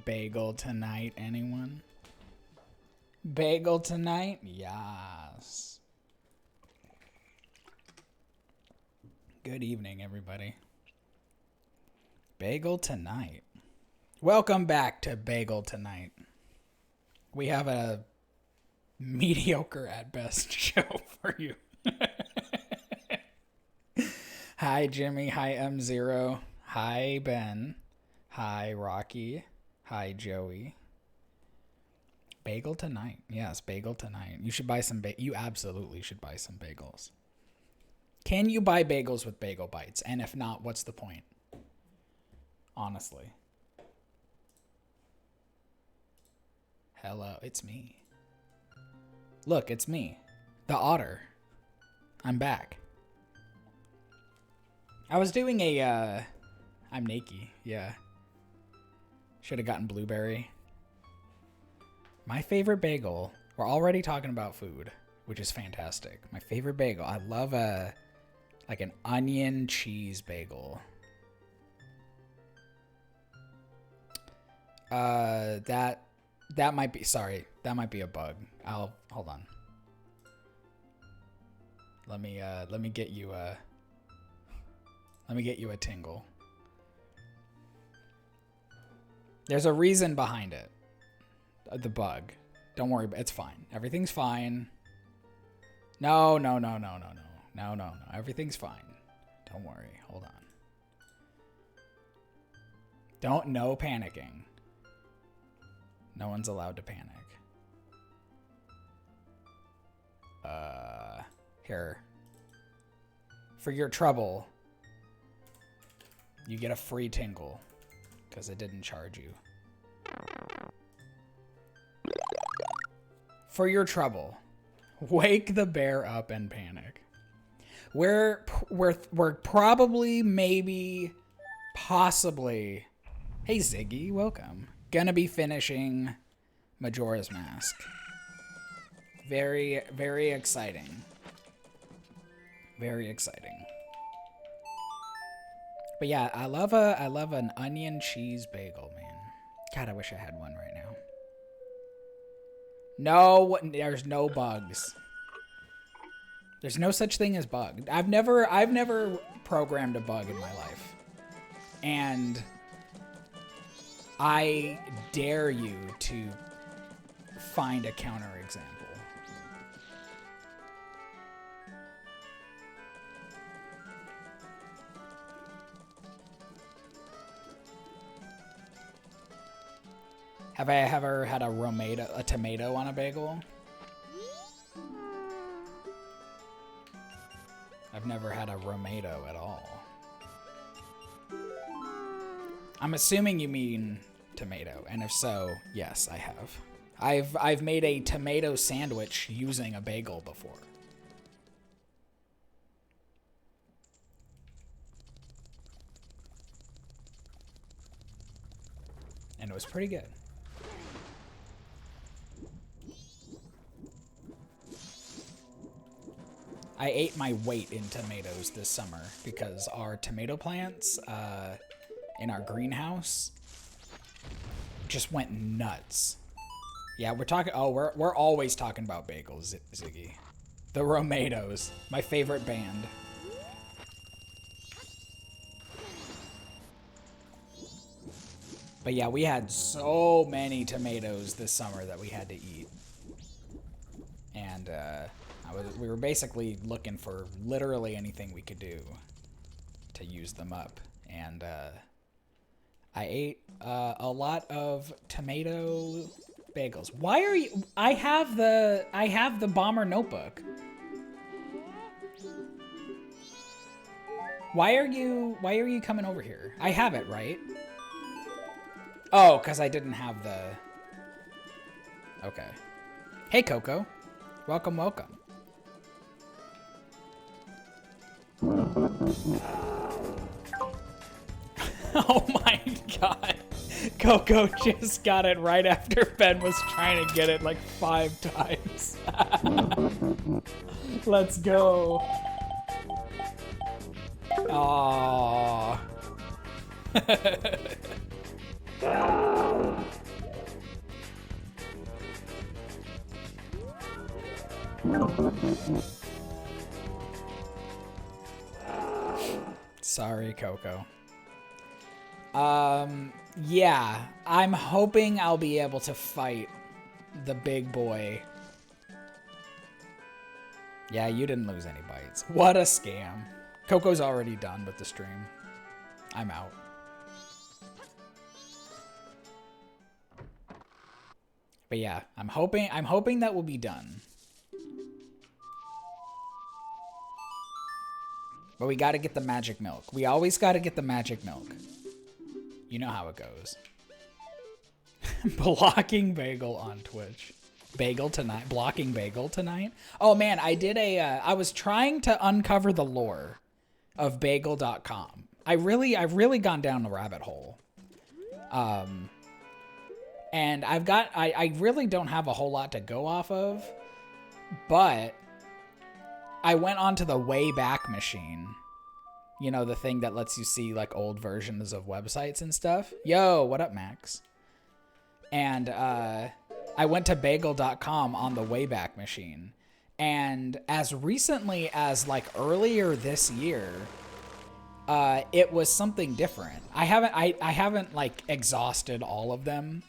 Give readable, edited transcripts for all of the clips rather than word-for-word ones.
Bagel tonight, anyone? Bagel tonight? Yes. Good evening, everybody. Bagel tonight. Welcome back to Bagel Tonight. We have a mediocre at best show for you. Hi, Jimmy. Hi, M0. Hi, Ben. Hi, Rocky. Hi, Joey. Bagel tonight. Yes, bagel tonight. You should buy some you absolutely should buy some bagels. Can you buy bagels with bagel bites? And if not, what's the point? Honestly. Hello, it's me. Look, it's me. The otter. I'm back. I was doing a, I'm Nakey, yeah. Should have gotten blueberry. My favorite bagel, we're already talking about food, which is fantastic. My favorite bagel, I love like an onion cheese bagel. That might be, sorry, that might be a bug. Hold on. Let me get you a tingle. There's a reason behind it. The bug. Don't worry, it's fine. Everything's fine. No. Everything's fine. Don't worry. Hold on. No panicking. No one's allowed to panic. Here. For your trouble, you get a free tingle because it didn't charge you. For your trouble, wake the bear up and panic. We're probably, maybe, possibly. Hey Ziggy, welcome. Gonna be finishing Majora's Mask. Very, very exciting. Very exciting. But yeah, I love an onion cheese bagel, man. God, I wish I had one right now. No, there's no bugs. There's no such thing as bug. I've never programmed a bug in my life. And I dare you to find a counterexample. Have I ever had a tomato on a bagel? I've never had a tomato at all. I'm assuming you mean tomato, and if so, yes, I have. I've made a tomato sandwich using a bagel before. And it was pretty good. I ate my weight in tomatoes this summer because our tomato plants in our greenhouse just went nuts. Yeah, we're talking. Oh, we're always talking about bagels, Ziggy. The Romados, my favorite band. But yeah, we had so many tomatoes this summer that we had to eat, and we were basically looking for literally anything we could do to use them up, and I ate a lot of tomato bagels. Why are you? I have the bomber notebook. Why are you coming over here? I have it, right? Oh, because I didn't have the... Okay. Hey, Coco. Welcome, welcome. Oh my god. Coco just got it right after Ben was trying to get it like 5 times. Let's go. Aww. Sorry, Coco. Yeah, I'm hoping I'll be able to fight the big boy. Yeah, you didn't lose any bites. What a scam. Coco's already done with the stream. I'm out. But yeah, I'm hoping that will be done. But we got to get the magic milk. We always got to get the magic milk. You know how it goes. Blocking Bagel on Twitch. Bagel tonight. Blocking Bagel tonight. Oh man, I did I was trying to uncover the lore of bagel.com. I've really gone down the rabbit hole. And I really don't have a whole lot to go off of, but I went onto the Wayback Machine. You know, the thing that lets you see like old versions of websites and stuff. Yo, what up, Max? And I went to bagel.com on the Wayback Machine. And as recently as like earlier this year, it was something different. I haven't like exhausted all of them.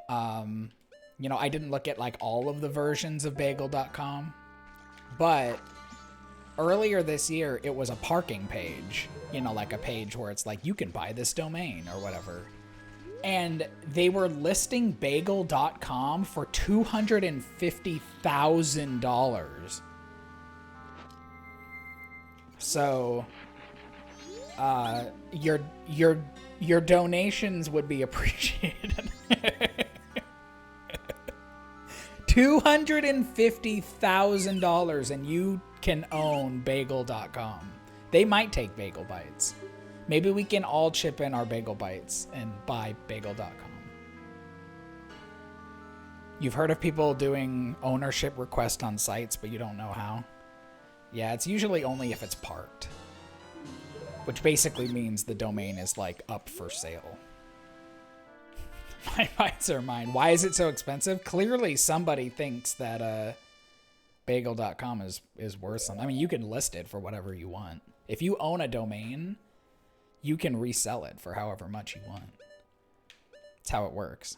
You know, I didn't look at like all of the versions of bagel.com, but earlier this year, it was a parking page, you know, like a page where it's like, you can buy this domain or whatever. And they were listing bagel.com for $250,000. So, your donations would be appreciated. $250,000 and you can own bagel.com. They might take Bagel Bites. Maybe we can all chip in our Bagel Bites and buy bagel.com. You've heard of people doing ownership requests on sites, but you don't know how? Yeah, it's usually only if it's parked. Which basically means the domain is like up for sale. My bites are mine. Why is it so expensive? Clearly somebody thinks that bagel.com is worth something. I mean, you can list it for whatever you want. If you own a domain, you can resell it for however much you want. That's how it works.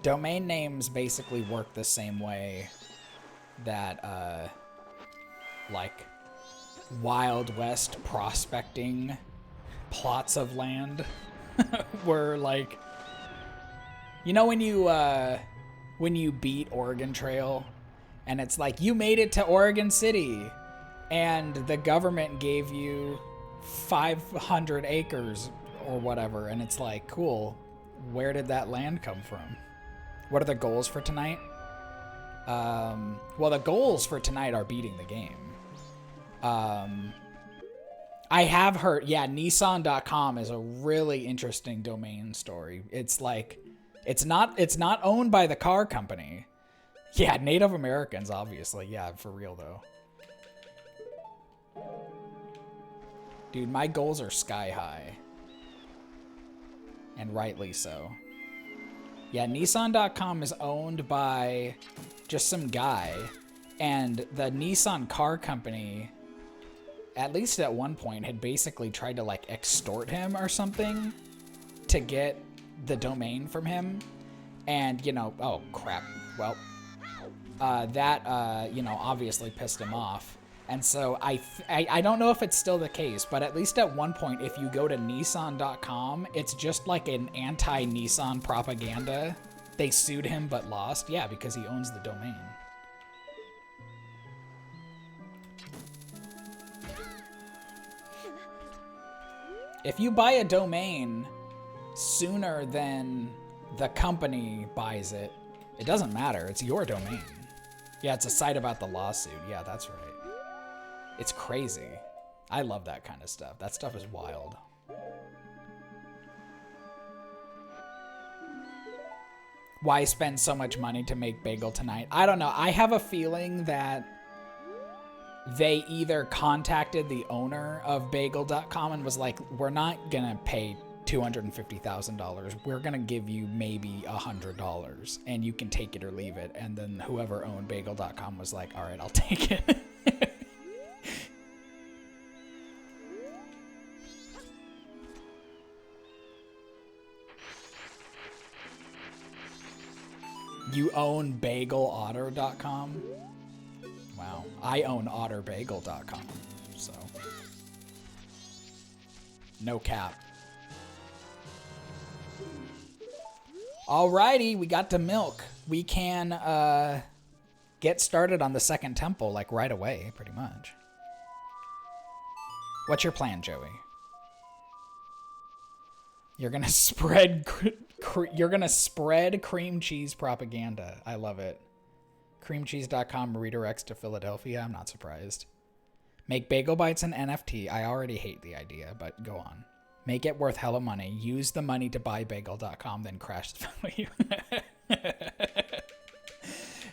Domain names basically work the same way that like Wild West prospecting plots of land were like, you know, when you beat Oregon Trail and it's like you made it to Oregon City and the government gave you 500 acres or whatever, and it's like, cool, where did that land come from? What are the goals for tonight? Well, the goals for tonight are beating the game. I have heard, yeah, Nissan.com is a really interesting domain story. It's like, it's not owned by the car company. Yeah, Native Americans, obviously. Yeah, for real though. Dude, my goals are sky high. And rightly so. Yeah, Nissan.com is owned by just some guy. And the Nissan car company, at least at one point, had basically tried to like extort him or something to get the domain from him. And, you know, oh crap. Well, that, you know, obviously pissed him off. And so I don't know if it's still the case, but at least at one point, if you go to Nissan.com, it's just like an anti-Nissan propaganda. They sued him but lost. Yeah, because he owns the domain. If you buy a domain sooner than the company buys it, it doesn't matter. It's your domain. Yeah, it's a site about the lawsuit. Yeah, that's right. It's crazy. I love that kind of stuff. That stuff is wild. Why spend so much money to make bagel tonight? I don't know. I have a feeling that they either contacted the owner of bagel.com and was like, we're not going to pay $250,000. We're going to give you maybe $100 and you can take it or leave it. And then whoever owned bagel.com was like, all right, I'll take it. You own bagelotter.com? Wow. I own otterbagel.com, so. No cap. Alrighty, we got to milk. We can get started on the second temple, like, right away, pretty much. What's your plan, Joey? You're gonna spread cream cheese propaganda. I love it. Creamcheese.com redirects to Philadelphia. I'm not surprised. Make Bagel Bites an NFT. I already hate the idea, but go on. Make it worth hella money. Use the money to buy bagel.com, then crash the value.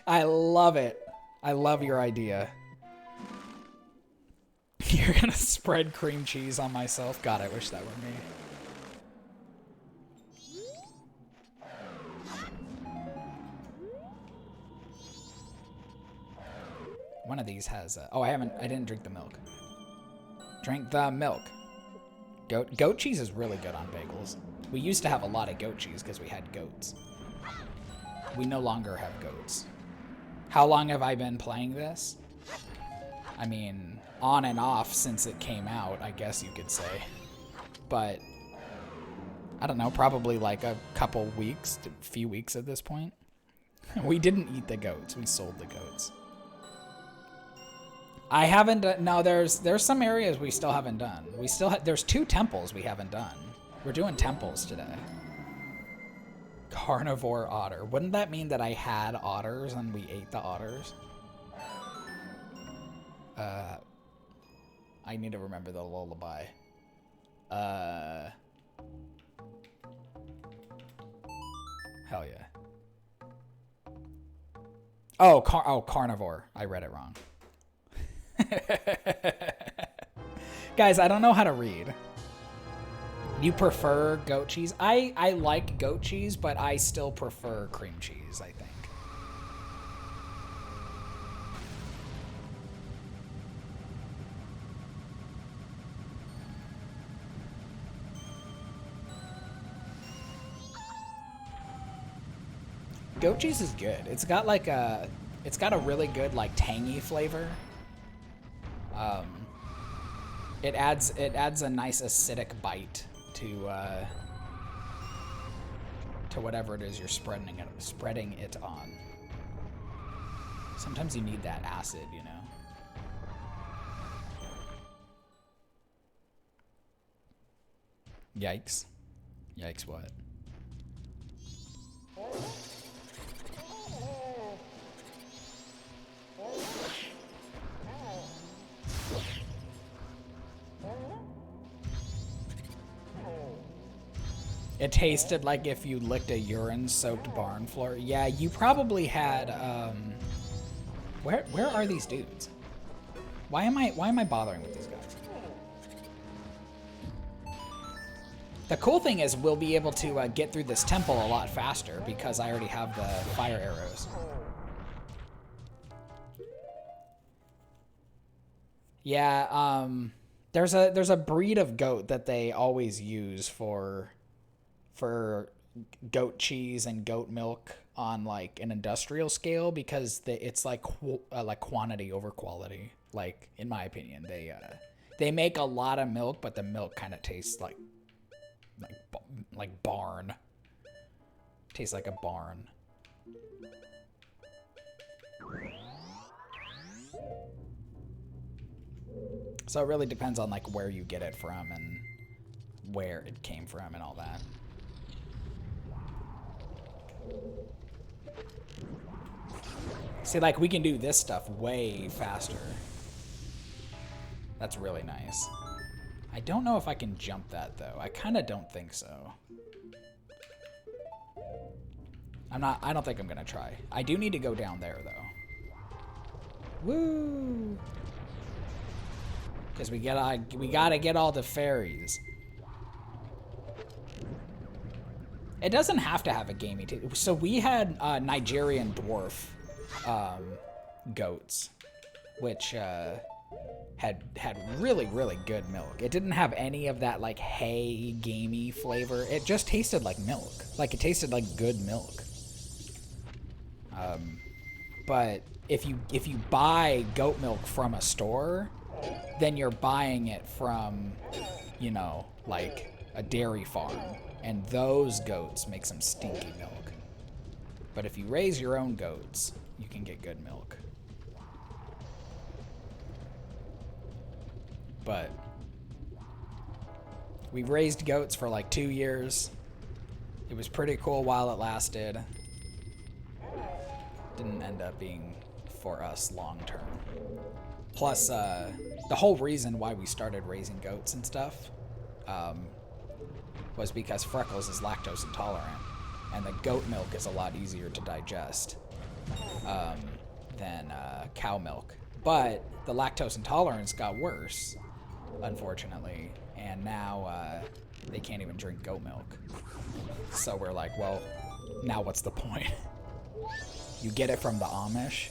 I love it. I love your idea. You're gonna spread cream cheese on myself? God, I wish that were me. One of these has oh, I didn't drink the milk. Drink the milk. Goat cheese is really good on bagels. We used to have a lot of goat cheese because we had goats. We no longer have goats. How long have I been playing this? I mean, on and off since it came out, I guess you could say. But, I don't know, probably like a couple weeks, a few weeks at this point. We didn't eat the goats, we sold the goats. I haven't, no, there's some areas we still haven't done. We still there's 2 temples we haven't done. We're doing temples today. Carnivore otter. Wouldn't that mean that I had otters and we ate the otters? I need to remember the lullaby. Hell yeah. Oh, carnivore. I read it wrong. Guys, I don't know how to read. You prefer goat cheese? I like goat cheese, but I still prefer cream cheese, I think. Goat cheese is good. It's got like a really good like tangy flavor. It adds a nice acidic bite to whatever it is you're spreading it on. Sometimes you need that acid, you know. Yikes. Yikes what? It tasted like if you licked a urine-soaked barn floor. Yeah, you probably had, where are these dudes? Why am I bothering with these guys? The cool thing is we'll be able to get through this temple a lot faster because I already have the fire arrows. Yeah, there's a breed of goat that they always use for goat cheese and goat milk on like an industrial scale because it's like quantity over quality. Like in my opinion, they make a lot of milk, but the milk kind of tastes like barn. Tastes like a barn. So it really depends on like where you get it from and where it came from and all that. See, like, we can do this stuff way faster. That's really nice. I don't know if I can jump that, though. I kind of don't think so. I don't think I'm gonna try. I do need to go down there, though. Woo! Because we gotta get all the fairies. It doesn't have to have a gamey taste. So we had Nigerian dwarf goats, which had really, really good milk. It didn't have any of that like hay gamey flavor. It just tasted like milk. Like it tasted like good milk. But if you buy goat milk from a store, then you're buying it from, you know, like a dairy farm, and those goats make some stinky milk. But if you raise your own goats, you can get good milk. But we raised goats for like 2 years. It was pretty cool while it lasted. Didn't end up being for us long term. Plus, the whole reason why we started raising goats and stuff was because Freckles is lactose intolerant, and the goat milk is a lot easier to digest than cow milk. But the lactose intolerance got worse, unfortunately, and now they can't even drink goat milk. So we're like, well, now what's the point? You get it from the Amish.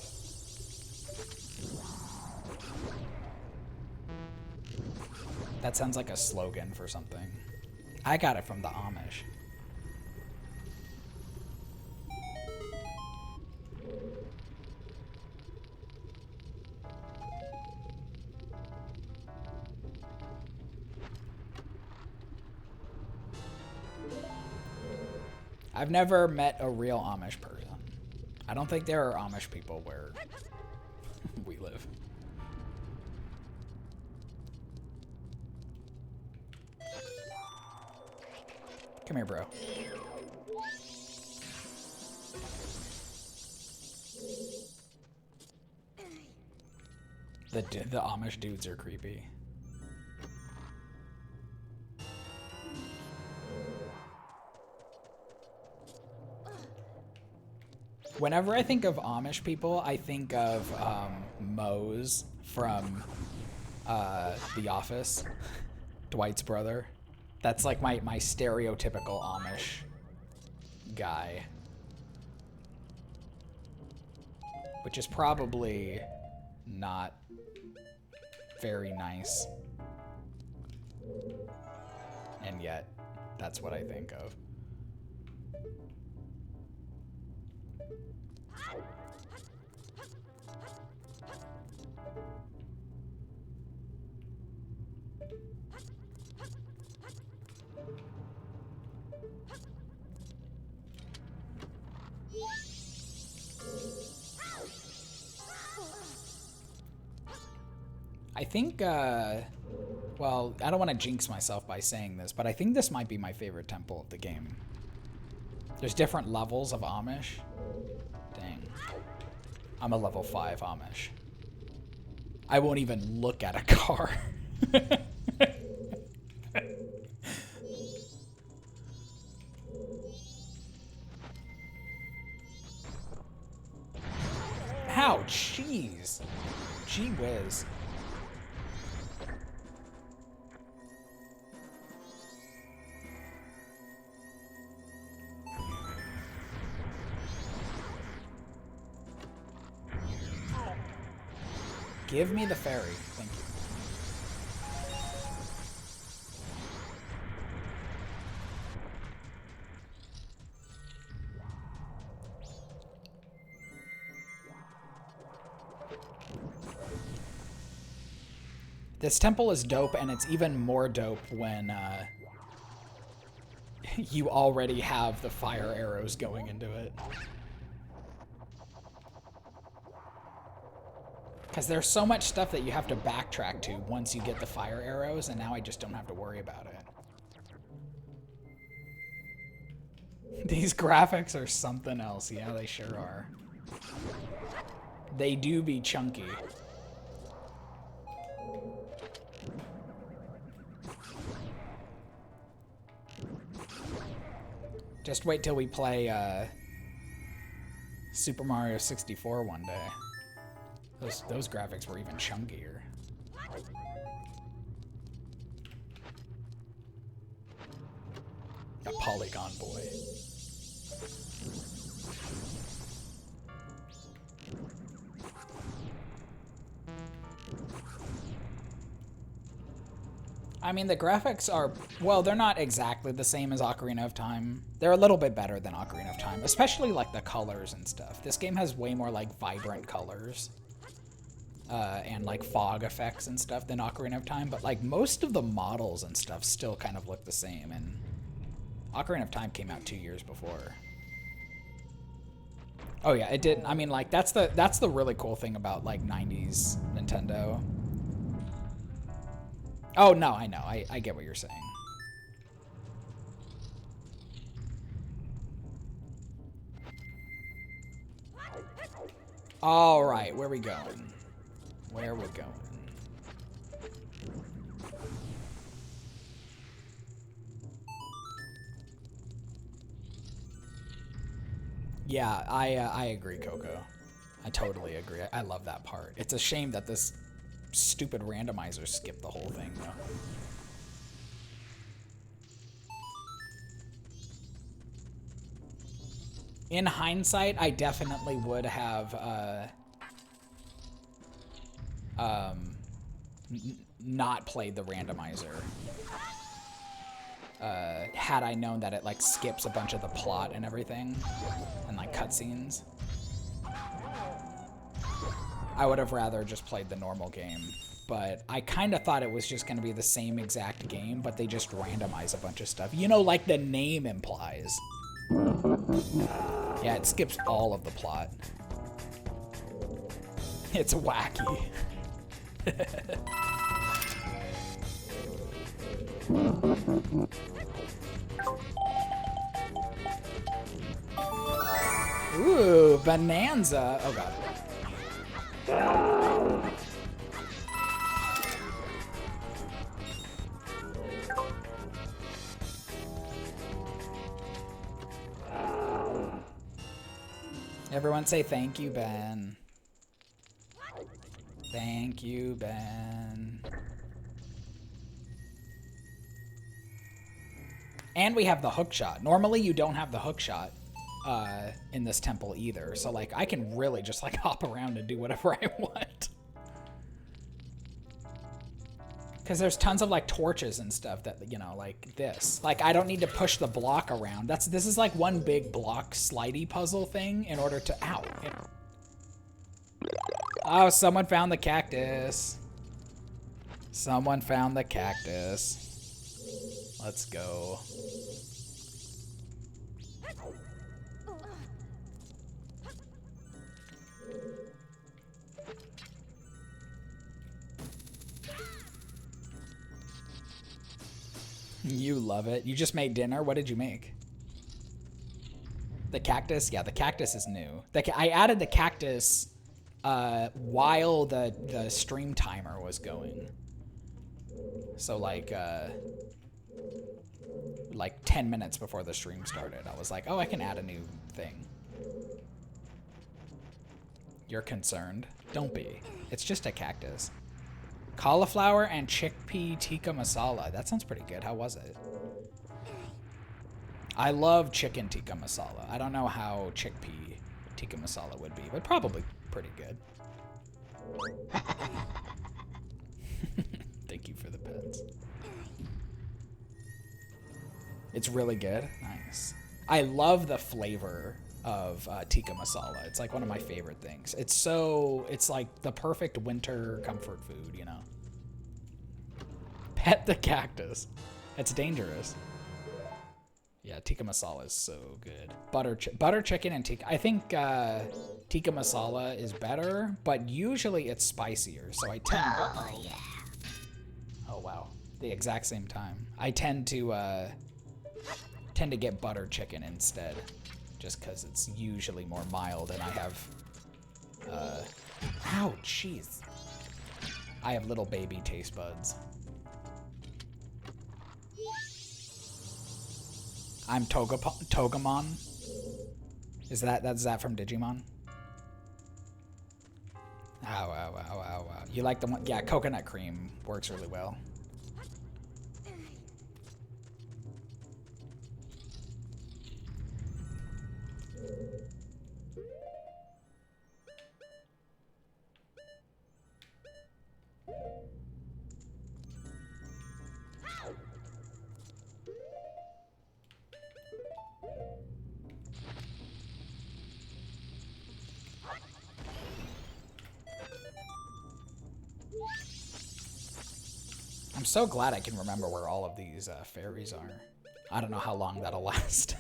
That sounds like a slogan for something. I got it from the Amish. I've never met a real Amish person. I don't think there are Amish people where we live. Come here, bro. The Amish dudes are creepy. Whenever I think of Amish people, I think of Mose from The Office, Dwight's brother. That's like my stereotypical Amish guy. Which is probably not very nice. And yet, that's what I think of. I think, well, I don't want to jinx myself by saying this, but I think this might be my favorite temple of the game. There's different levels of Amish. Dang. I'm a level 5 Amish. I won't even look at a car. Ow, jeez. Gee whiz. Give me the ferry. Thank you. This temple is dope, and it's even more dope when you already have the fire arrows going into it. Because there's so much stuff that you have to backtrack to once you get the fire arrows, and now I just don't have to worry about it. These graphics are something else. Yeah, they sure are. They do be chunky. Just wait till we play Super Mario 64 one day. Those graphics were even chunkier. A polygon boy. I mean, the graphics are, well, they're not exactly the same as Ocarina of Time. They're a little bit better than Ocarina of Time, especially like the colors and stuff. This game has way more like vibrant colors and like fog effects and stuff than Ocarina of Time, but like most of the models and stuff still kind of look the same, and Ocarina of Time came out 2 years before. Oh yeah, it did. I mean, like that's the really cool thing about like 90s Nintendo. Oh, no, I know. I get what you're saying. All right, where we going? Where we going? Yeah, I agree, Coco. I totally agree. I love that part. It's a shame that this stupid randomizer skipped the whole thing, though. In hindsight, I definitely would have not played the randomizer had I known that it like skips a bunch of the plot and everything and like cutscenes. I would have rather just played the normal game, but I kind of thought it was just going to be the same exact game, but they just randomize a bunch of stuff. You know, like the name implies. Yeah, it skips all of the plot. It's wacky. Ooh, Bonanza. Oh, God. Everyone say thank you, Ben. Thank you, Ben. And we have the hook shot. Normally you don't have the hook shot in this temple either. So like I can really just like hop around and do whatever I want. Because there's tons of like torches and stuff that, you know, like this. Like I don't need to push the block around. This is like one big block slidey puzzle thing in order to, ow. Oh, someone found the cactus. Someone found the cactus. Let's go. You love it. You just made dinner? What did you make? The cactus? Yeah, the cactus is new. I added the cactus while the stream timer was going. So like 10 minutes before the stream started, I was like, oh, I can add a new thing. You're concerned? Don't be. It's just a cactus. Cauliflower and chickpea tikka masala. That sounds pretty good. How was it? I love chicken tikka masala. I don't know how chickpea tikka masala would be, but probably pretty good. Thank you for the pets. It's really good. Nice. I love the flavor of tikka masala. It's like one of my favorite things. It's like the perfect winter comfort food, you know? Pet the cactus. It's dangerous. Yeah, tikka masala is so good. Butter chicken and tikka. I think tikka masala is better, but usually it's spicier. So I tend. Oh yeah. Oh wow. The exact same time. I tend to get butter chicken instead, just because it's usually more mild, and I have. Ow, jeez. I have little baby taste buds. I'm Togemon. Is that from Digimon? Ow, ow, ow, ow, ow. You like the one? Yeah, coconut cream works really well. I'm so glad I can remember where all of these fairies are. I don't know how long that'll last.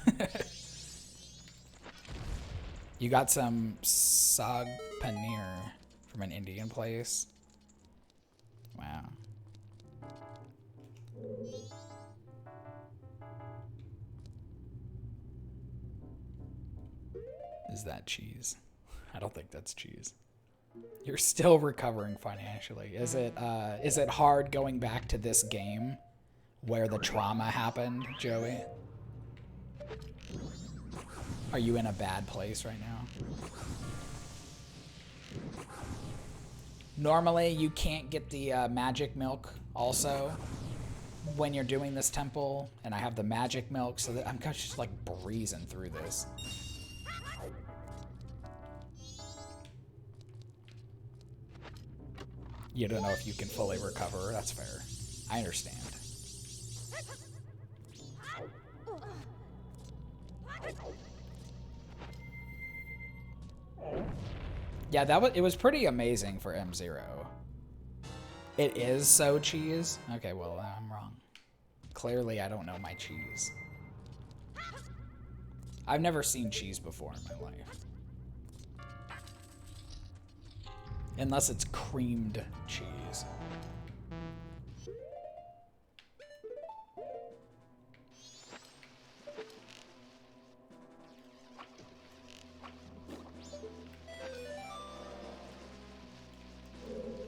You got some sag paneer from an Indian place. Wow. Is that cheese? I don't think that's cheese. You're still recovering financially. Is it hard going back to this game where the trauma happened, Joey? Are you in a bad place right now? Normally, you can't get the magic milk also when you're doing this temple, and I have the magic milk, so that I'm kind of just like breezing through this. You don't know if you can fully recover. That's fair. I understand. Yeah, it was pretty amazing for M0. It is so cheese? Okay, well, I'm wrong. Clearly, I don't know my cheese. I've never seen cheese before in my life. Unless it's creamed cheese.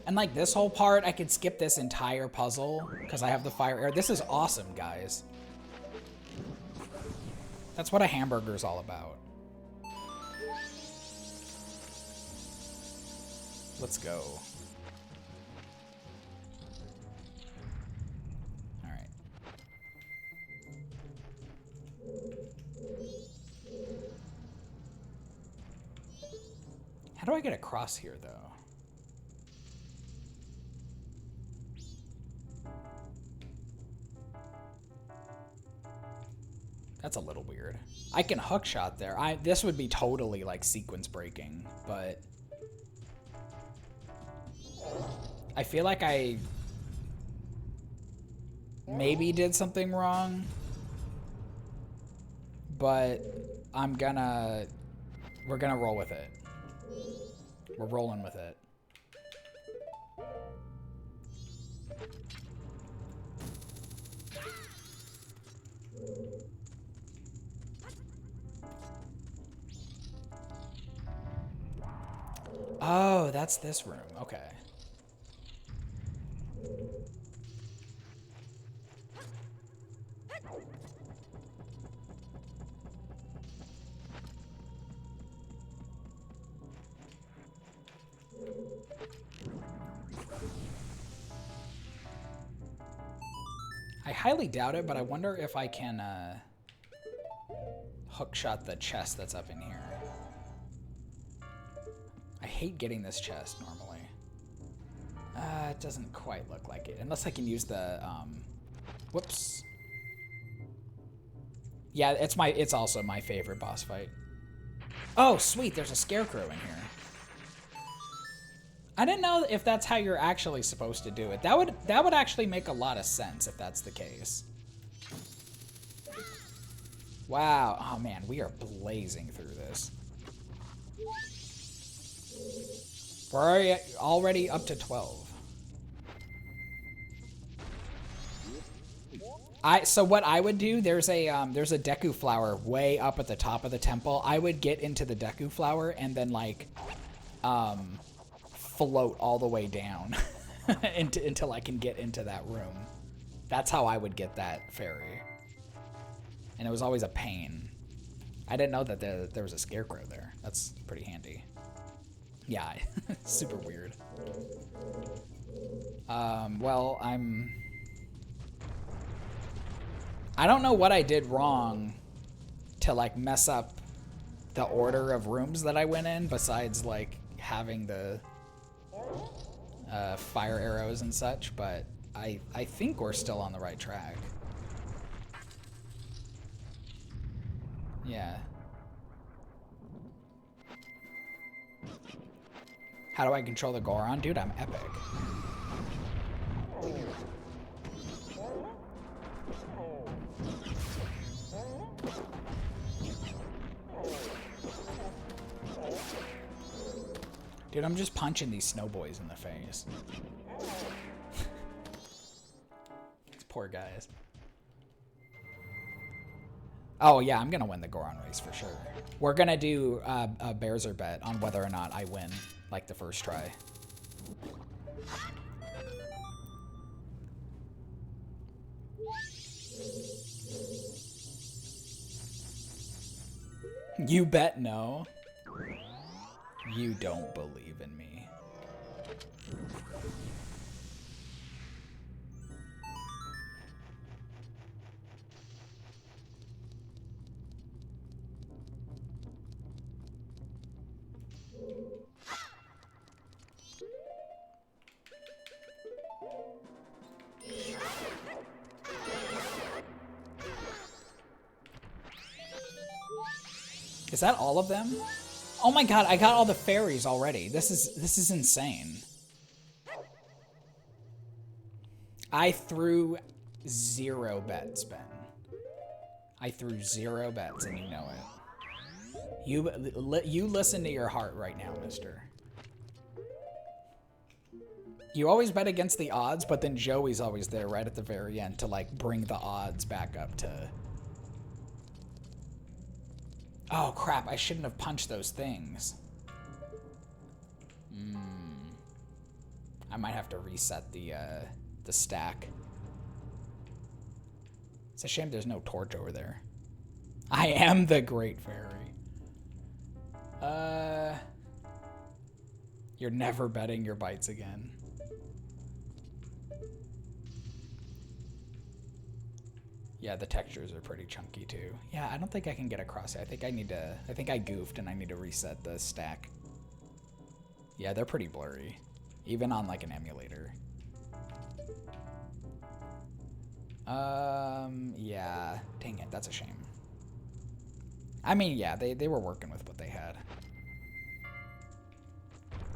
And like this whole part, I could skip this entire puzzle because I have the fire arrow. This is awesome, guys. That's what a hamburger's all about. Let's go. All right. How do I get across here, though? That's a little weird. I can hookshot there. This would be totally like sequence breaking, but I feel like I maybe did something wrong, but we're gonna roll with it. We're rolling with it. Oh, that's this room. Okay. I highly doubt it, but I wonder if I can hookshot the chest that's up in here. I hate getting this chest normally. It doesn't quite look like it. Unless I can use the, whoops. Yeah, it's also my favorite boss fight. Oh, sweet, there's a scarecrow in here. I didn't know if that's how you're actually supposed to do it. That would actually make a lot of sense if that's the case. Wow. Oh man, we are blazing through this. We're already up to 12. So what I would do, there's a Deku flower way up at the top of the temple. I would get into the Deku flower and then like float all the way down until I can get into that room. That's how I would get that fairy. And it was always a pain. I didn't know that there was a scarecrow there. That's pretty handy. Yeah, super weird. Well, I don't know what I did wrong to like mess up the order of rooms that I went in, besides like having the fire arrows and such, but I think we're still on the right track. Yeah. How do I control the Goron? Dude, I'm epic. Dude, I'm just punching these snow boys in the face. These poor guys. Oh, yeah, I'm going to win the Goron race for sure. We're going to do a Bearser bet on whether or not I win, like, the first try. You bet no. You don't believe in me. Is that all of them? Oh my god, I got all the fairies already. This is insane. I threw 0 bets, Ben. I threw 0 bets, and you know it. You listen to your heart right now, mister. You always bet against the odds, but then Joey's always there right at the very end to, like, bring the odds back up to... Oh, crap. I shouldn't have punched those things. I might have to reset the stack. It's a shame there's no torch over there. I am the Great Fairy. You're never betting your bites again. Yeah, the textures are pretty chunky too. Yeah, I don't think I can get across it. I think I goofed and I need to reset the stack. Yeah, they're pretty blurry. Even on like an emulator. Yeah. Dang it, that's a shame. I mean, yeah, they were working with what they had.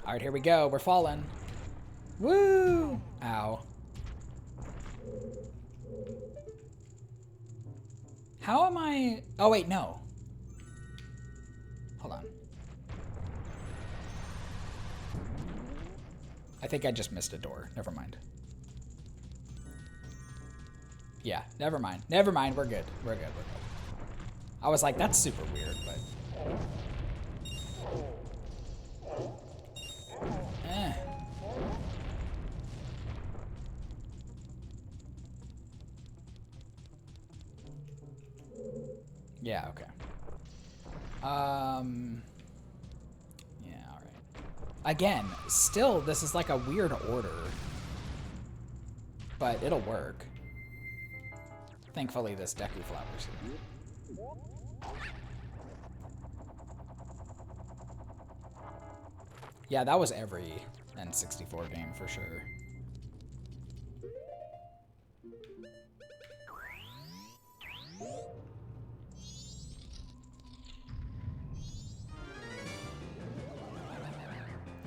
Alright, here we go. We're falling. Woo! Ow. How am I... Oh, wait, no. Hold on. I think I just missed a door. Never mind. Yeah, never mind. Never mind. We're good. We're good. We're good. I was like, that's super weird, but... Yeah, okay. Yeah, alright. Again, still, this is like a weird order. But it'll work. Thankfully, this Deku Flower's here. Yeah, that was every N64 game for sure.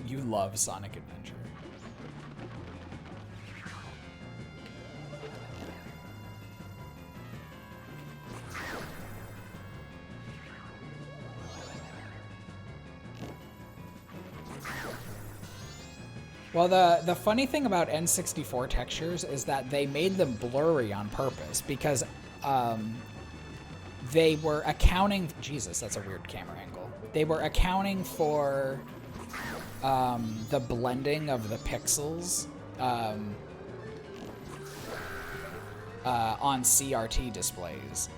You love Sonic Adventure. Well, the funny thing about N64 textures is that they made them blurry on purpose because they were accounting... Jesus, that's a weird camera angle. They were accounting for the blending of the pixels on CRT displays.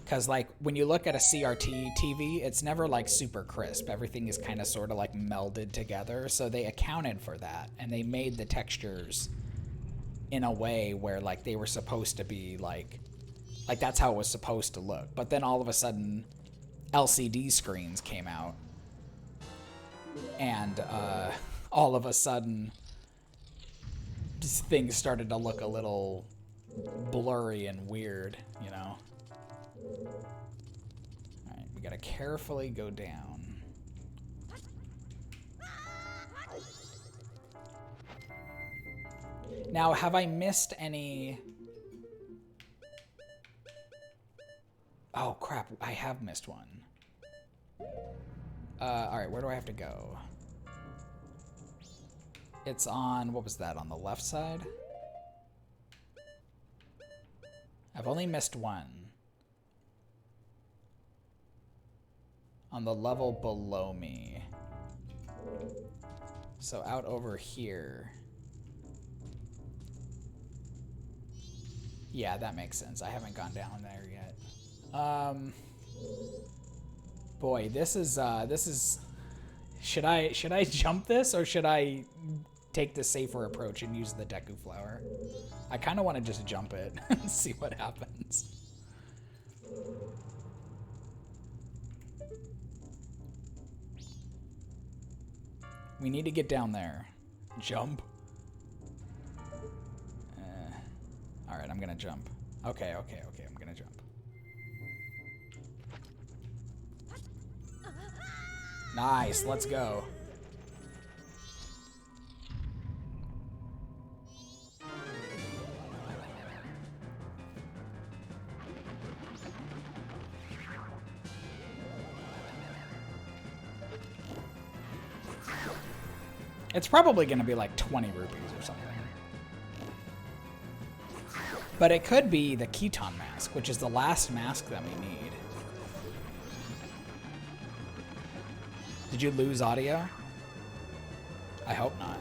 Because, like, when you look at a CRT TV, it's never, like, super crisp. Everything is kind of sort of, like, melded together. So they accounted for that, and they made the textures in a way where, like, they were supposed to be, like, that's how it was supposed to look. But then all of a sudden, LCD screens came out. And all of a sudden, things started to look a little blurry and weird, you know? Alright, we gotta carefully go down. Now, have I missed any... Oh, crap. I have missed one. Alright, where do I have to go? It's on, what was that, on the left side? I've only missed one. On the level below me. So out over here. Yeah, that makes sense. I haven't gone down there yet. Boy, this is should I jump this or should I take the safer approach and use the Deku Flower? I kind of want to just jump it and see what happens. We need to get down there. Jump. All right, I'm gonna jump. Okay, I'm gonna jump. Nice, let's go. It's probably gonna be like 20 rupees or something. But it could be the Keton mask, which is the last mask that we need. Did you lose audio? I hope not.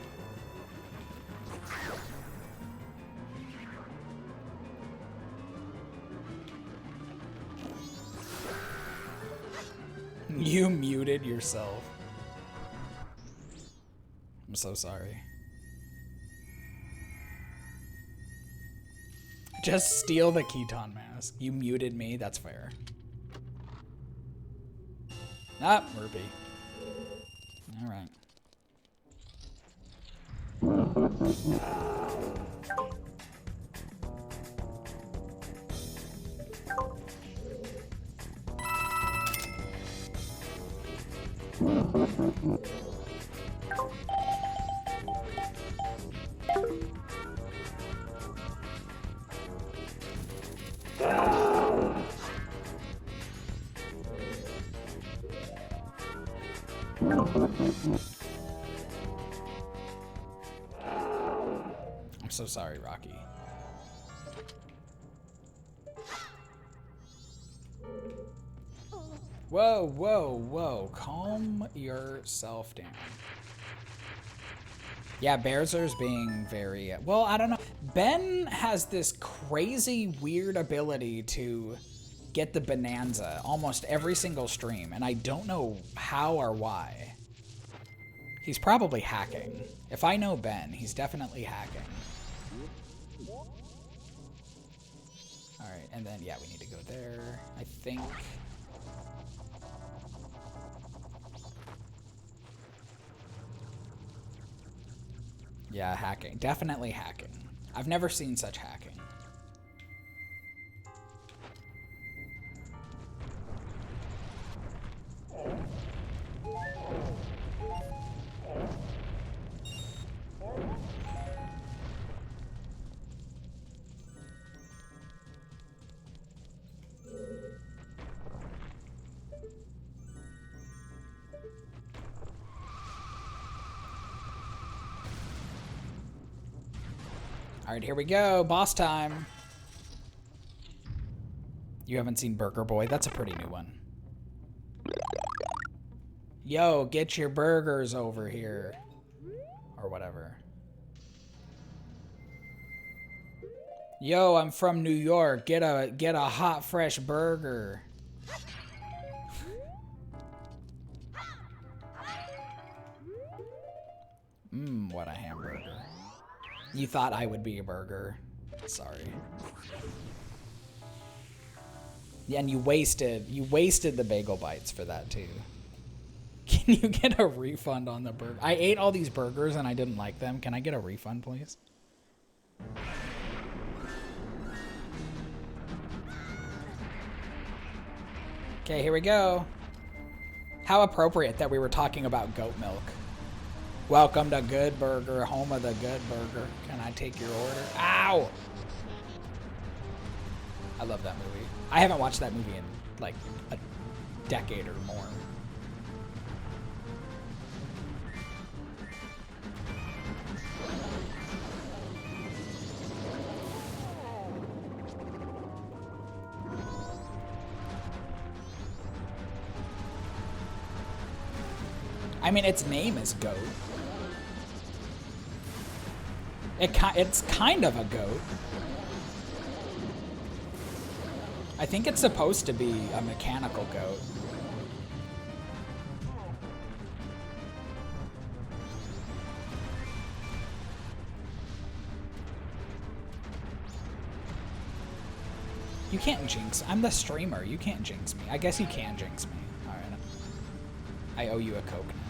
You muted yourself. I'm so sorry. Just steal the Keton mask. You muted me, that's fair. Ah, rupee. Alright. I'm so sorry, Rocky. Whoa, whoa, whoa. Calm yourself down. Yeah, Bearzer's being very... well, I don't know. Ben has this crazy, weird ability to get the bonanza almost every single stream, and I don't know how or why. He's probably hacking. If I know Ben, he's definitely hacking. Alright, and then, yeah, we need to go there, I think. Yeah, hacking. Definitely hacking. I've never seen such hacking. All right, here we go. Boss time. You haven't seen Burger Boy? That's a pretty new one. Yo, get your burgers over here. Or whatever. Yo, I'm from New York. Get a hot, fresh burger. Mmm, what a hamburger. You thought I would be a burger. Sorry. Yeah, and you wasted the bagel bites for that too. Can you get a refund on the burger? I ate all these burgers and I didn't like them. Can I get a refund, please? Okay, here we go. How appropriate that we were talking about goat milk. Welcome to Good Burger, home of the Good Burger. Can I take your order? Ow! I love that movie. I haven't watched that movie in like a decade or more. I mean, its name is Goat. It's kind of a goat. I think it's supposed to be a mechanical goat. You can't jinx. I'm the streamer. You can't jinx me. I guess you can jinx me. All right. I owe you a Coke now.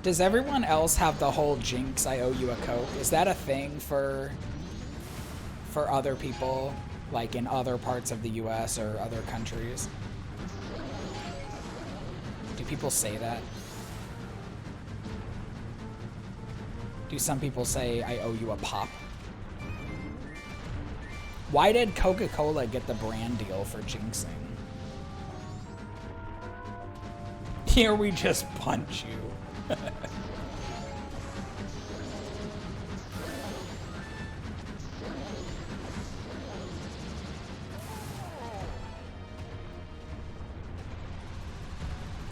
Does everyone else have the whole jinx, I owe you a Coke? Is that a thing for other people, like in other parts of the US or other countries? Do people say that? Do some people say, I owe you a pop? Why did Coca-Cola get the brand deal for jinxing? Here we just punch you.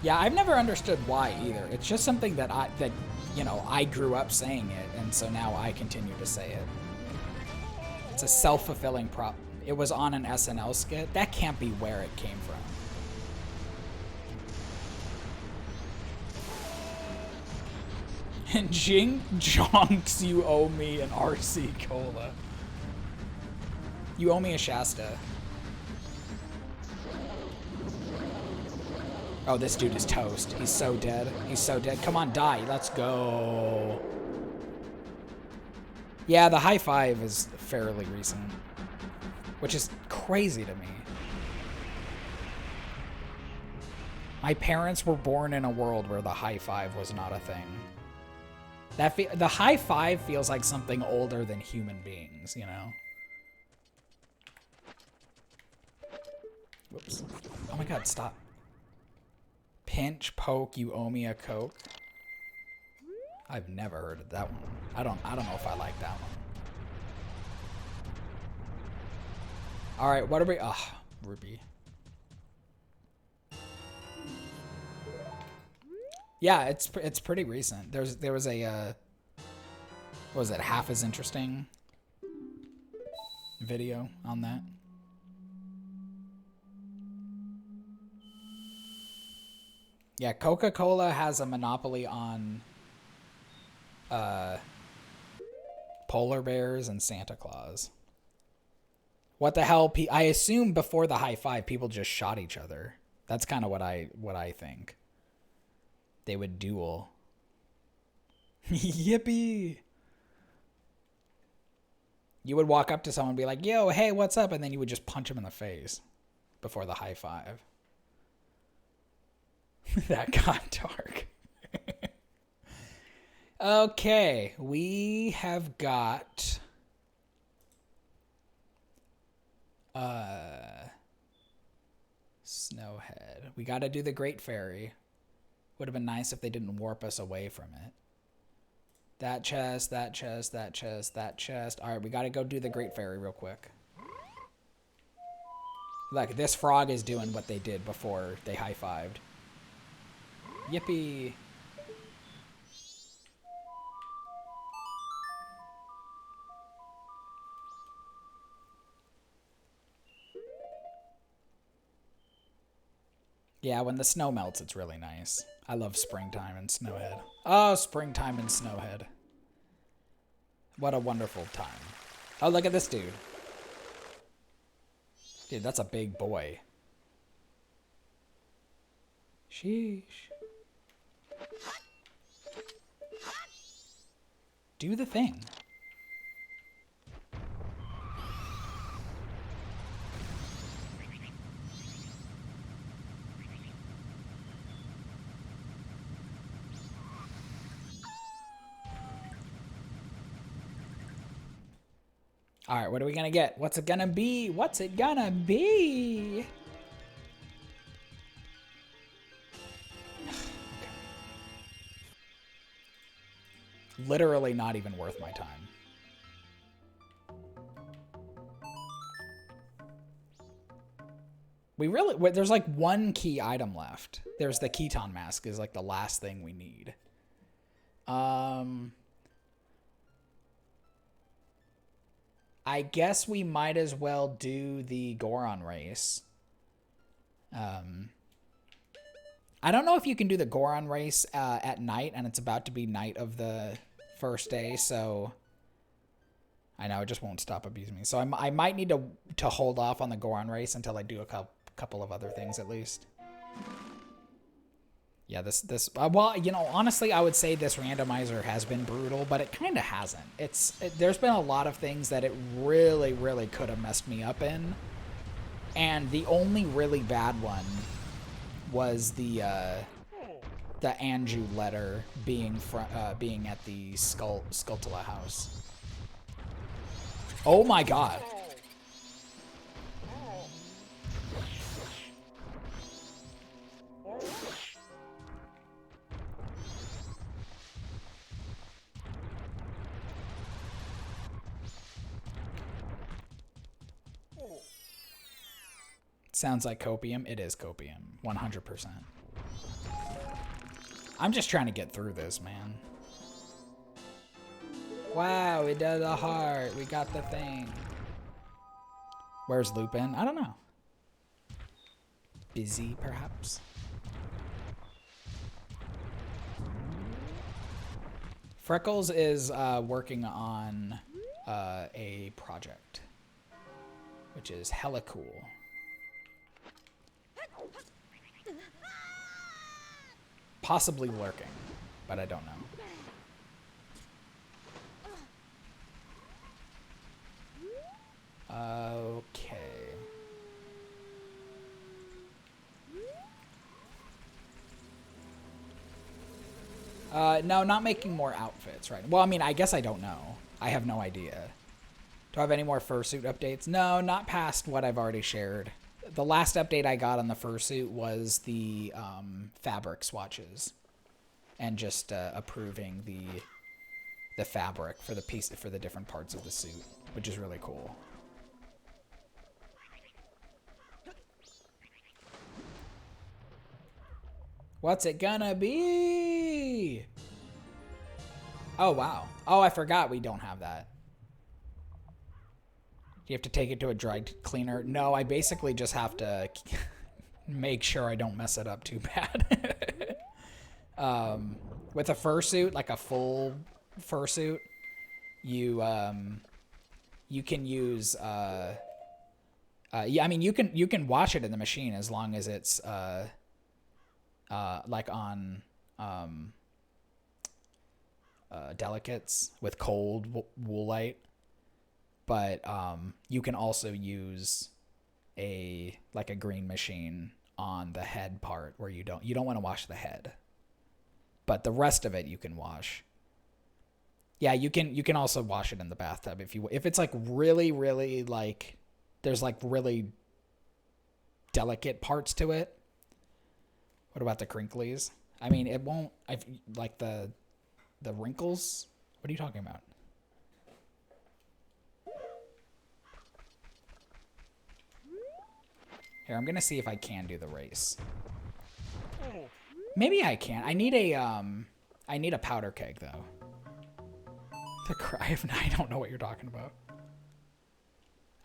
Yeah, I've never understood why either. It's just something that I grew up saying it, and so now I continue to say it. It's a self-fulfilling prop. It was on an SNL skit. That can't be where it came from. And Jing Jonks, you owe me an RC Cola. You owe me a Shasta. Oh, this dude is toast. He's so dead. He's so dead. Come on, die. Let's go. Yeah, the high five is fairly recent, which is crazy to me. My parents were born in a world where the high five was not a thing. The high five feels like something older than human beings, you know? Whoops. Oh my god, stop. Pinch, poke, you owe me a Coke. I've never heard of that one. I don't know if I like that one. Alright, what are we... Ruby. Yeah, it's pretty recent. There was a what was it, half as interesting video on that. Yeah, Coca-Cola has a monopoly on polar bears and Santa Claus. What the hell? I assume before the high five, people just shot each other. That's kind of what I think. They would duel. Yippee! You would walk up to someone and be like, yo, hey, what's up? And then you would just punch them in the face before the high five. That got dark. Okay, we have got... Snowhead. We got to do the Great Fairy. Would have been nice if they didn't warp us away from it. That chest, that chest, that chest, that chest. All right, we got to go do the Great Fairy real quick. Look, this frog is doing what they did before they high-fived. Yippee. Yeah, when the snow melts, it's really nice. I love springtime in Snowhead. Oh, springtime in Snowhead. What a wonderful time. Oh, look at this dude. Dude, that's a big boy. Sheesh. Do the thing. All right, what are we gonna get? What's it gonna be? What's it gonna be? Literally not even worth my time. There's like one key item left. There's the Keton mask is like the last thing we need. I guess we might as well do the Goron race. I don't know if you can do the Goron race at night, and it's about to be night of the first day, so I know it just won't stop abusing me. So I might need to hold off on the Goron race until I do a couple of other things at least. Yeah, well, you know, honestly, I would say this randomizer has been brutal, but it kind of hasn't. There's been a lot of things that it really, really could have messed me up in, and the only really bad one was the Anju letter being at the Skulltula house. Oh my god. Sounds like copium. It is copium. 100%. I'm just trying to get through this, man. Wow, we did the heart. We got the thing. Where's Lupin? I don't know. Busy, perhaps? Freckles is working on a project, which is hella cool. Possibly lurking, but I don't know. Okay. No, not making more outfits, right? Well, I mean, I guess I don't know. I have no idea. Do I have any more fursuit updates? No, not past what I've already shared. The last update I got on the fursuit was the fabric swatches, and just approving the fabric for the different parts of the suit, which is really cool. What's it gonna be? Oh wow! Oh, I forgot we don't have that. You have to take it to a dry cleaner. No, I basically just have to make sure I don't mess it up too bad. With a fursuit, like a full fursuit, you can use yeah, I mean you can wash it in the machine as long as it's like on delicates with cold woolite. But you can also use a green machine on the head part where you don't want to wash the head, but the rest of it you can wash. Yeah, you can also wash it in the bathtub if it's like really, really like there's like really delicate parts to it. What about the crinklies? I mean, it won't. Like the wrinkles. What are you talking about? Here, I'm gonna see if I can do the race. Maybe I can. I need a powder keg though. I don't know what you're talking about.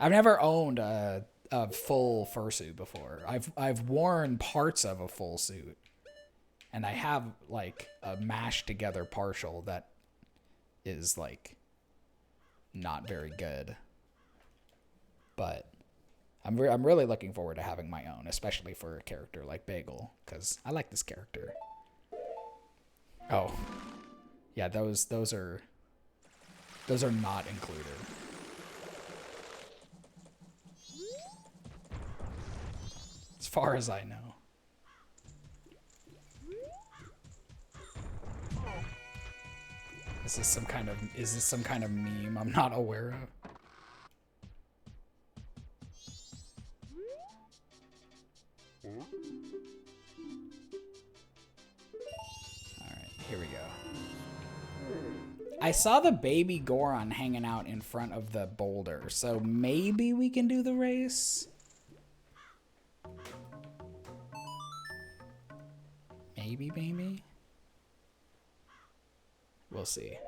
I've never owned a full fursuit before. I've worn parts of a full suit, and I have like a mashed together partial that is like not very good, but I'm really looking forward to having my own, especially for a character like Bagel, because I like this character. Oh, yeah, those are not included. As far as I know. Is this some kind of meme I'm not aware of? Alright, here we go. I saw the baby Goron hanging out in front of the boulder, so maybe we can do the race? Maybe, maybe? We'll see.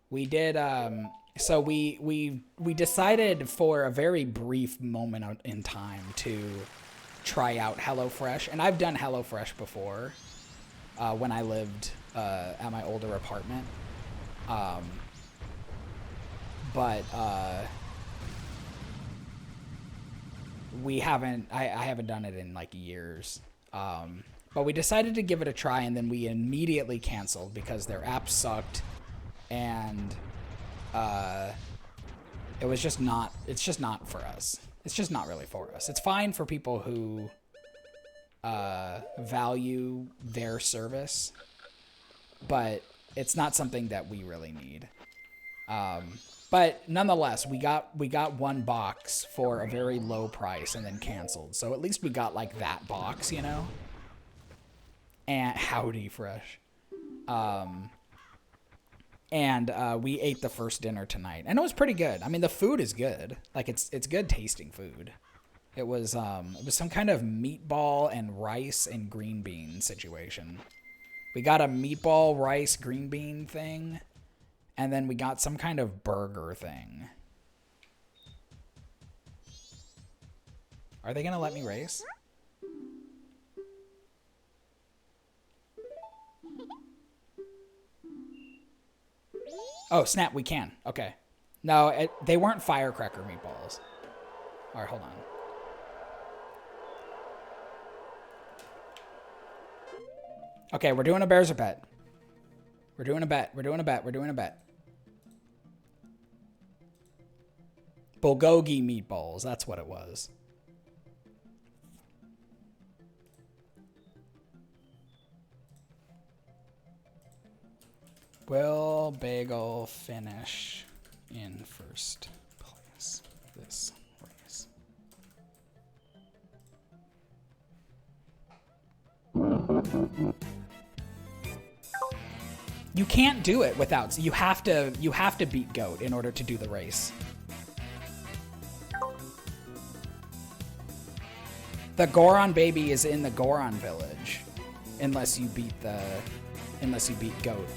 We did, so we decided for a very brief moment in time to try out HelloFresh, and I've done HelloFresh before when I lived at my older apartment, but we haven't. I haven't done it in like years. But we decided to give it a try, and then we immediately canceled because their app sucked, and it was just not. It's just not for us. It's just not really for us. It's fine for people who value their service, but it's not something that we really need. But nonetheless, we got one box for a very low price and then canceled. So at least we got like that box, you know? And howdy fresh. And we ate the first dinner tonight, and it was pretty good. I mean, the food is good. Like it's good tasting food. It was some kind of meatball and rice and green bean situation. We got a meatball, rice, green bean thing, and then we got some kind of burger thing. Are they gonna let me race? Oh, snap, we can. Okay. No, they weren't firecracker meatballs. All right, hold on. Okay, we're doing a Bears a bet. We're doing a bet. We're doing a bet. We're doing a bet. Bulgogi meatballs. That's what it was. Will Bagel finish in first place this race? You can't do it without. You have to beat Goat in order to do the race. The Goron baby is in the Goron village, unless you beat Goat.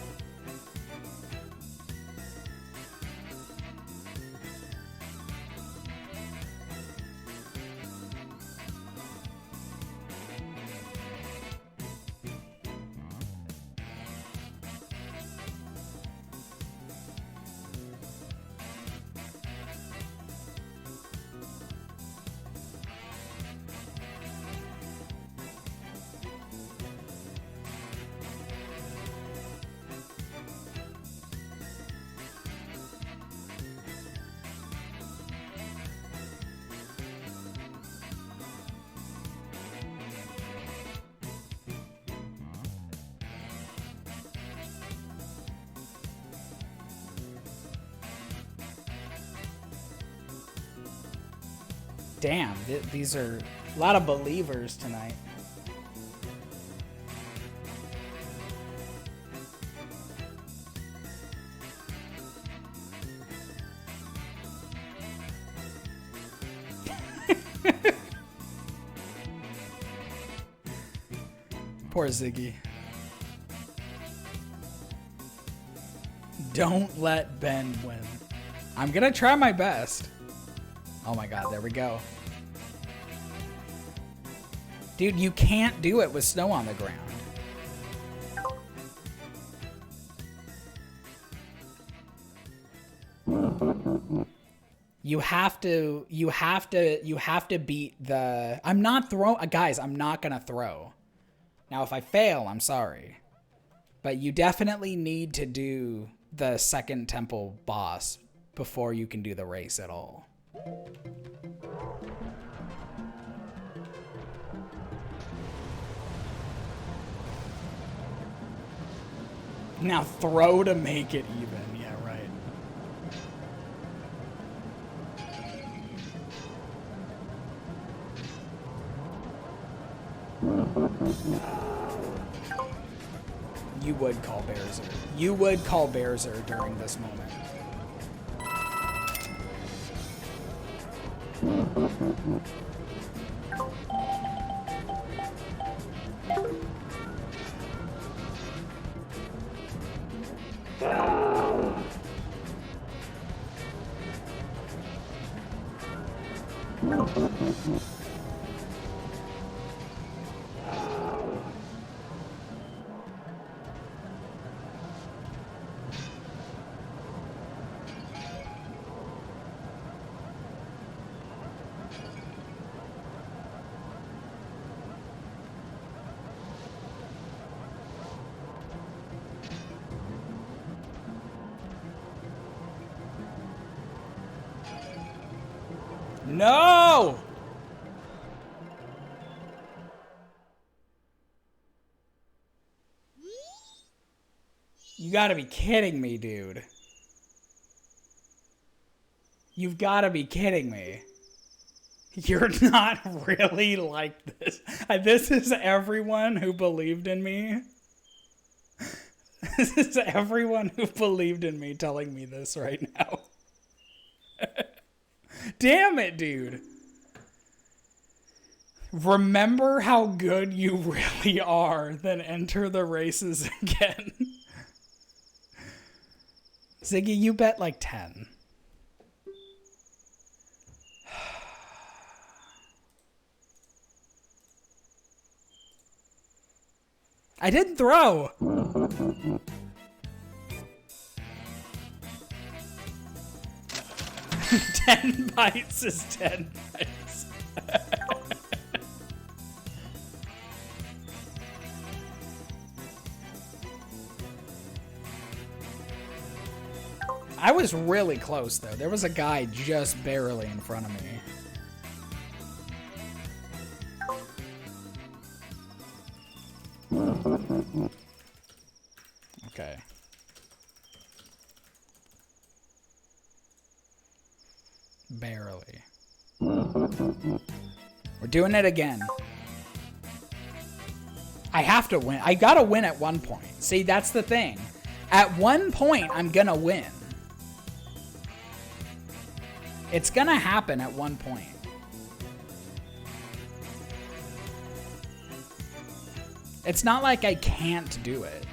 Damn, these are a lot of believers tonight. Poor Ziggy. Don't let Ben win. I'm gonna try my best. Oh my god, there we go. Dude, you can't do it with snow on the ground. You have to beat the... I'm not throwing... Guys, I'm not gonna throw. Now, if I fail, I'm sorry. But you definitely need to do the second temple boss before you can do the race at all. Now throw to make it even. Yeah, right. You would call Bearzer. You would call Bearzer during this moment. No! You gotta be kidding me, dude. You've gotta be kidding me. You're not really like this. This is everyone who believed in me. This is everyone who believed in me telling me this right now. Damn it, dude. Remember how good you really are, then enter the races again. Ziggy, you bet like 10. I didn't throw. 10 bites is 10 bites. I was really close, though. There was a guy just barely in front of me. Okay. Barely. We're doing it again. I have to win. I gotta win at one point. See, that's the thing. At one point, I'm gonna win. It's gonna happen at one point. It's not like I can't do it.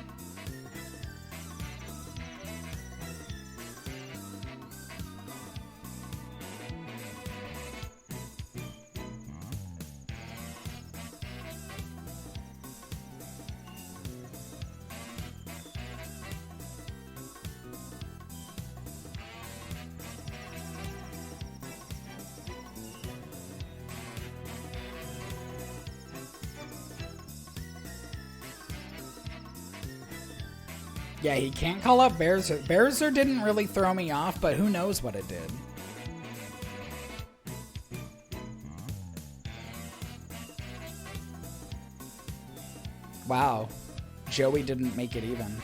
Yeah, he can't call up Bearzer. Bearzer didn't really throw me off, but who knows what it did. Wow. Joey didn't make it even.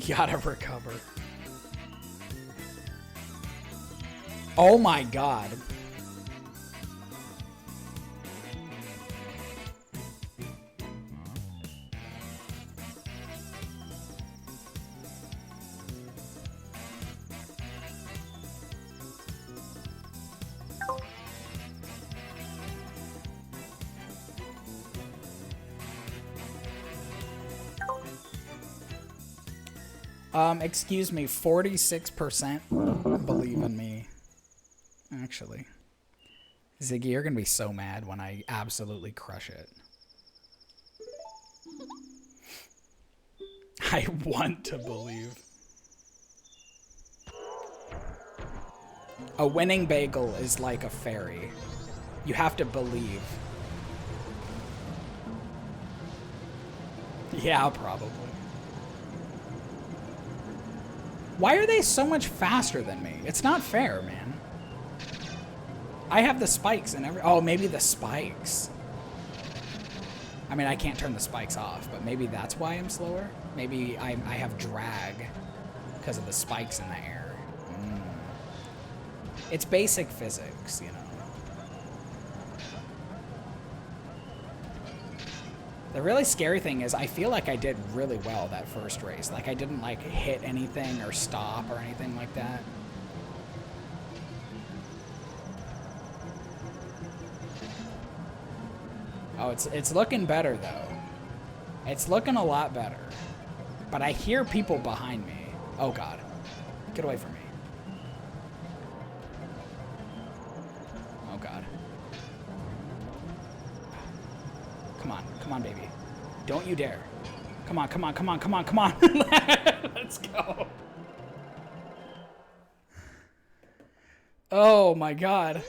Gotta recover. Oh my god. Excuse me, 46% believe in me. Actually. Ziggy, you're gonna be so mad when I absolutely crush it. I want to believe. A winning bagel is like a fairy. You have to believe. Yeah, probably. Why are they so much faster than me? It's not fair, man. I have the spikes and every... Oh, maybe the spikes. I mean, I can't turn the spikes off, but maybe that's why I'm slower. Maybe I have drag because of the spikes in the air. It's basic physics, you know. The really scary thing is I feel like I did really well that first race. Like I didn't like hit anything or stop or anything like that. Oh, it's looking better though. It's looking a lot better. But I hear people behind me. Oh god. Get away from me. Oh god. Come on, baby. Don't you dare. Come on. Let's go. Oh my god.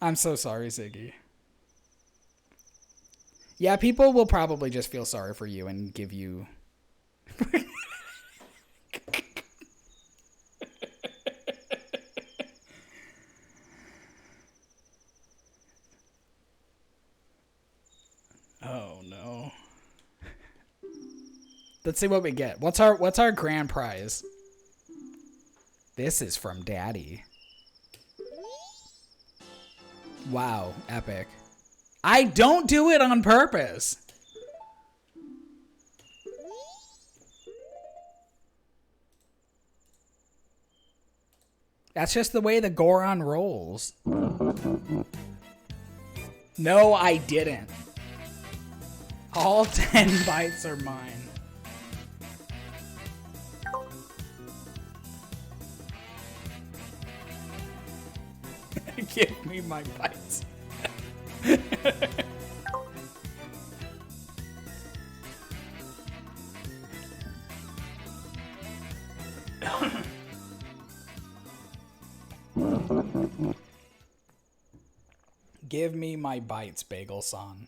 I'm so sorry, Ziggy. Yeah, people will probably just feel sorry for you and give you... Oh no. Let's see what we get. What's our grand prize? This is from Daddy. Wow, epic. I don't do it on purpose. That's just the way the Goron rolls. No, I didn't. All 10 bites are mine. Give me my bites. Give me my bites, Bagel-san.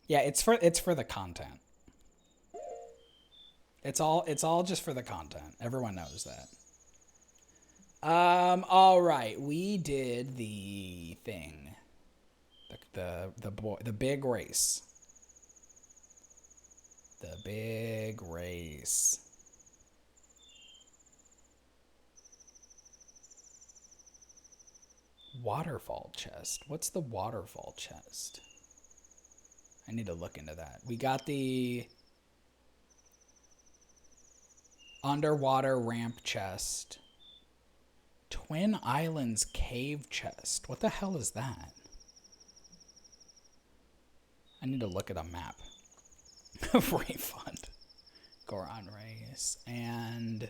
Yeah, it's for the content. It's all just for the content. Everyone knows that. All right, we did the thing. The big race. The big race. Waterfall chest. What's the waterfall chest? I need to look into that. We got the underwater ramp chest. Twin Islands cave chest. What the hell is that? I need to look at a map. Refund. Goron race. And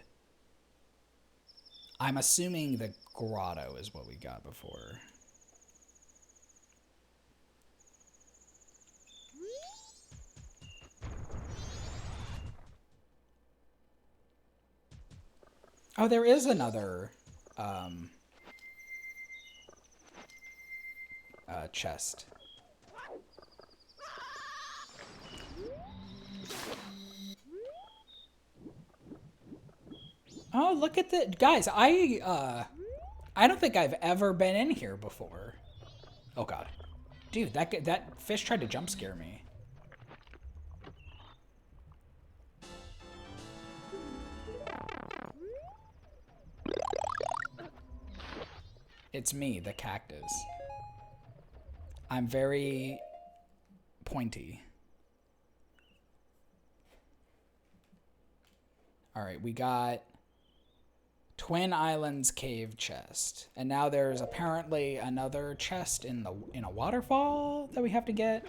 I'm assuming the grotto is what we got before. Oh, there is another chest. Oh, look at the guys! I don't think I've ever been in here before. Oh god, dude, that fish tried to jump scare me. It's me, the cactus. I'm very pointy. All right, we got Twin Islands cave chest, and now there's apparently another chest in a waterfall that we have to get.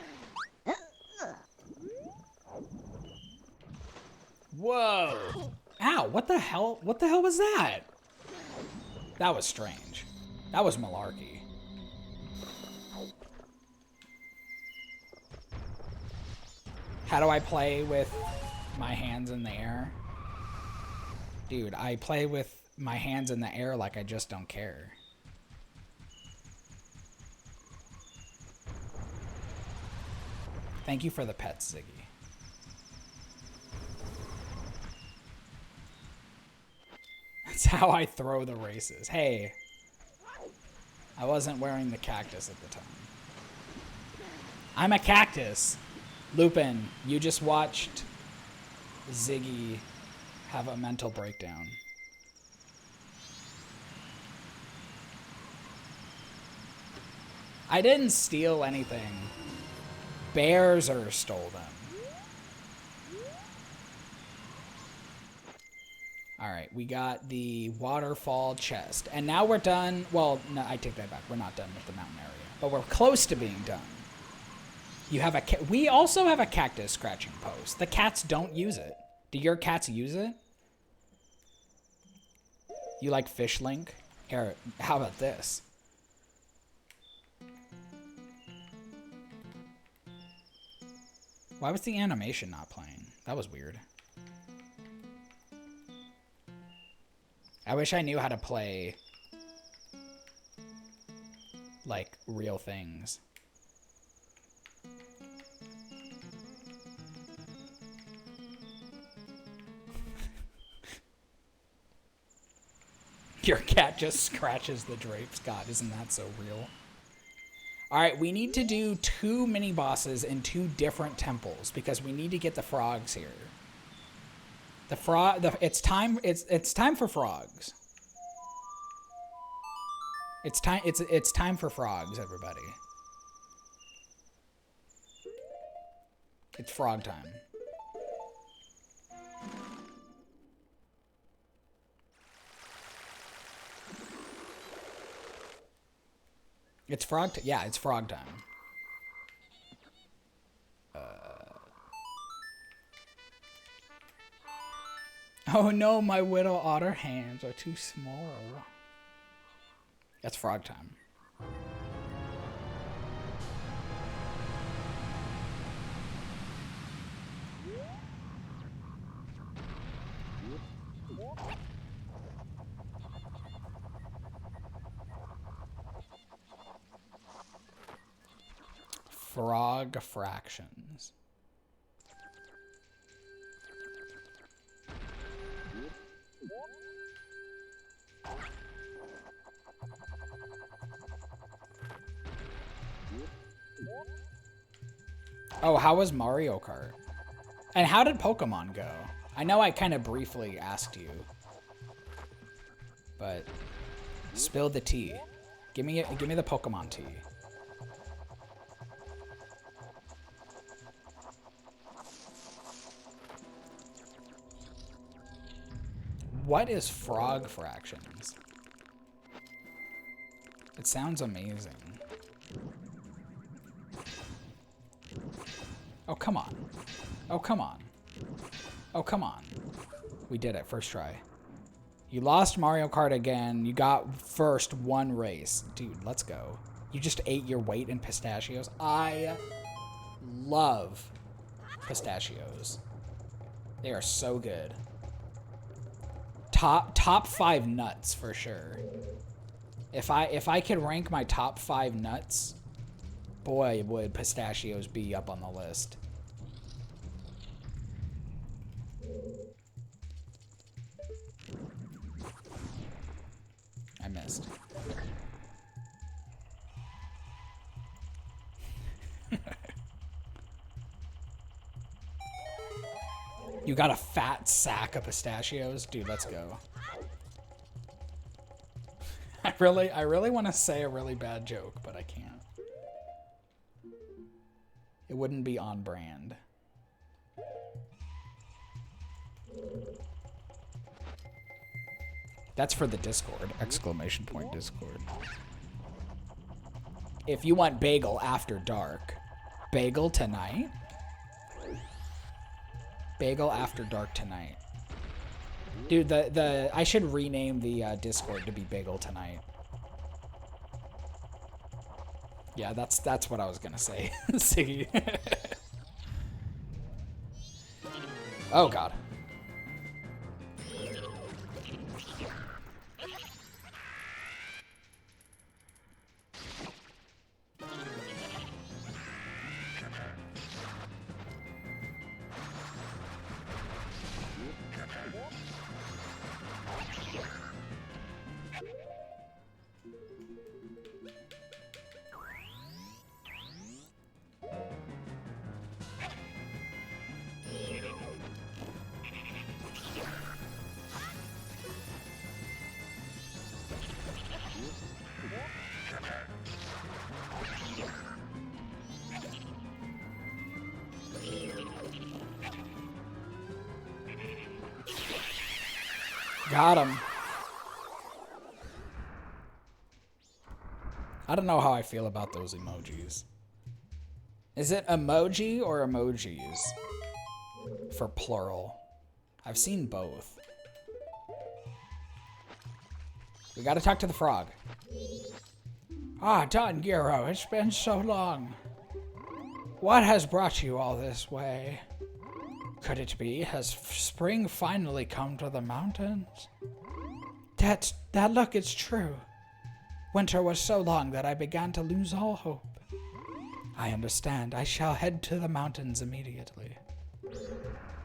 Whoa! Ow! What the hell? What the hell was that? That was strange. That was malarkey. How do I play with my hands in the air? Dude, I play with my hands in the air like I just don't care. Thank you for the pets, Ziggy. That's how I throw the races. Hey, I wasn't wearing the cactus at the time. I'm a cactus. Lupin, you just watched Ziggy have a mental breakdown. I didn't steal anything. Bearser stole them. Alright, we got the waterfall chest. And now we're done. Well, no, I take that back. We're not done with the mountain area. But we're close to being done. You have we also have a cactus scratching post. The cats don't use it. Do your cats use it? You like Fish Link? Here, how about this? Why was the animation not playing? That was weird. I wish I knew how to play, like, real things. Your cat just scratches the drapes. God, isn't that so real? Alright, we need to do 2 mini-bosses in 2 different temples, because we need to get the frogs here. It's time for frogs. It's time for frogs, everybody. It's frog time. It's frog yeah, it's frog time. Oh no, my widow otter hands are too small. That's frog time. Frog fractions. Oh, how was Mario Kart? And how did Pokemon go? I know I kind of briefly asked you, but spill the tea. Give me the Pokemon tea. What is frog fractions? It sounds amazing. Oh, come on. Oh, come on. Oh, come on. We did it. First try. You lost Mario Kart again. You got first 1 race. Dude, let's go. You just ate your weight in pistachios. I love pistachios. They are so good. Top 5 nuts for sure. If I could rank my top 5 nuts, boy, would pistachios be up on the list. I missed. You got a fat sack of pistachios? Dude, let's go. I really want to say a really bad joke, but I can't. It wouldn't be on brand. That's for the Discord. Exclamation point Discord. If you want bagel after dark. Bagel tonight? Bagel after dark tonight. Dude, I should rename the Discord to be Bagel Tonight. Yeah, that's what I was gonna say. See. Oh god. Got him. I don't know how I feel about those emojis. Is it emoji or emojis? For plural. I've seen both. We gotta talk to the frog. Ah, Tanjiro, it's been so long. What has brought you all this way? Could it be, has spring finally come to the mountains? That look, it's true. Winter was so long that I began to lose all hope. I understand. I shall head to the mountains immediately.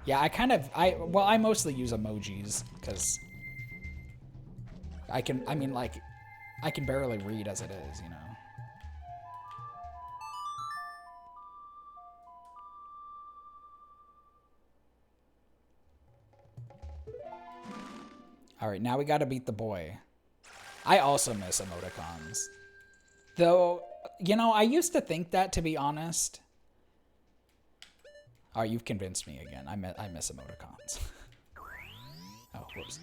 Yeah, I mostly use emojis, because I can barely read as it is, you know. Alright, now we gotta beat the boy. I also miss emoticons. Though, you know, I used to think that, to be honest. Oh, you've convinced me again. I miss emoticons. Oh, whoops.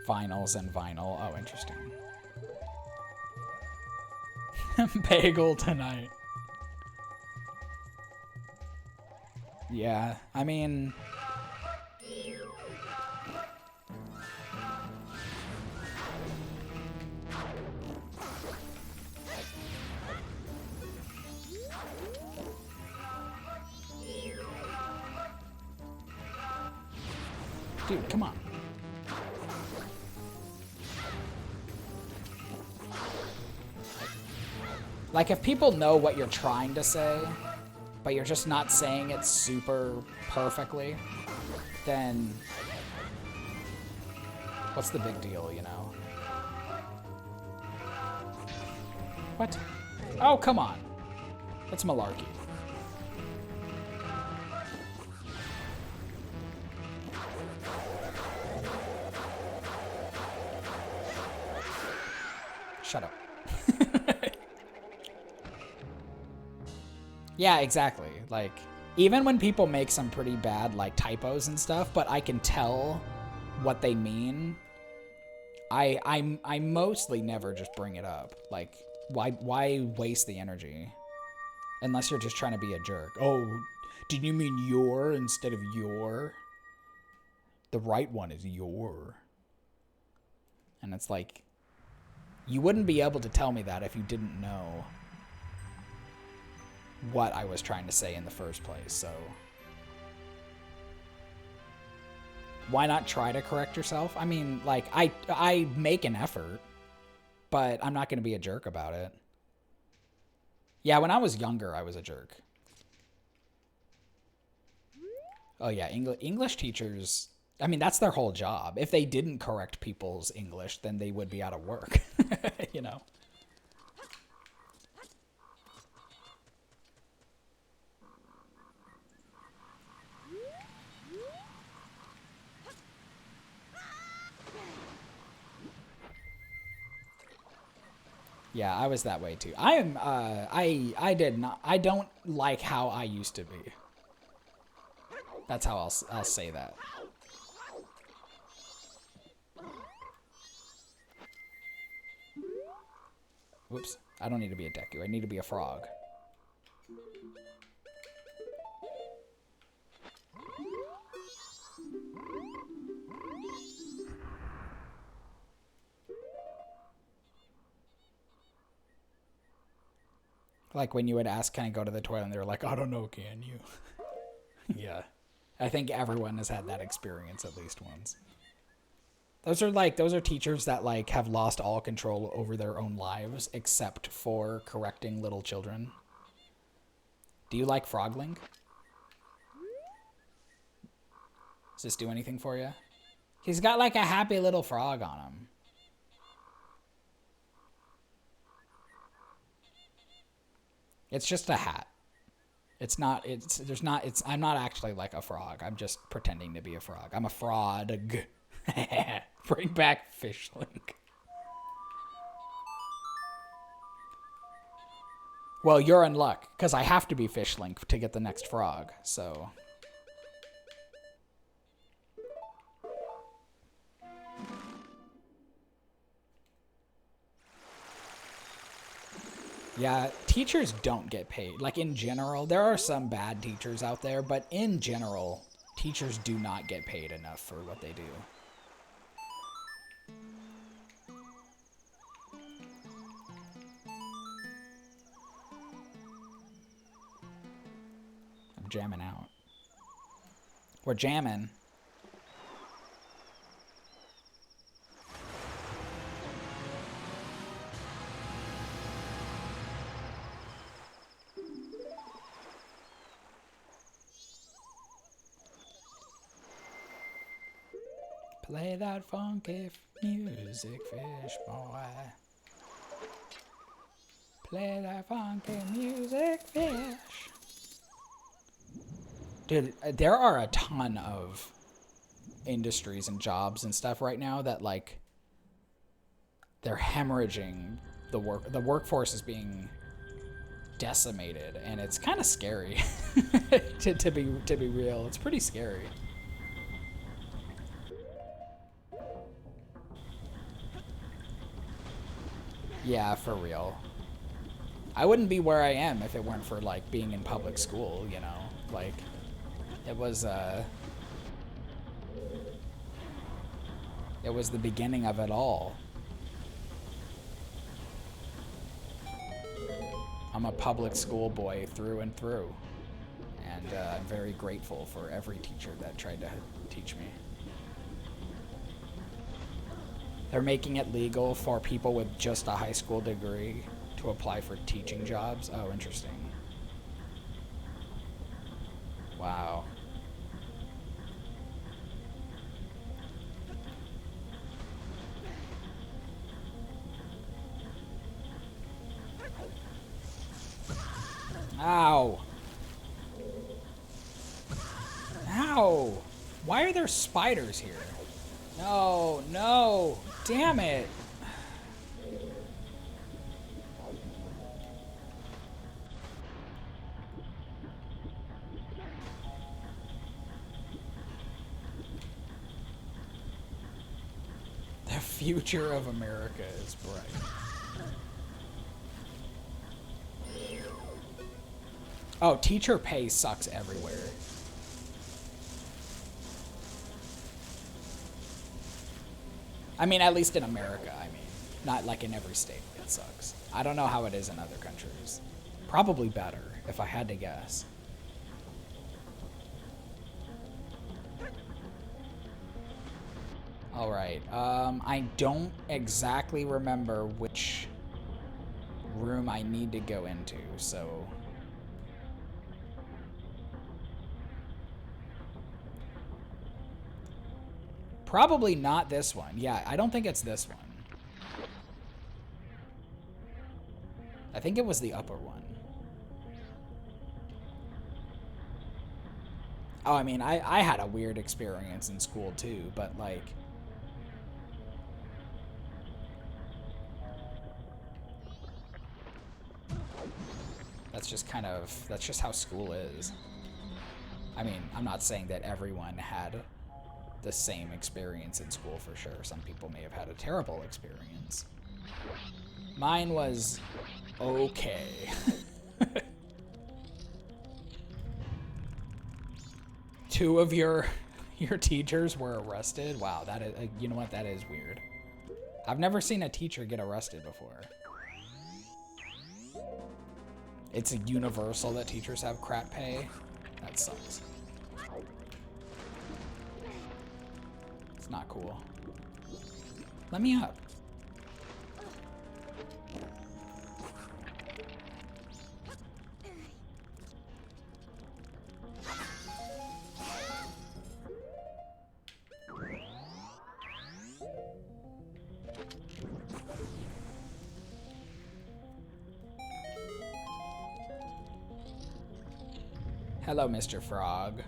Finals and vinyl. Oh, interesting. Bagel tonight. Yeah, I mean... Dude, come on. Like, if people know what you're trying to say, but you're just not saying it super perfectly, then what's the big deal, you know? What? Oh, come on. That's malarkey. Shut up. Yeah, exactly. Like, even when people make some pretty bad, like, typos and stuff, but I can tell what they mean, I mostly never just bring it up. Like, why waste the energy? Unless you're just trying to be a jerk. Oh, did you mean your instead of your? The right one is your. And it's like, you wouldn't be able to tell me that if you didn't know what I was trying to say in the first place, so why not try to correct yourself? I mean, like, I make an effort, but I'm not going to be a jerk about it. Yeah, when I was younger, I was a jerk. Oh yeah, English teachers, I mean, that's their whole job. If they didn't correct people's English, then they would be out of work, you know? Yeah, I was that way too. I don't like how I used to be. That's how I'll say that. Whoops. I don't need to be a Deku. I need to be a frog. Like when you would ask, can I go to the toilet? And they were like, I don't know, can you? Yeah. I think everyone has had that experience at least once. Those are teachers that like have lost all control over their own lives except for correcting little children. Do you like Froglink? Does this do anything for you? He's got like a happy little frog on him. It's just a hat. I'm not actually like a frog. I'm just pretending to be a frog. I'm a fraud. Bring back Fishlink. Well, you're in luck, because I have to be Fish Link to get the next frog, so... Yeah, teachers don't get paid. Like, in general, there are some bad teachers out there, but in general, teachers do not get paid enough for what they do. I'm jamming out. We're jamming. Play that funky music, fish boy. Play that funky music, fish. Dude, there are a ton of industries and jobs and stuff right now that, like, they're hemorrhaging the work. The workforce is being decimated, and it's kind of scary. to be real, it's pretty scary. Yeah, for real. I wouldn't be where I am if it weren't for, like, being in public school, you know? Like, it was the beginning of it all. I'm a public school boy through and through. And I'm very grateful for every teacher that tried to teach me. They're making it legal for people with just a high school degree to apply for teaching jobs. Oh, interesting. Wow. Ow. Ow. Why are there spiders here? No, no. Damn it. The future of America is bright. Oh, teacher pay sucks everywhere. I mean, at least in America, I mean. Not like in every state, it sucks. I don't know how it is in other countries. Probably better, if I had to guess. Alright, I don't exactly remember which room I need to go into, so... Probably not this one. Yeah, I don't think it's this one. I think it was the upper one. Oh, I mean, I had a weird experience in school too, but like... That's just kind of, that's just how school is. I mean, I'm not saying that everyone had the same experience in school for sure. Some people may have had a terrible experience. Mine was okay. Two of your teachers were arrested? Wow, that is, you know what, that is weird. I've never seen a teacher get arrested before. It's universal that teachers have crap pay. That sucks. It's not cool. Let me up. Hello, Mr. Frog.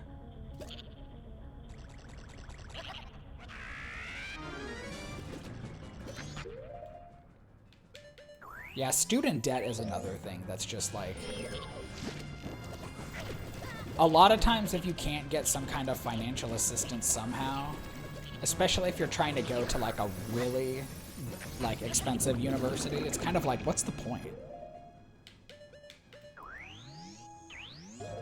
Yeah, student debt is another thing that's just like... A lot of times if you can't get some kind of financial assistance somehow, especially if you're trying to go to like a really like expensive university, it's kind of like, what's the point?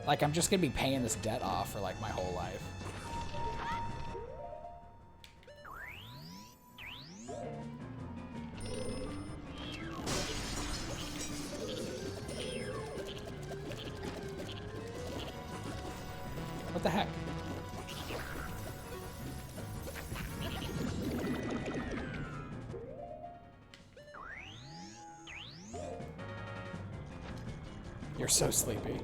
Like, I'm just gonna be paying this debt off for like my whole life. What the heck? You're so sleepy.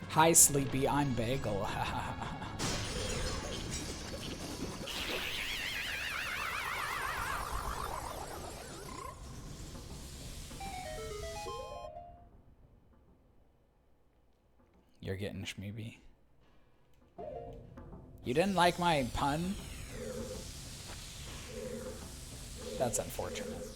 Hi, Sleepy. I'm Bagel. You're getting schmeeby. You didn't like my pun? That's unfortunate.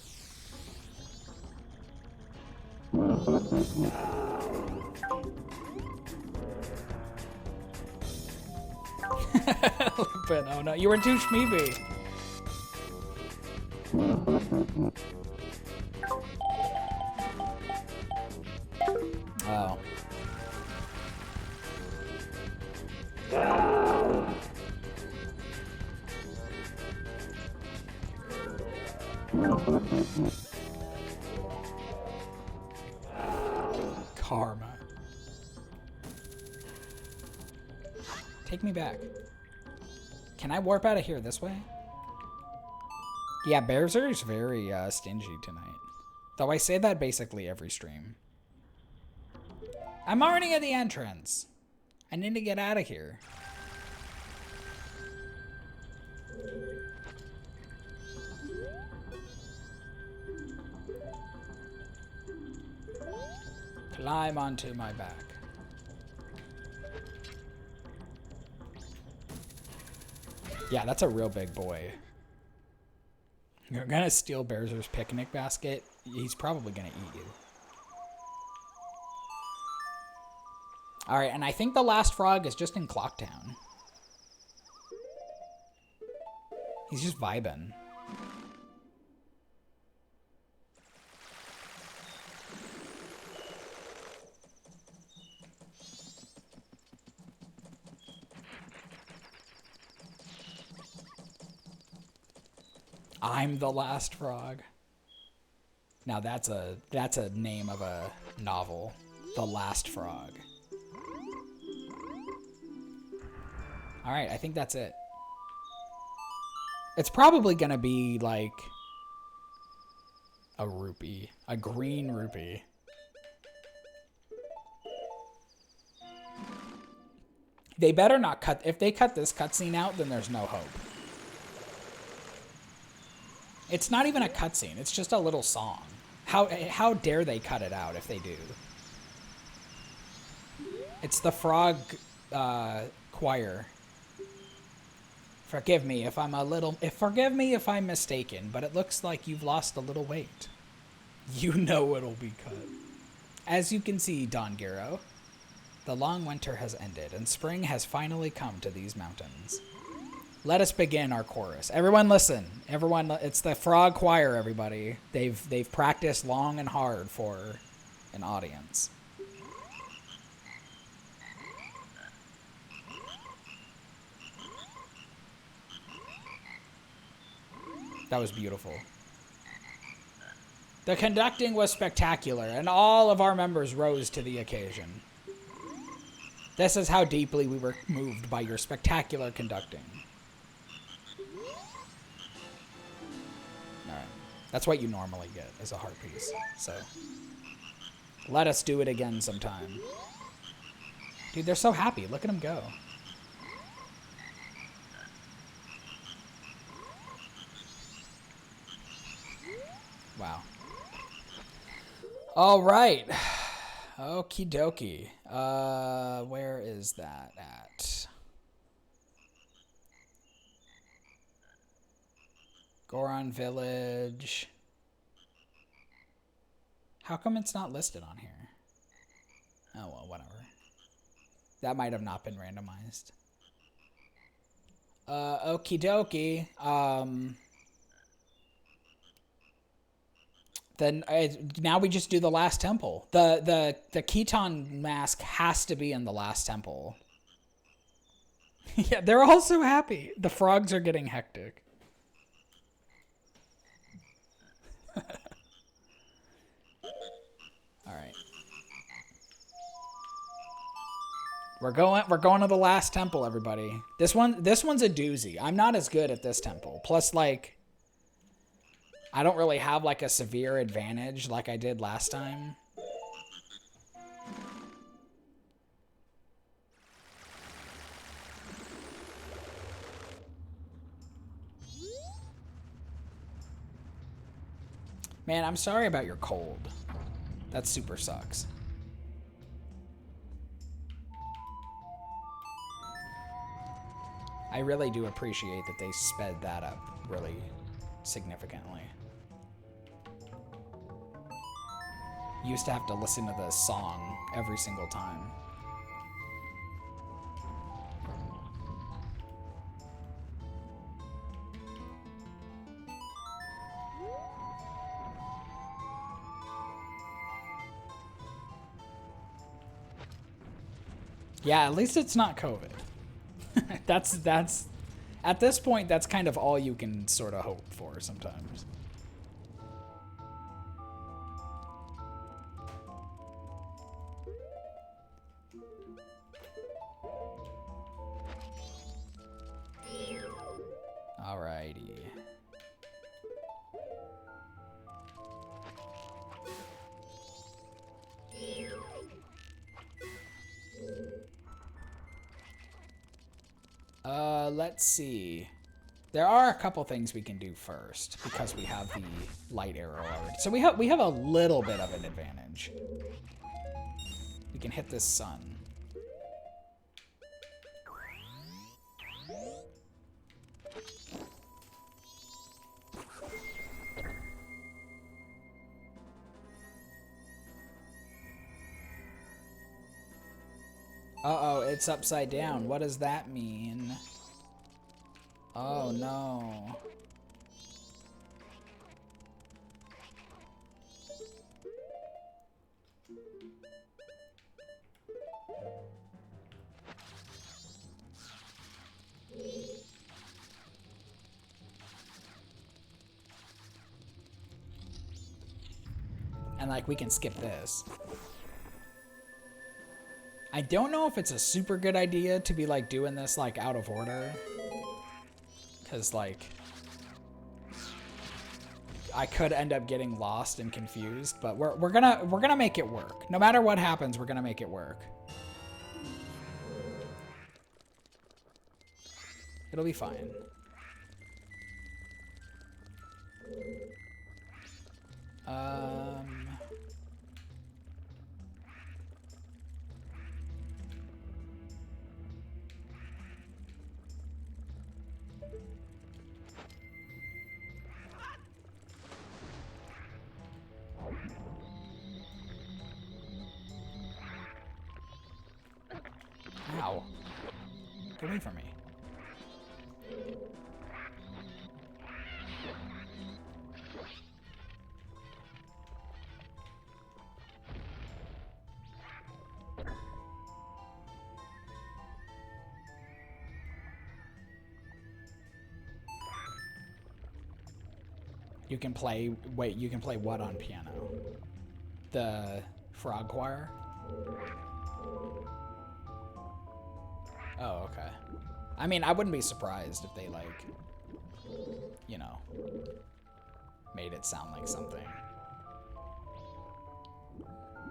But oh no, you were too schmeeby. Oh. Karma. Take me back. Can I warp out of here this way? Yeah, Berzer's very stingy tonight. Though I say that basically every stream. I'm already at the entrance. I need to get out of here. Climb onto my back. Yeah, that's a real big boy. You're gonna steal Berzer's picnic basket. He's probably gonna eat you. Alright, and I think the last frog is just in Clocktown. He's just vibing. I'm the last frog. Now that's a name of a novel. The Last Frog. Alright, I think that's it. It's probably gonna be like a rupee. A green rupee. They better not cut. If they cut this cutscene out, then there's no hope. It's not even a cutscene. It's just a little song. How dare they cut it out if they do? It's the frog choir. Forgive me if I'm forgive me if I'm mistaken, but it looks like you've lost a little weight. You know it'll be cut. As you can see, Don Giro, the long winter has ended and spring has finally come to these mountains. Let us begin our chorus. Everyone listen. Everyone, it's the frog choir, everybody. They've practiced long and hard for an audience. That was beautiful. The conducting was spectacular, and all of our members rose to the occasion. This is how deeply we were moved by your spectacular conducting. Alright. That's what you normally get, is a heart piece. So, let us do it again sometime. Dude, they're so happy. Look at them go. Wow. All right. Okie dokie. Where is that at? Goron Village. How come it's not listed on here? Oh, well, whatever. That might have not been randomized. Okie dokie. Then now we just do the last temple. The Keton mask has to be in the last temple. Yeah, they're all so happy. The frogs are getting hectic. All right. We're going to the last temple, everybody. This one's a doozy. I'm not as good at this temple. Plus, like, I don't really have like a severe advantage like I did last time. Man, I'm sorry about your cold. That super sucks. I really do appreciate that they sped that up really significantly. Used to have to listen to the song every single time. Yeah, at least it's not COVID. that's at this point that's kind of all you can sort of hope for sometimes. Alrighty. Let's see. There are a couple things we can do first because we have the light arrow already. So we have a little bit of an advantage. We can hit this sun. Uh-oh, it's upside down. What does that mean? Oh, no. And, like, we can skip this. I don't know if it's a super good idea to be, like, doing this, like, out of order. Because, like, I could end up getting lost and confused, but we're gonna make it work. No matter what happens, we're gonna make it work. It'll be fine. Ow. Get away from me. You can play, wait, you can play what on piano? The frog choir? Oh, okay. I mean, I wouldn't be surprised if they, like, you know, made it sound like something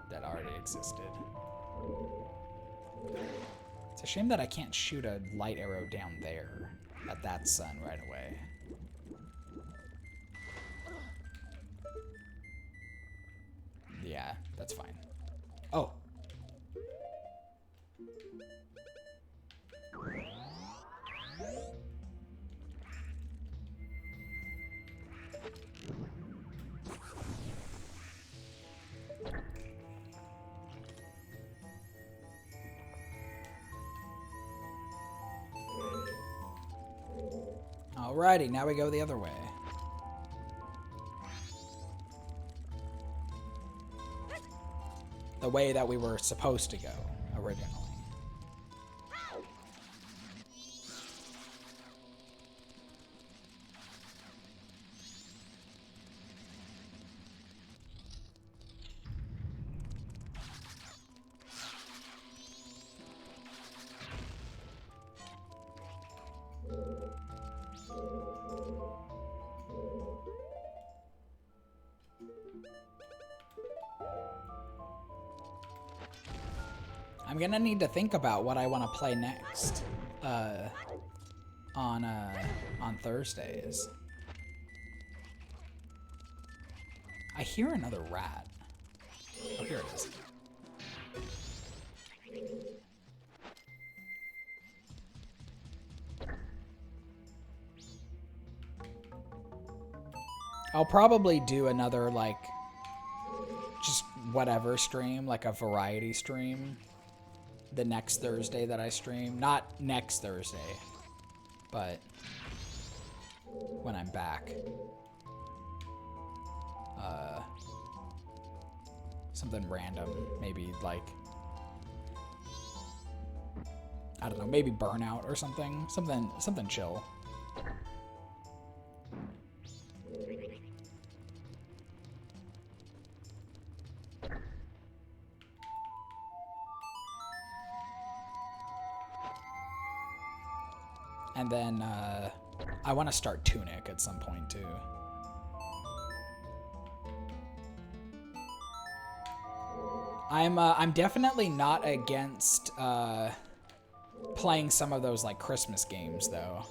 that already existed. It's a shame that I can't shoot a light arrow down there at that sun right away. Yeah, that's fine. Oh. Alrighty, now we go the other way. The way that we were supposed to go originally. I'm gonna need to think about what I want to play next on Thursdays. I hear another rat. Oh, here it is. I'll probably do another, like, just whatever stream, like a variety stream, the next Thursday that I stream. Not next Thursday, but when I'm back. Something random, maybe like, I don't know, maybe Burnout or something. Something chill. And then I want to start Tunic at some point too. I'm definitely not against playing some of those like Christmas games though.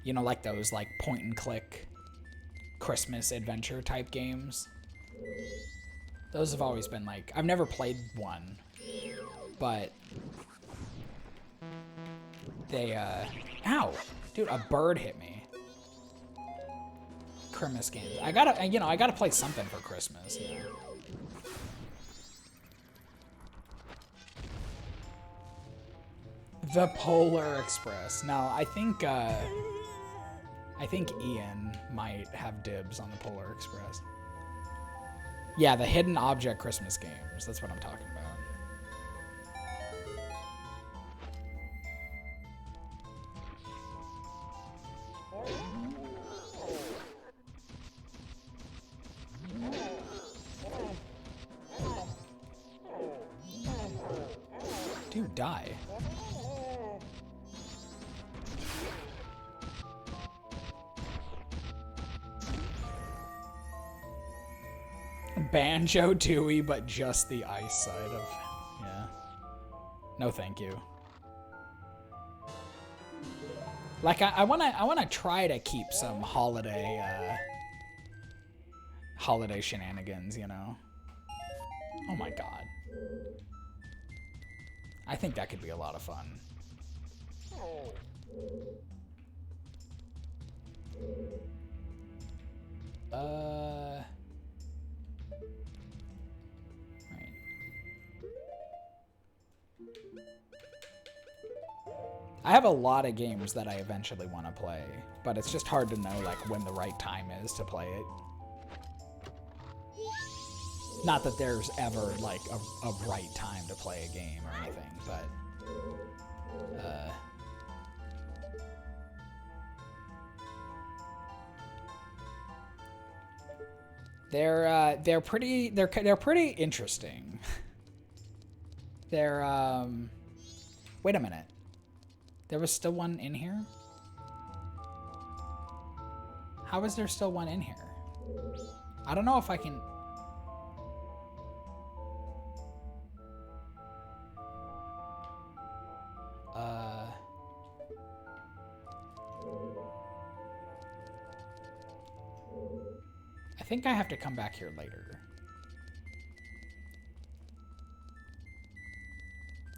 You know, like those like point and click Christmas adventure type games. Those have always been like, I've never played one, but they ow, dude, a bird hit me. Christmas games. I gotta play something for Christmas. You know? The Polar Express. Now, I think Ian might have dibs on the Polar Express. Yeah, the hidden object Christmas games. That's what I'm talking about. Dude, die. Banjo-Tooie, but just the ice side of... Yeah. No thank you. Like, I wanna try to keep some holiday shenanigans, you know? Oh my god. I think that could be a lot of fun. Right. I have a lot of games that I eventually want to play, but it's just hard to know like when the right time is to play it. Not that there's ever like a right time to play a game or anything, but they're pretty interesting. They're wait a minute. There was still one in here? How is there still one in here? I don't know if I can... I think I have to come back here later.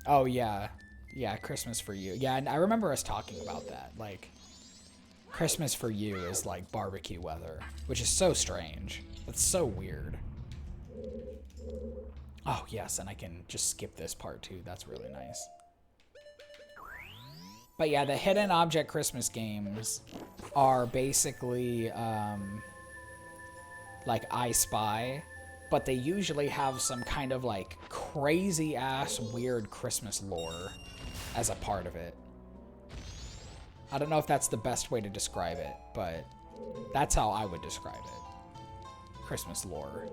Oh, yeah. Yeah, Christmas for You. Yeah, and I remember us talking about that. Like, Christmas for You is like barbecue weather, which is so strange. That's so weird. Oh, yes, and I can just skip this part too. That's really nice. But yeah, the hidden object Christmas games are basically like I Spy, but they usually have some kind of like crazy ass weird Christmas lore as a part of it. I don't know if that's the best way to describe it, but that's how I would describe it. Christmas lore.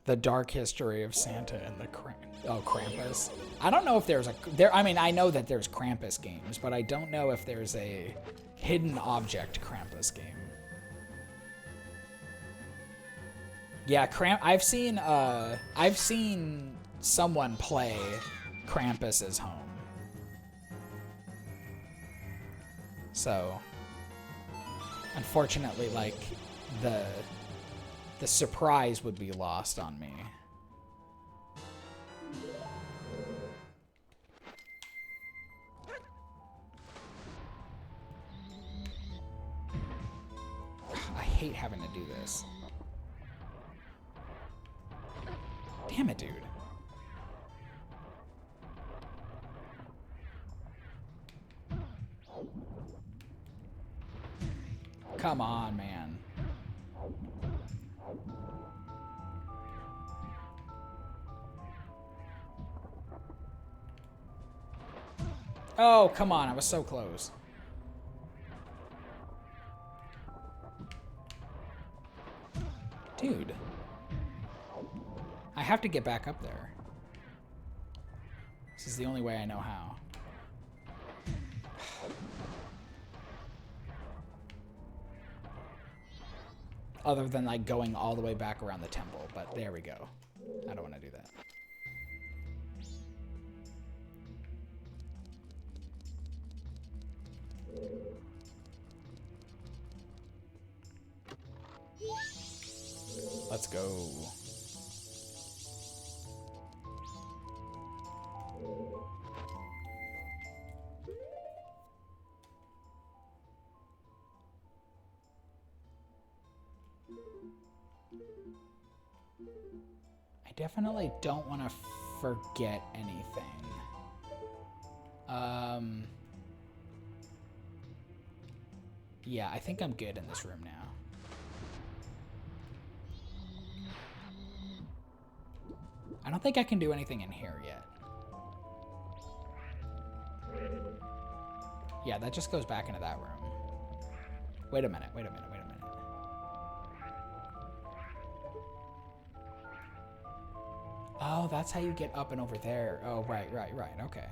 The dark history of Santa and the Krampus. I don't know if there's I mean, I know that there's Krampus games, but I don't know if there's a hidden object Krampus game. Yeah, I've seen someone play Krampus's home. So, unfortunately, like the surprise would be lost on me. I hate having to do this. Damn it, dude. Come on, man. Oh, come on. I was so close. Dude. I have to get back up there. This is the only way I know how. Other than like going all the way back around the temple, but there we go. I don't want to do that. Let's go. I definitely don't want to forget anything. Yeah, I think I'm good in this room now. I don't think I can do anything in here yet. Yeah, that just goes back into that room. Wait a minute, wait a minute, wait a minute. Oh, that's how you get up and over there. Oh, right. Okay.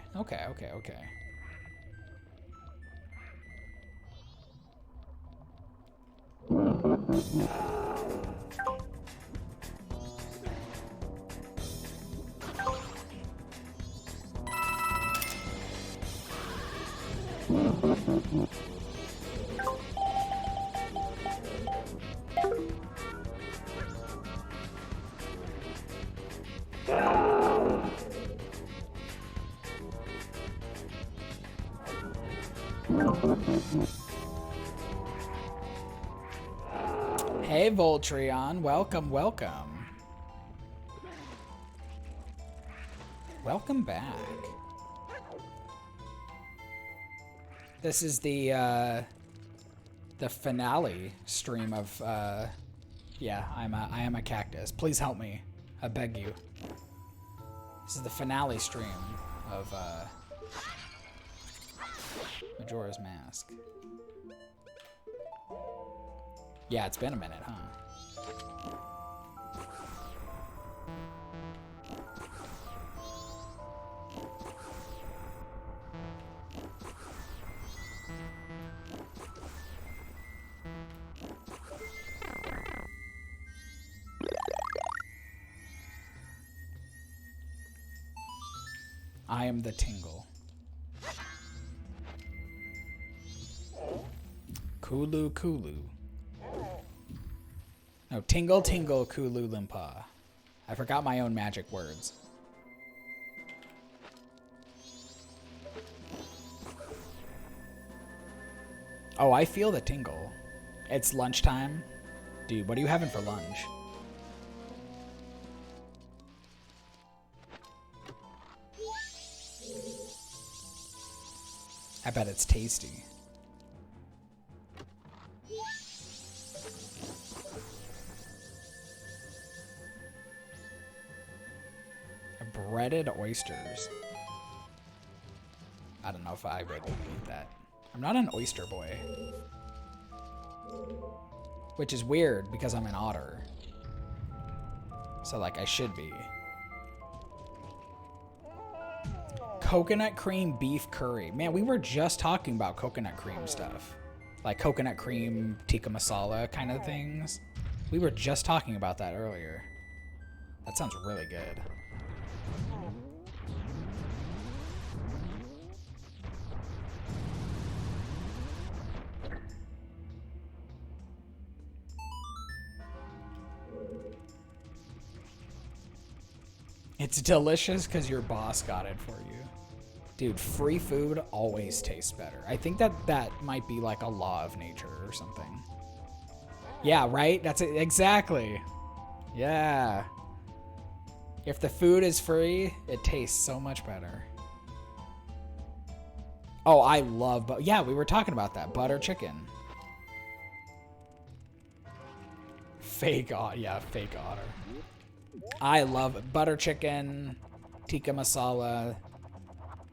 Hey, Voltreon. Welcome. Welcome back. This is the finale stream of, yeah, I am a cactus. Please help me. I beg you. This is the finale stream of, Majora's Mask. Yeah, it's been a minute, huh? I am the tingle. Kulu Kulu. No, Tingle Tingle Kulu Limpa. I forgot my own magic words. Oh, I feel the tingle. It's lunchtime. Dude, what are you having for lunch? I bet it's tasty. Breaded oysters. I don't know if I would eat that. I'm not an oyster boy. Which is weird because I'm an otter. So, like, I should be. Coconut cream beef curry. Man, we were just talking about coconut cream stuff. Like coconut cream tikka masala kind of things. We were just talking about that earlier. That sounds really good. It's delicious because your boss got it for you. Dude, free food always tastes better. I think that might be like a law of nature or something. Yeah, right? That's it. Exactly. Yeah. If the food is free, it tastes so much better. Oh, I love, yeah, we were talking about that. Butter chicken. Fake otter. Yeah, fake otter. I love butter chicken, tikka masala.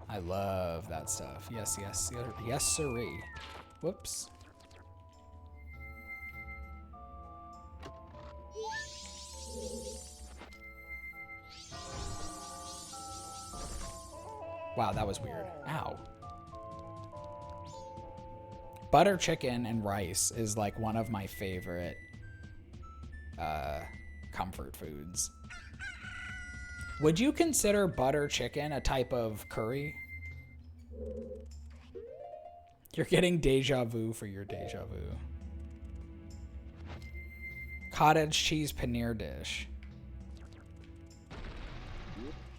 I love that stuff. Yes, yes, yes, siree. Whoops. Wow, that was weird. Ow. Butter chicken and rice is like one of my favorite comfort foods. Would you consider butter chicken a type of curry? You're getting deja vu for your deja vu. Cottage cheese paneer dish.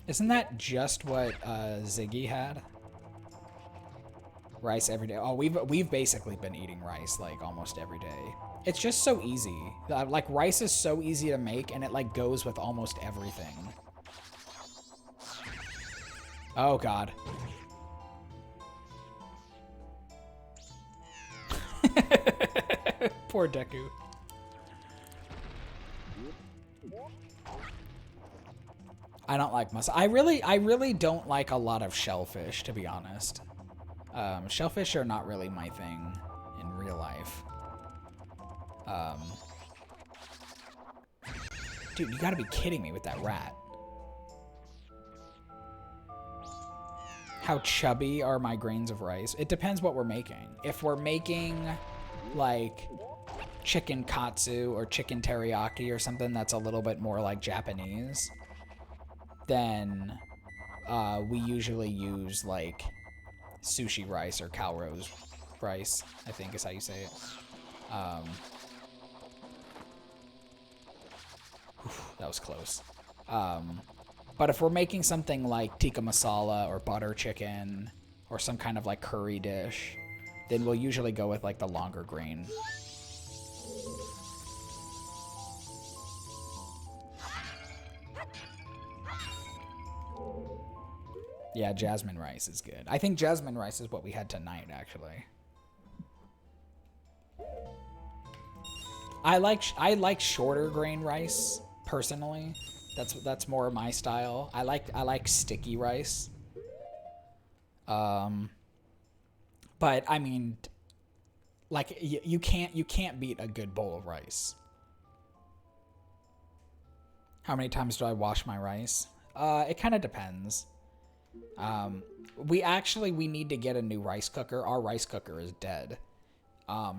Isn't that just what Ziggy had? Rice every day. Oh, we've basically been eating rice like almost every day. It's just so easy. Like rice is so easy to make, and it like goes with almost everything. Oh God. Poor Deku. I don't like mussel. I really don't like a lot of shellfish, to be honest. Shellfish are not really my thing in real life. Dude, you gotta be kidding me with that rat. How chubby are my grains of rice? It depends what we're making. If we're making, like, chicken katsu or chicken teriyaki or something that's a little bit more like Japanese, then we usually use, like, sushi rice or Calrose rice, I think is how you say it. That was close. But if we're making something like tikka masala or butter chicken or some kind of like curry dish, then we'll usually go with like the longer grain. Yeah, jasmine rice is good. I think jasmine rice is what we had tonight, actually. I like shorter grain rice personally. That's more my style. I like sticky rice. But I mean, like you can't beat a good bowl of rice. How many times do I wash my rice? It kind of depends. We need to get a new rice cooker. Our rice cooker is dead.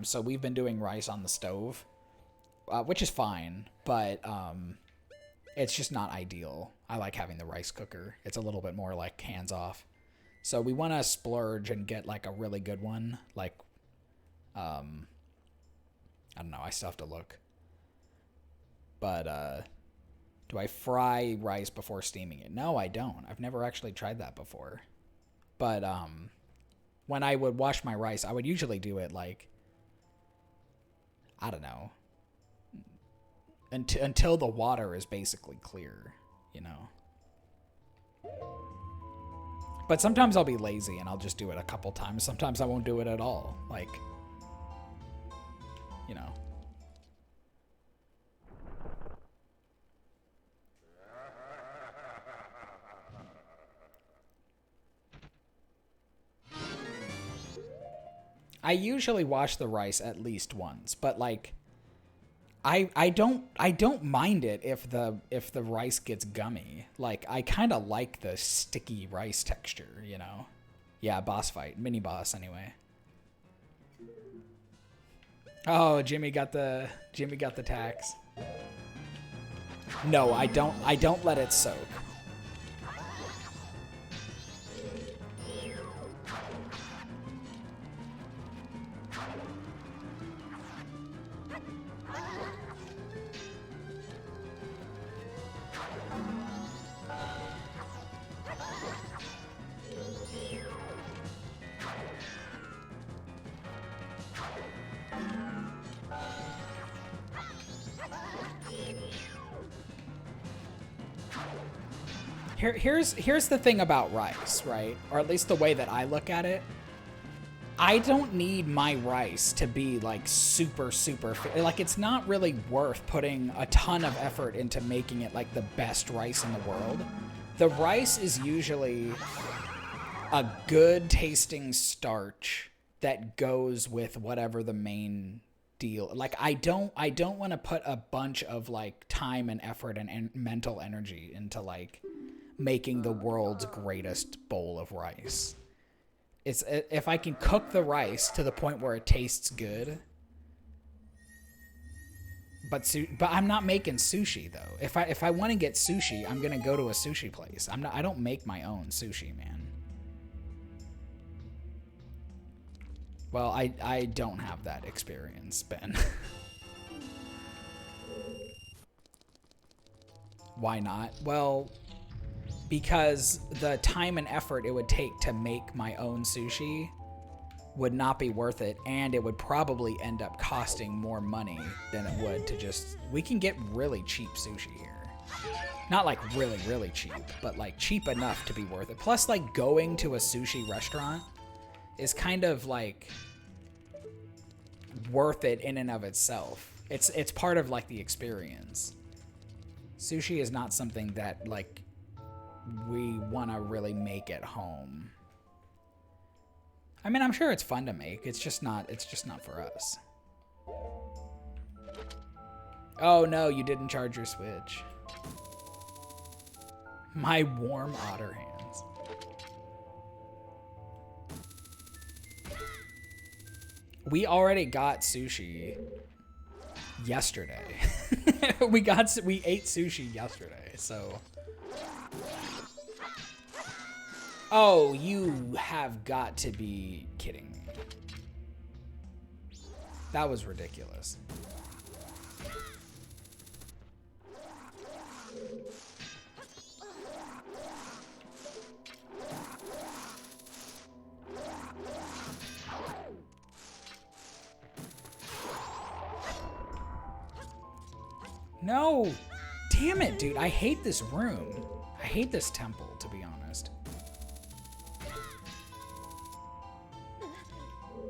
So we've been doing rice on the stove, which is fine, but it's just not ideal. I like having the rice cooker. It's a little bit more like hands off. So we want to splurge and get like a really good one, like I don't know. I still have to look. But, do I fry rice before steaming it? No, I don't. I've never actually tried that before. But, when I would wash my rice, I would usually do it like, I don't know, until the water is basically clear, you know? But sometimes I'll be lazy and I'll just do it a couple times. Sometimes I won't do it at all. Like, you know. I usually wash the rice at least once, but like I don't mind it if the rice gets gummy. Like I kind of like the sticky rice texture, you know. Yeah, boss fight, mini boss anyway. Oh, Jimmy got the tax. No, I don't let it soak. Here's the thing about rice, right? Or at least the way that I look at it. I don't need my rice to be like super like it's not really worth putting a ton of effort into making it like the best rice in the world. The rice is usually a good tasting starch that goes with whatever the main deal. Like I don't want to put a bunch of like time and effort and mental energy into like making the world's greatest bowl of rice. It's if I can cook the rice to the point where it tastes good. But I'm not making sushi though. If I want to get sushi, I'm gonna go to a sushi place. I don't make my own sushi, man. Well, I don't have that experience, Ben. Why not? Well, because the time and effort it would take to make my own sushi would not be worth it, and it would probably end up costing more money than it would to just... We can get really cheap sushi here. Not like really, really cheap, but like cheap enough to be worth it. Plus, like going to a sushi restaurant is kind of like worth it in and of itself. It's part of like the experience. Sushi is not something that like we want to really make at home. I mean, I'm sure it's fun to make. It's just not for us. Oh no, you didn't charge your Switch. My warm otter hands. We already got sushi yesterday. we ate sushi yesterday, so. Oh, you have got to be kidding me. That was ridiculous. No! Damn it, dude. I hate this room. I hate this temple, to be honest.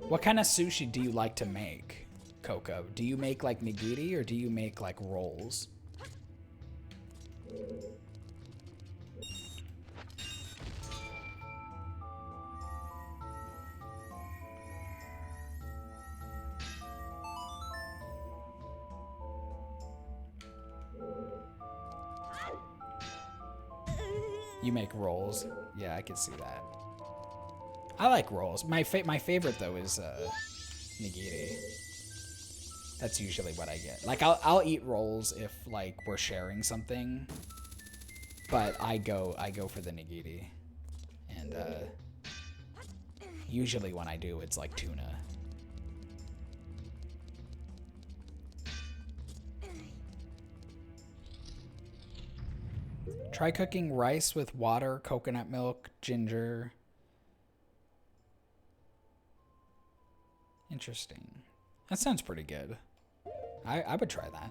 What kind of sushi do you like to make, Coco? Do you make like nigiri or do you make like rolls? You make rolls. Yeah, I can see that. I like rolls. My favorite though is nigiri. That's usually what I get. Like I'll eat rolls if like we're sharing something, but I go for the nigiri, and usually when I do, it's like tuna. Try cooking rice with water, coconut milk, ginger. Interesting. That sounds pretty good. I would try that.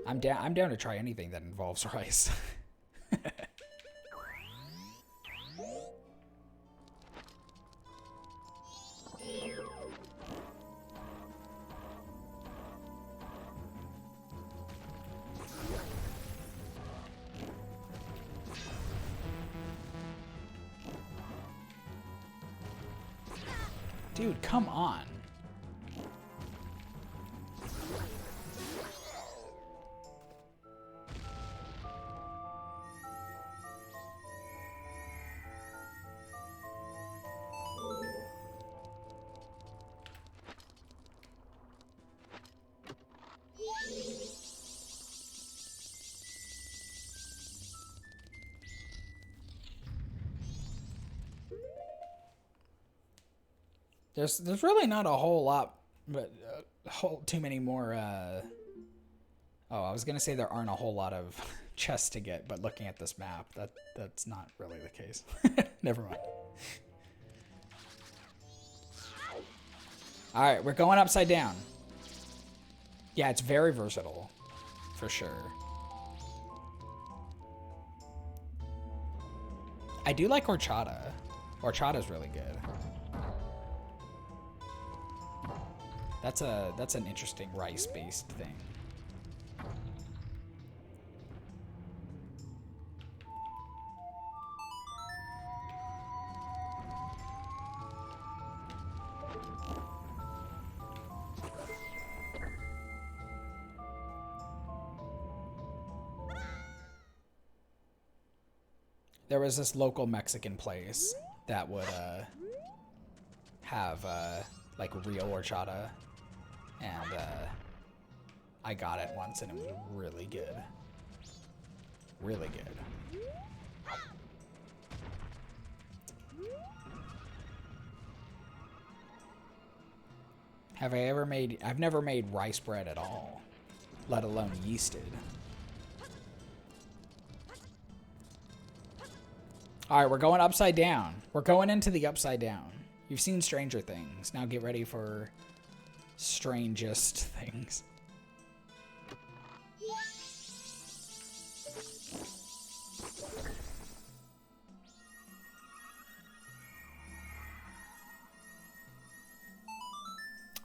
I'm down to try anything that involves rice. Dude, come on. There's really not a whole lot, but too many more. Oh, I was gonna say there aren't a whole lot of chests to get, but looking at this map, that's not really the case. Never mind. All right, we're going upside down. Yeah, it's very versatile, for sure. I do like horchata. Horchata's really good. That's an interesting rice-based thing. There was this local Mexican place that would have like real horchata, and I got it once and it was really good. Really good. Have I ever made... I've never made rice bread at all, let alone yeasted. All right, we're going upside down. We're going into the upside down. You've seen Stranger Things. Now get ready for strangest things.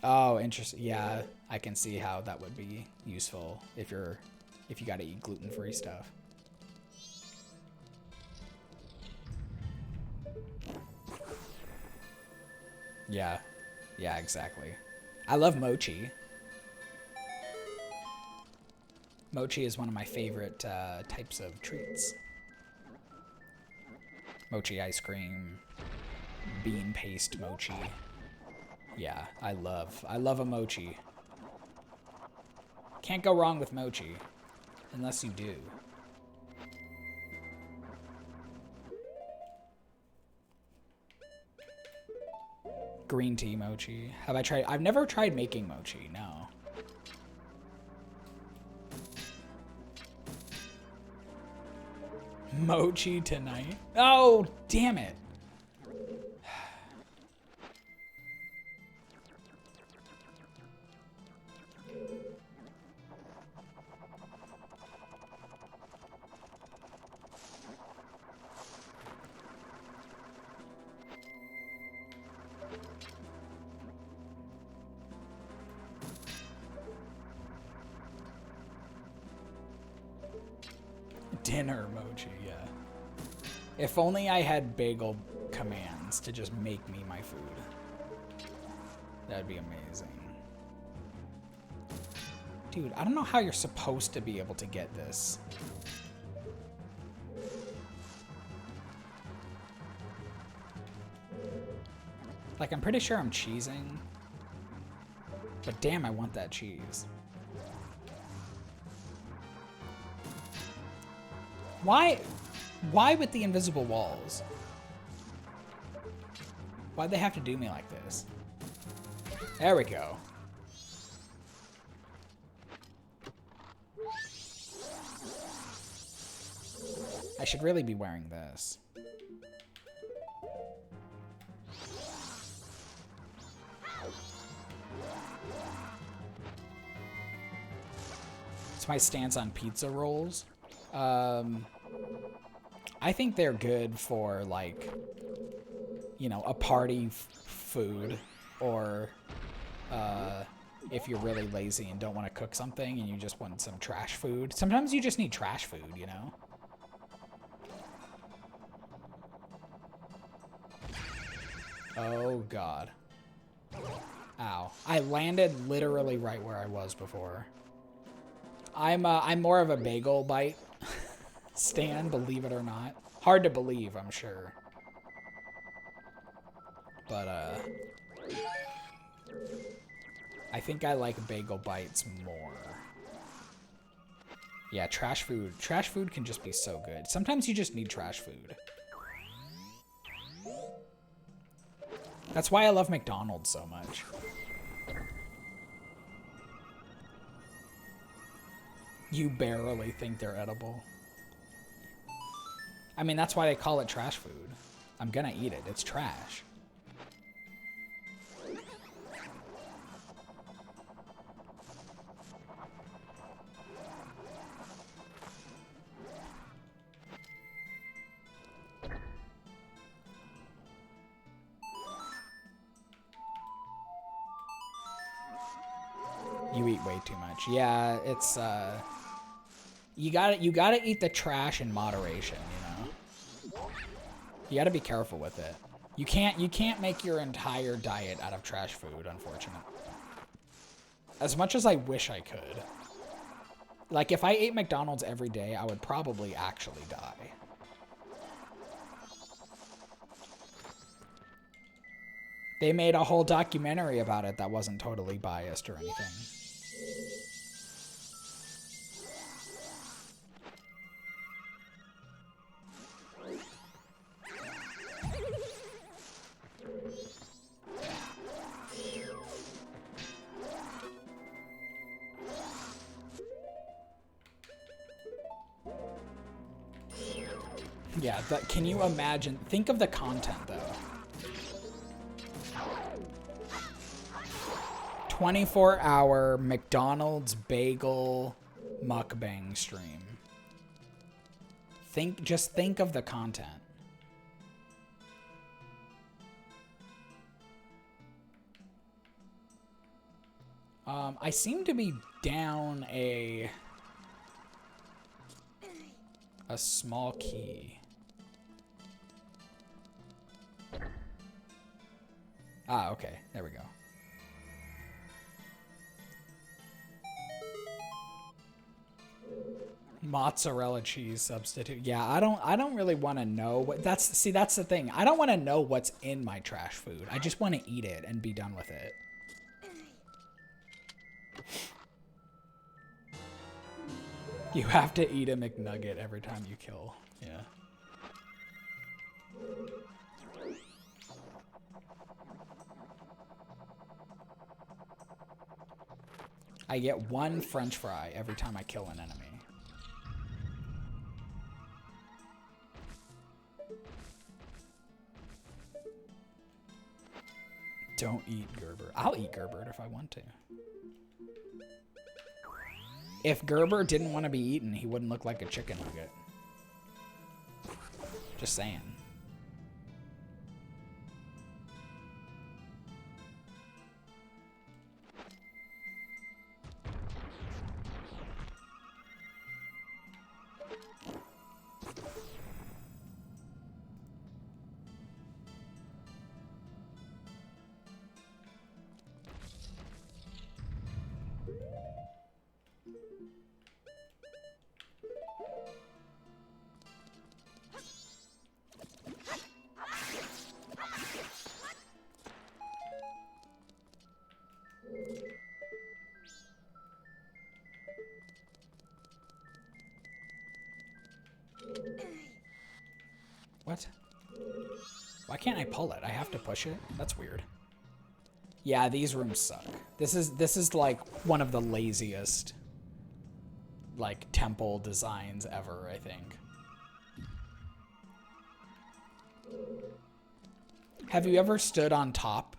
Oh, interesting. Yeah, I can see how that would be useful if you got to eat gluten-free stuff. Yeah. Yeah, exactly. I love mochi. Mochi is one of my favorite types of treats. Mochi ice cream, bean paste mochi. Yeah, I love a mochi. Can't go wrong with mochi, unless you do. Green tea mochi. Have I tried? I've never tried making mochi, no. Mochi tonight? Oh, damn it. Dinner mochi, yeah. If only I had bagel commands to just make me my food. That'd be amazing. Dude, I don't know how you're supposed to be able to get this. Like, I'm pretty sure I'm cheesing. But damn, I want that cheese. Why with the invisible walls? Why'd they have to do me like this? There we go. I should really be wearing this. It's my stance on pizza rolls. I think they're good for, like, you know, a party food, or if you're really lazy and don't want to cook something and you just want some trash food. Sometimes you just need trash food, you know? Oh, God. Ow. I landed literally right where I was before. I'm more of a bagel bite stan, believe it or not. Hard to believe, I'm sure. But, I think I like bagel bites more. Yeah, trash food. Trash food can just be so good. Sometimes you just need trash food. That's why I love McDonald's so much. You barely think they're edible. I mean, that's why they call it trash food. I'm gonna eat it. It's trash. You eat way too much. Yeah, it's you gotta eat the trash in moderation, you know? You gotta be careful with it. You can't make your entire diet out of trash food, unfortunately. As much as I wish I could. Like, if I ate McDonald's every day, I would probably actually die. They made a whole documentary about it that wasn't totally biased or anything. Yeah, but can you imagine? Think of the content, though. 24-hour McDonald's bagel mukbang stream. Just think of the content. I seem to be down a small key. Ah, okay. There we go. Mozzarella cheese substitute. Yeah, I don't really want to know what that's the thing. I don't want to know what's in my trash food. I just want to eat it and be done with it. You have to eat a McNugget every time you kill. Yeah. I get one French fry every time I kill an enemy. Don't eat Gerber. I'll eat Gerber if I want to. If Gerber didn't want to be eaten, he wouldn't look like a chicken nugget. Just saying. What? Why can't I pull it? I have to push it? That's weird. Yeah, these rooms suck. This is like one of the laziest like temple designs ever, I think. Have you ever stood on top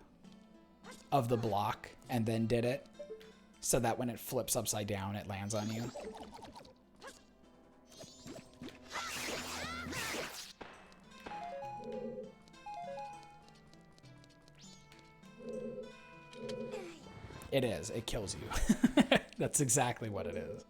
of the block and then did it so that when it flips upside down, it lands on you? It is. It kills you. That's exactly what it is.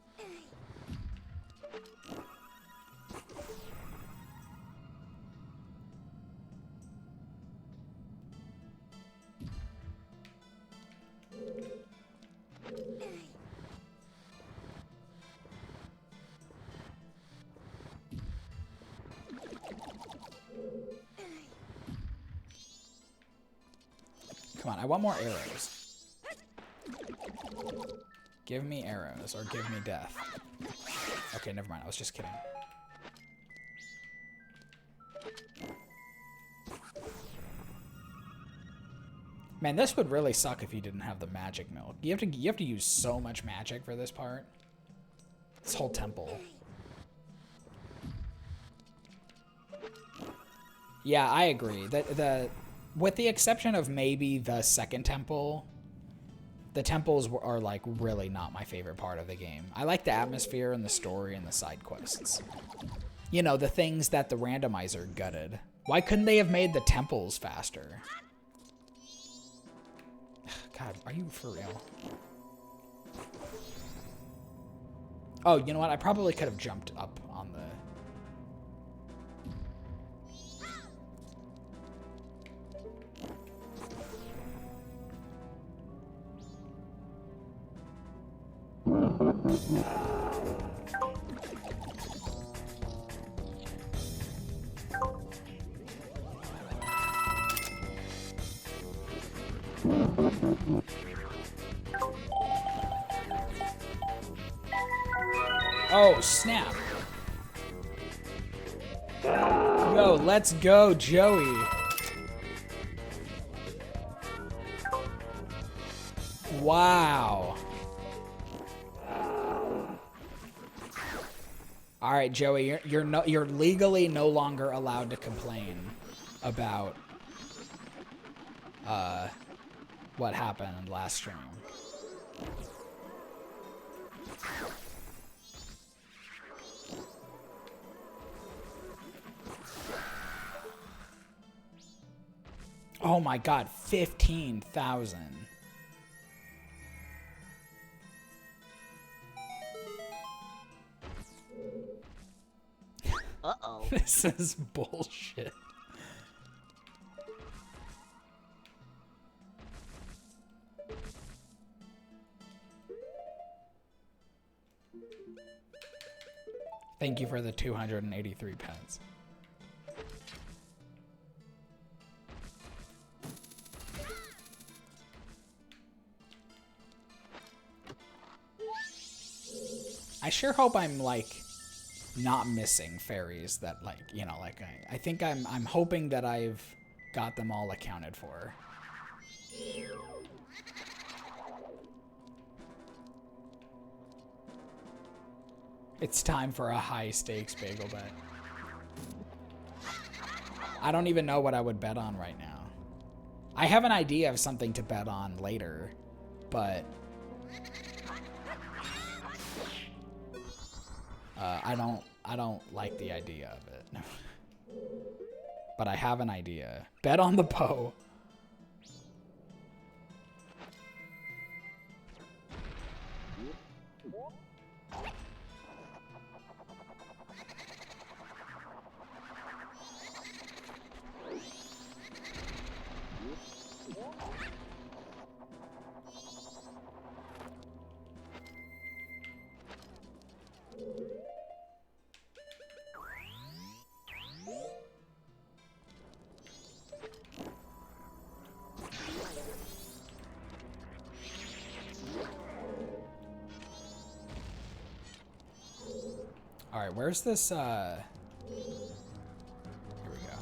Come on, I want more arrows. Give me arrows or give me death. Okay, never mind. I was just kidding. Man, this would really suck if you didn't have the magic milk. You have to use so much magic for this part. This whole temple. Yeah, I agree. With the exception of maybe the second temple, the temples are like really not my favorite part of the game. I like the atmosphere and the story and the side quests. You know, the things that the randomizer gutted. Why couldn't they have made the temples faster? God, are you for real? Oh, you know what? I probably could have jumped up on the... Oh, snap. Yo, let's go, Joey. Wow. All right, Joey, you're legally no longer allowed to complain about what happened last stream. Oh my God, 15,000. Uh-oh. This is bullshit. Thank you for the 283 pence. I sure hope I'm like not missing fairies that like, you know, like I think I'm hoping that I've got them all accounted for. It's time for a high stakes bagel bet. I don't even know what I would bet on right now. I have an idea of something to bet on later, but I don't like the idea of it. But I have an idea. Bet on the bow. All right, where's this, here we go.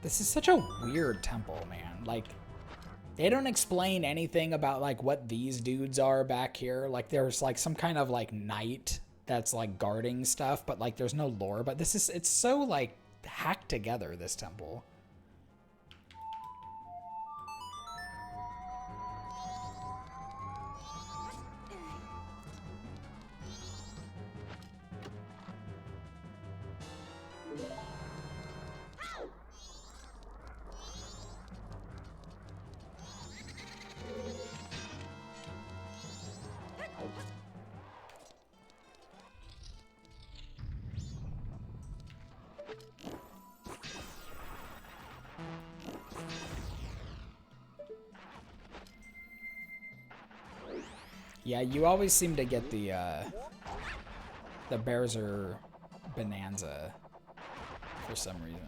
This is such a weird temple, man. Like, they don't explain anything about, like, what these dudes are back here. Like, there's, like, some kind of, like, knight that's like guarding stuff, but like there's no lore. But this is, it's so like hacked together, this temple. Yeah, you always seem to get the Bearser Bonanza for some reason.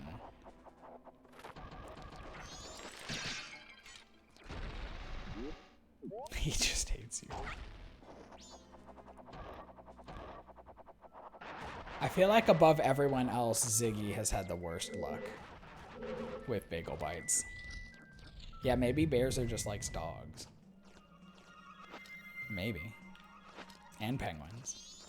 He just hates you. I feel like above everyone else, Ziggy has had the worst luck with bagel bites. Yeah, maybe Bearser just likes dogs. Maybe. And penguins.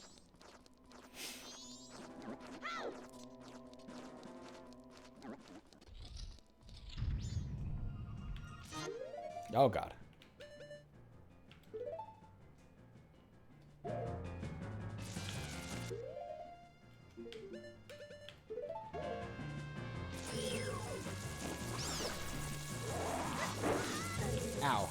Oh god. Ow.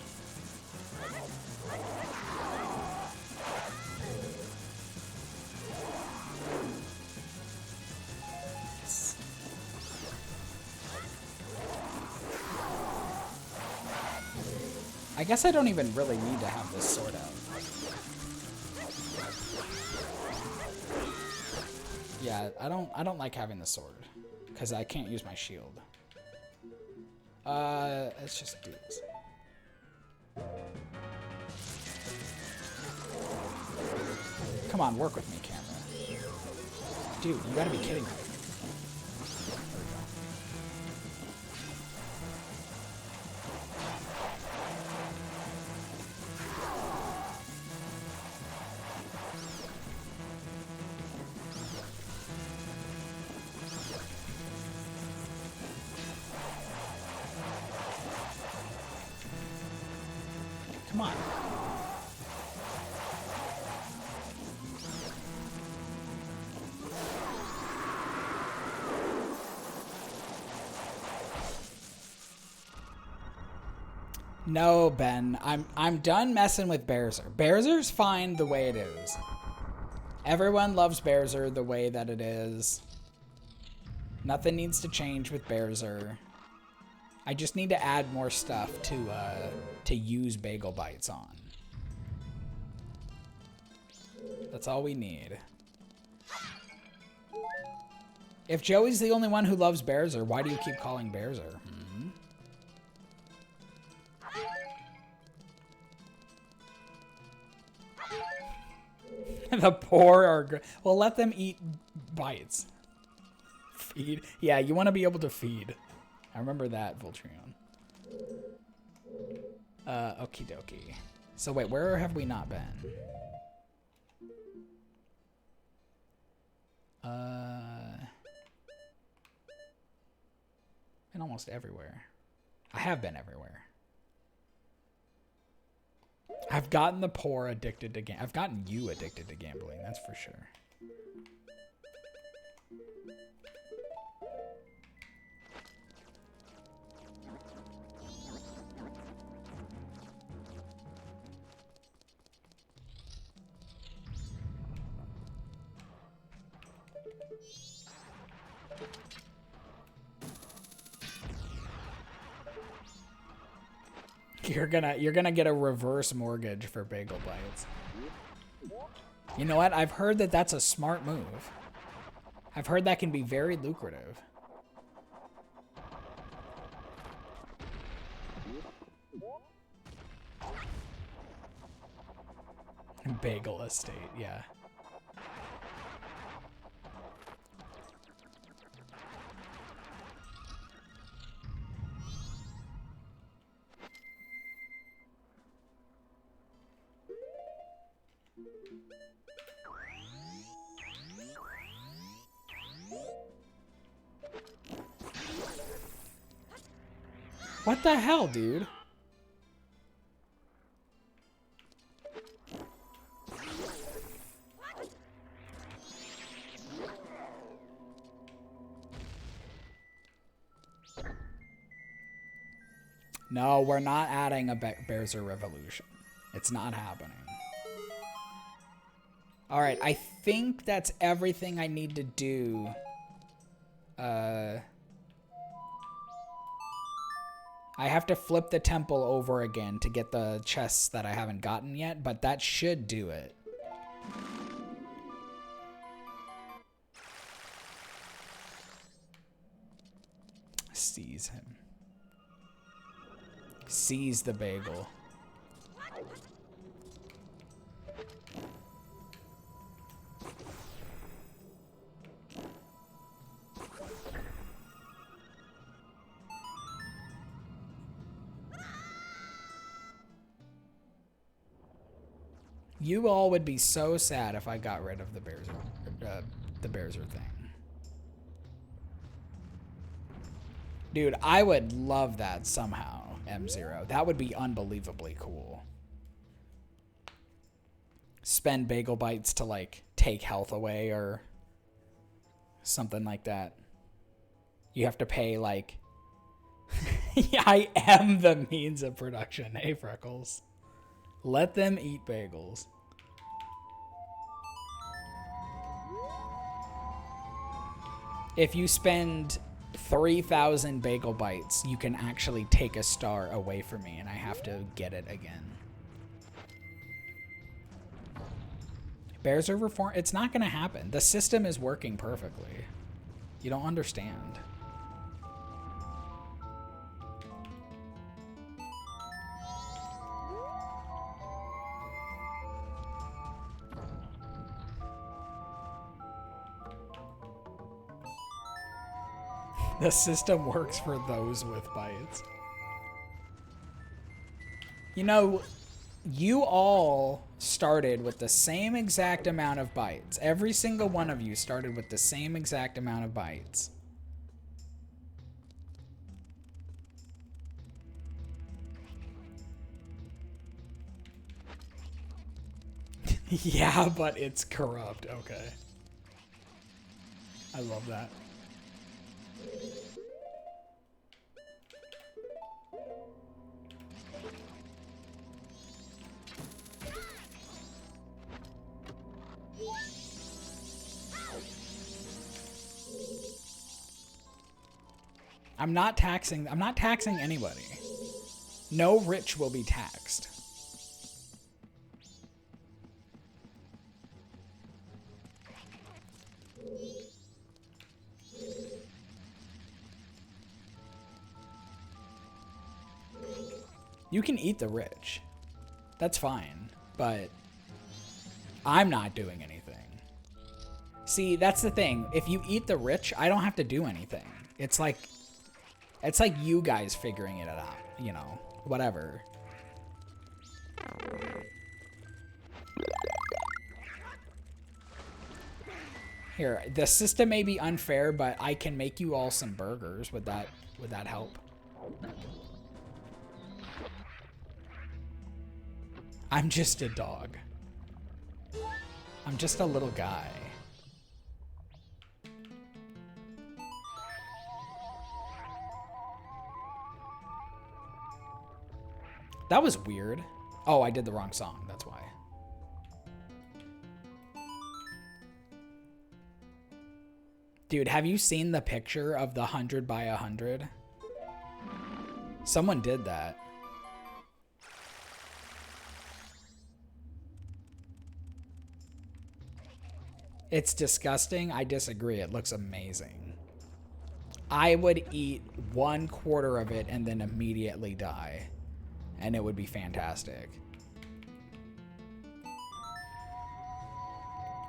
I guess I don't even really need to have this sword out. Yeah, I don't like having the sword because I can't use my shield. Let's just do this. Come on, work with me, camera. Dude, you gotta be kidding me. Come on. No, Ben. I'm done messing with Bearser. Bearser's fine the way it is. Everyone loves Bearser the way that it is. Nothing needs to change with Bearser. I just need to add more stuff to use bagel bites on. That's all we need. If Joey's the only one who loves Bearser, why do you keep calling Bearser? The poor are... Well, let them eat bites. Feed. Yeah, you want to be able to feed. I remember that, Voltreon. Okie dokie. So wait, where have we not been? Been almost everywhere. I have been everywhere. I've gotten the poor addicted to gambling. I've gotten you addicted to gambling, that's for sure. You're gonna get a reverse mortgage for bagel bites. You know what? I've heard that that's a smart move. I've heard that can be very lucrative. Bagel estate, yeah. What the hell, dude? No, we're not adding a Bearser Revolution. It's not happening. Alright, I think that's everything I need to do. I have to flip the temple over again to get the chests that I haven't gotten yet, but that should do it. Seize him. Seize the bagel. You all would be so sad if I got rid of the Bearser thing. Dude, I would love that somehow, M0. That would be unbelievably cool. Spend bagel bites to, like, take health away or something like that. You have to pay, like... Yeah, I am the means of production. Hey, Freckles. Let them eat bagels. If you spend 3,000 bagel bites, you can actually take a star away from me, and I have to get it again. Bears over form? It's not going to happen. The system is working perfectly. You don't understand. The system works for those with bites. You know, you all started with the same exact amount of bites. Every single one of you started with the same exact amount of bites. Yeah, but it's corrupt. Okay. I love that. I'm not taxing anybody. No rich will be taxed. You can eat the rich. That's fine, but I'm not doing anything. See, that's the thing. If you eat the rich, I don't have to do anything. It's like you guys figuring it out, you know, whatever. Here, the system may be unfair, but I can make you all some burgers. Would that help? I'm just a dog. I'm just a little guy. That was weird. Oh, I did the wrong song. That's why. Dude, have you seen the picture of the 100 by 100? Someone did that. It's disgusting. I disagree. It looks amazing. I would eat 1/4 of it and then immediately die. And it would be fantastic.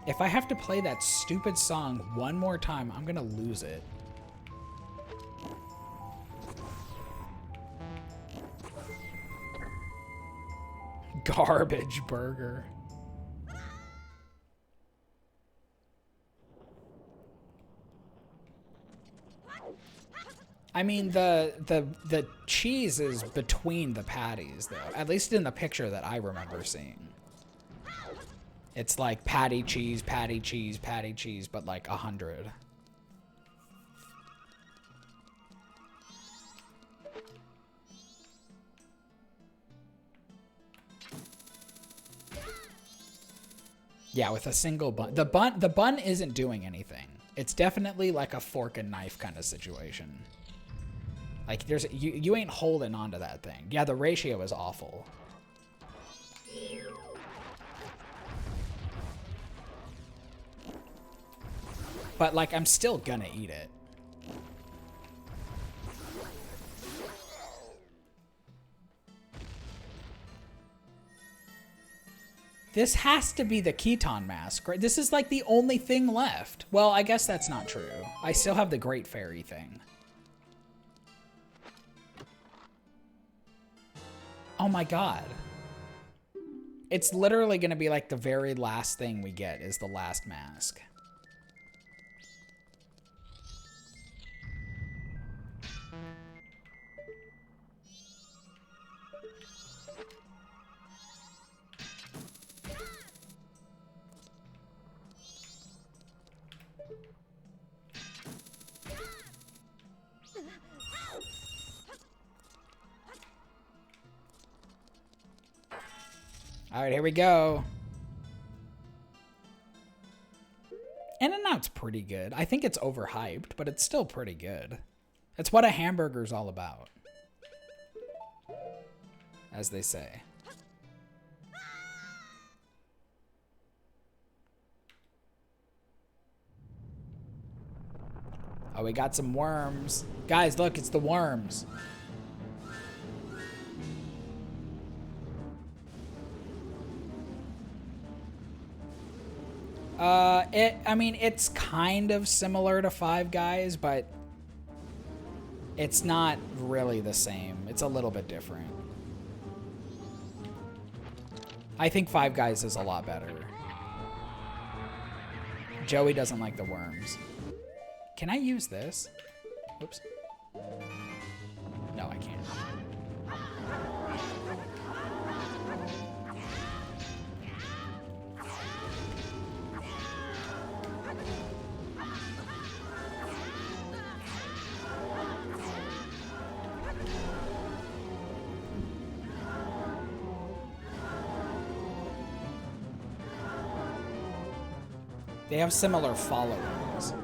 If I have to play that stupid song one more time, I'm gonna lose it. Garbage burger. I mean, the cheese is between the patties, though. At least in the picture that I remember seeing. It's like patty cheese, patty cheese, patty cheese, but like 100. Yeah, with a single bun. The bun isn't doing anything. It's definitely like a fork and knife kind of situation. Like you ain't holding onto that thing. Yeah, the ratio is awful. But like I'm still gonna eat it. This has to be the Keton mask, right? This is like the only thing left. Well, I guess that's not true. I still have the Great Fairy thing. Oh my god. It's literally going to be like the very last thing we get is the last mask. All right, here we go. In-N-Out's pretty good. I think it's overhyped, but it's still pretty good. It's what a hamburger's all about, as they say. Oh, we got some worms. Guys, look, it's the worms. I mean, it's kind of similar to Five Guys, but it's not really the same. It's a little bit different. I think Five Guys is a lot better. Joey doesn't like the worms. Can I use this? Whoops. No, I can't. They have similar followings.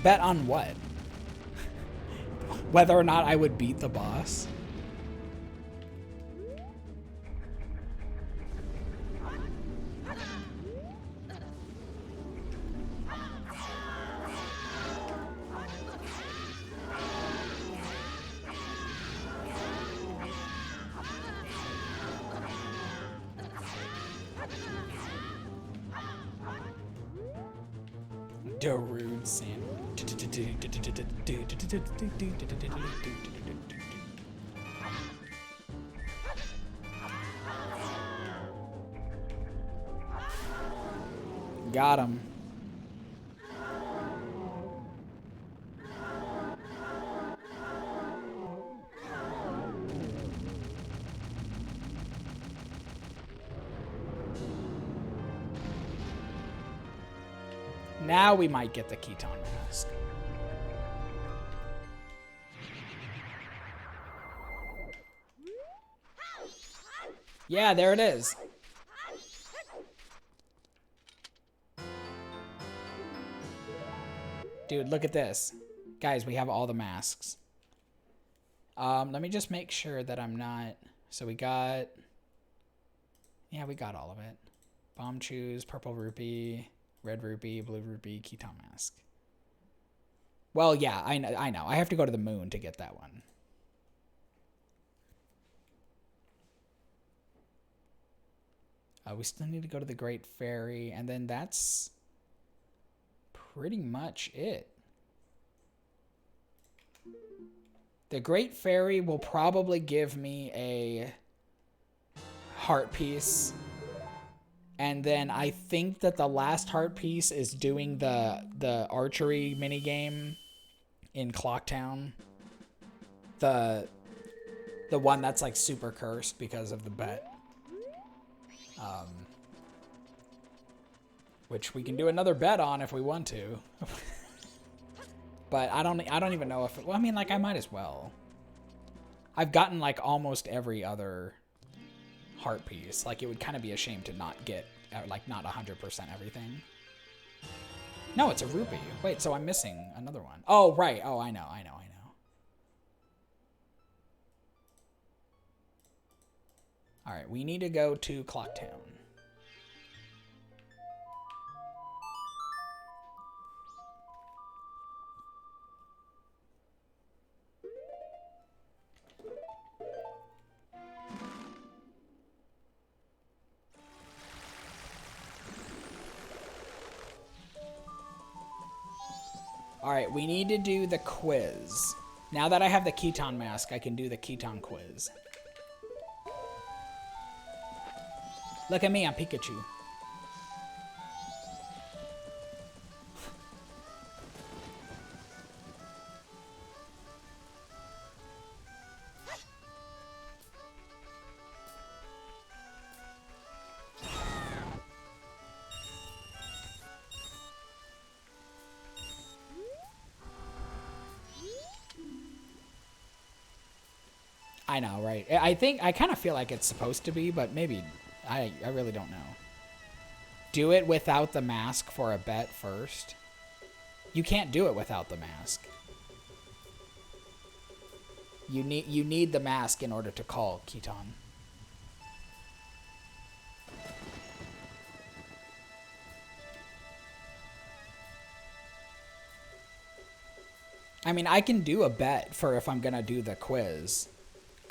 Bet on what? Whether or not I would beat the boss? Darude sandwich. Got him. Now we might get the Keton mask. Yeah, there it is. Dude, look at this. Guys, we have all the masks. Let me just make sure that I'm not... So we got... Yeah, we got all of it. Bomb Chews, Purple Rupee... Red Rupee, Blue Rupee, Keton Mask. Well, yeah, I know. I have to go to the moon to get that one. We still need to go to the Great Fairy, and then that's pretty much it. The Great Fairy will probably give me a heart piece. And then I think that the last heart piece is doing the archery minigame in Clocktown. The one that's like super cursed because of the bet. Which we can do another bet on if we want to. But I don't even know if it, well, I mean, like, I might as well. I've gotten like almost every other heart piece. Like, it would kind of be a shame to not get like not 100% everything. No, it's a rupee. Wait, so I'm missing another one. Oh, right. Oh, I know. All right, we need to go to Clocktown. All right, we need to do the quiz. Now that I have the Keton mask, I can do the Keton quiz. Look at me, I'm Pikachu. I know, right? I kind of feel like it's supposed to be, but maybe, I really don't know. Do it without the mask for a bet first. You can't do it without the mask. You need the mask in order to call Keton. I mean, I can do a bet for if I'm gonna do the quiz.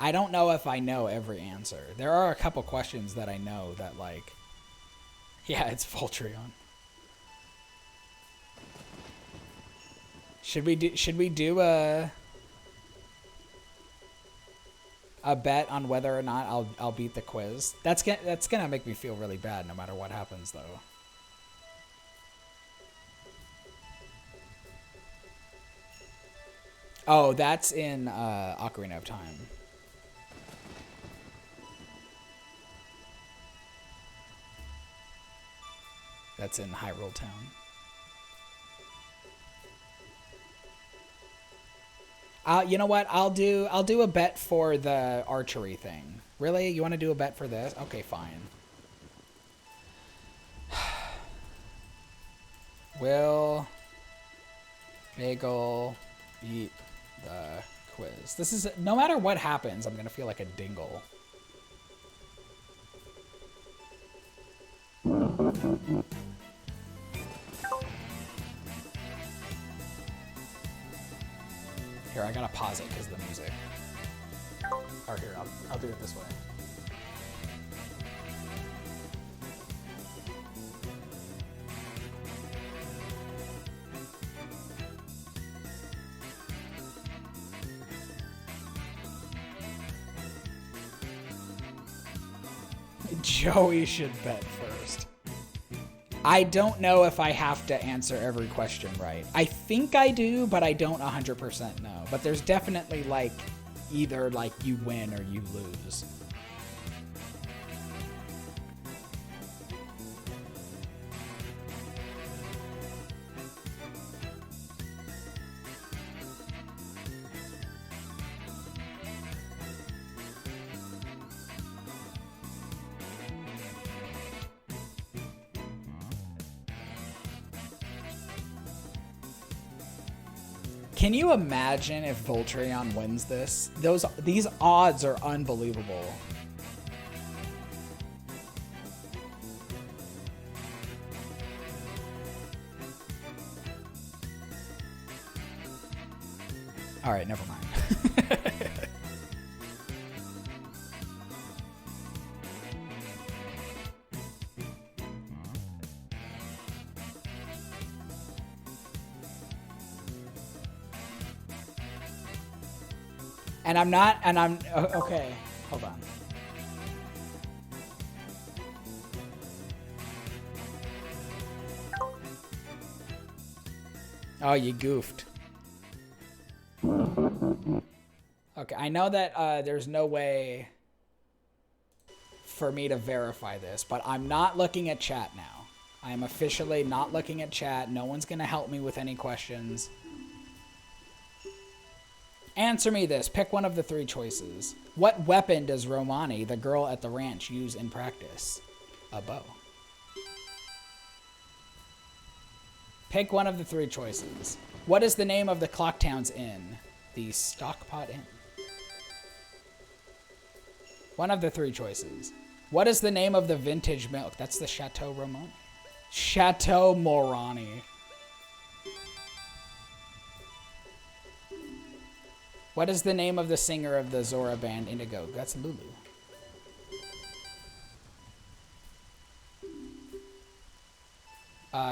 I don't know if I know every answer. There are a couple questions that I know that, like... Yeah, it's Voltreon. Should we do a bet on whether or not I'll beat the quiz? That's gonna make me feel really bad no matter what happens, though. Oh, that's in Ocarina of Time. That's in Hyrule Town. You know what? I'll do a bet for the archery thing. Really? You want to do a bet for this? Okay, fine. Will Bagel beat the quiz? This is, no matter what happens, I'm gonna feel like a dingle. Here, I gotta pause it because of the music. Or here, I'll do it this way. Joey should bet first. I don't know if I have to answer every question right. I think I do, but I don't 100% know. But there's definitely, like, either, like, you win or you lose. Can you imagine if Voltreon wins this? These odds are unbelievable. All right, never mind. And I'm not, and I'm, okay, hold on. Oh, you goofed. Okay, I know that there's no way for me to verify this, but I'm not looking at chat now. I am officially not looking at chat. No one's going to help me with any questions. Answer me this. Pick one of the 3 choices. What weapon does Romani, the girl at the ranch, use in practice? A bow. Pick one of the 3 choices. What is the name of the Clocktown's Inn? The Stockpot Inn. One of the 3 choices. What is the name of the vintage milk? That's the Chateau Romani. Chateau Morani. What is the name of the singer of the Zora band Indigo? That's Lulu.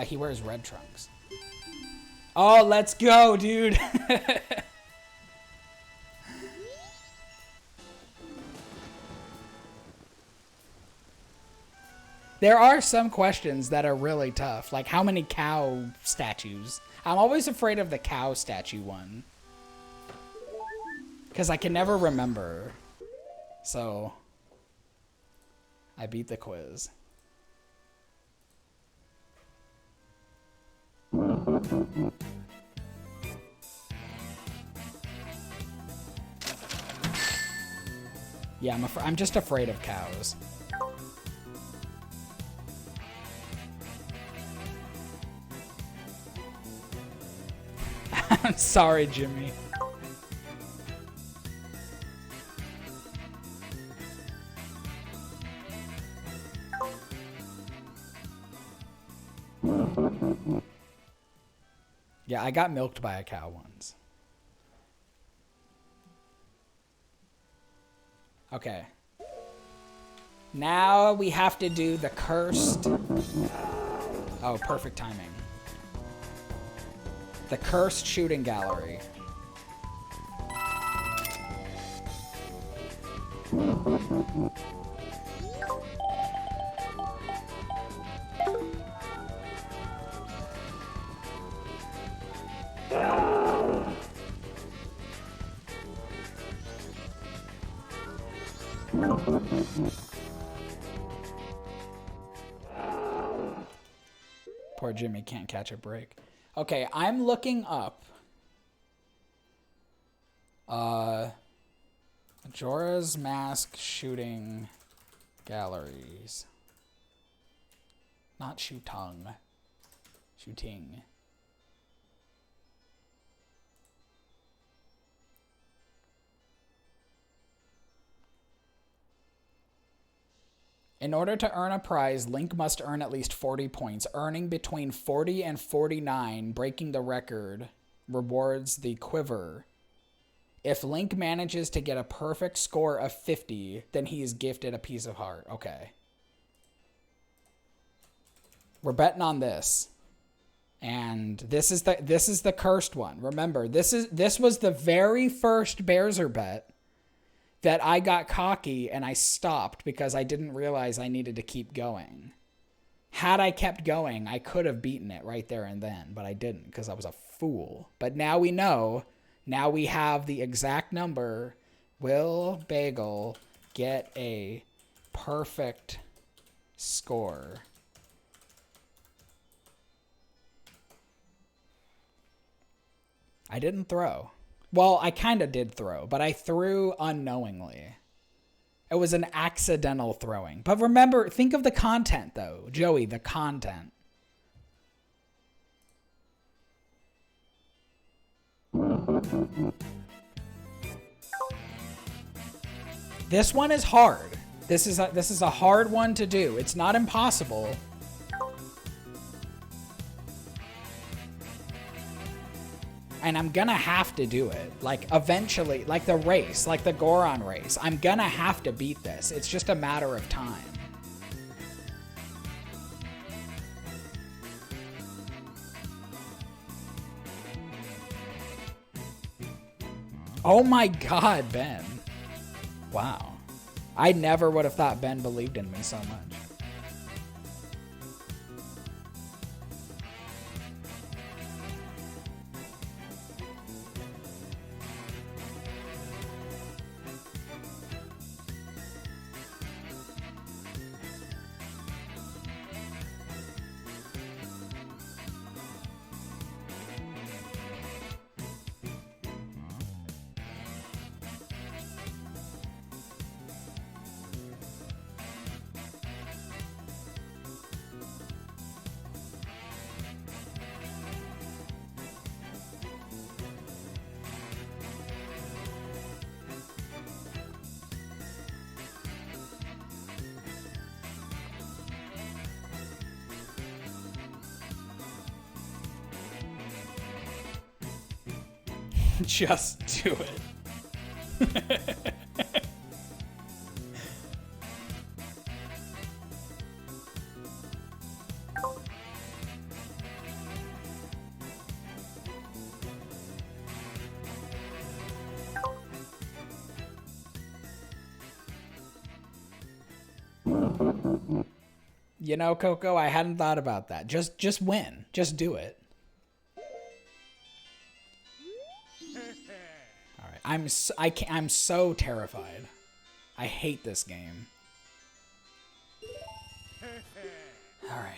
He wears red trunks. Oh, let's go, dude. There are some questions that are really tough. Like, how many cow statues? I'm always afraid of the cow statue one. Because I can never remember. So, I beat the quiz. Yeah, I'm just afraid of cows. I'm sorry, Jimmy. Yeah, I got milked by a cow once. Okay. Now we have to do the cursed... Oh, perfect timing. The cursed shooting gallery. Poor Jimmy can't catch a break. Okay, I'm looking up Majora's Mask shooting galleries. Not shooting. Shooting. In order to earn a prize, Link must earn at least 40 points. Earning between 40 and 49, breaking the record, rewards the quiver. If Link manages to get a perfect score of 50, then he is gifted a piece of heart. Okay. We're betting on this. And this is the cursed one. Remember, this was the very first Bearser bet that I got cocky and I stopped because I didn't realize I needed to keep going. Had I kept going, I could have beaten it right there and then, but I didn't because I was a fool. But now we know, now we have the exact number. Will Bagel get a perfect score? I didn't throw. Well, I kind of did throw, but I threw unknowingly. It was an accidental throwing. But remember, think of the content, though. Joey, the content. This one is hard. This is a hard one to do. It's not impossible. And I'm gonna have to do it. Like, eventually, like the race, like the Goron race. I'm gonna have to beat this. It's just a matter of time. Oh my god, Ben. Wow. I never would have thought Ben believed in me so much. Just do it. You know, Coco, I hadn't thought about that. Just win. Just do it. All right. I'm so terrified. I hate this game. All right.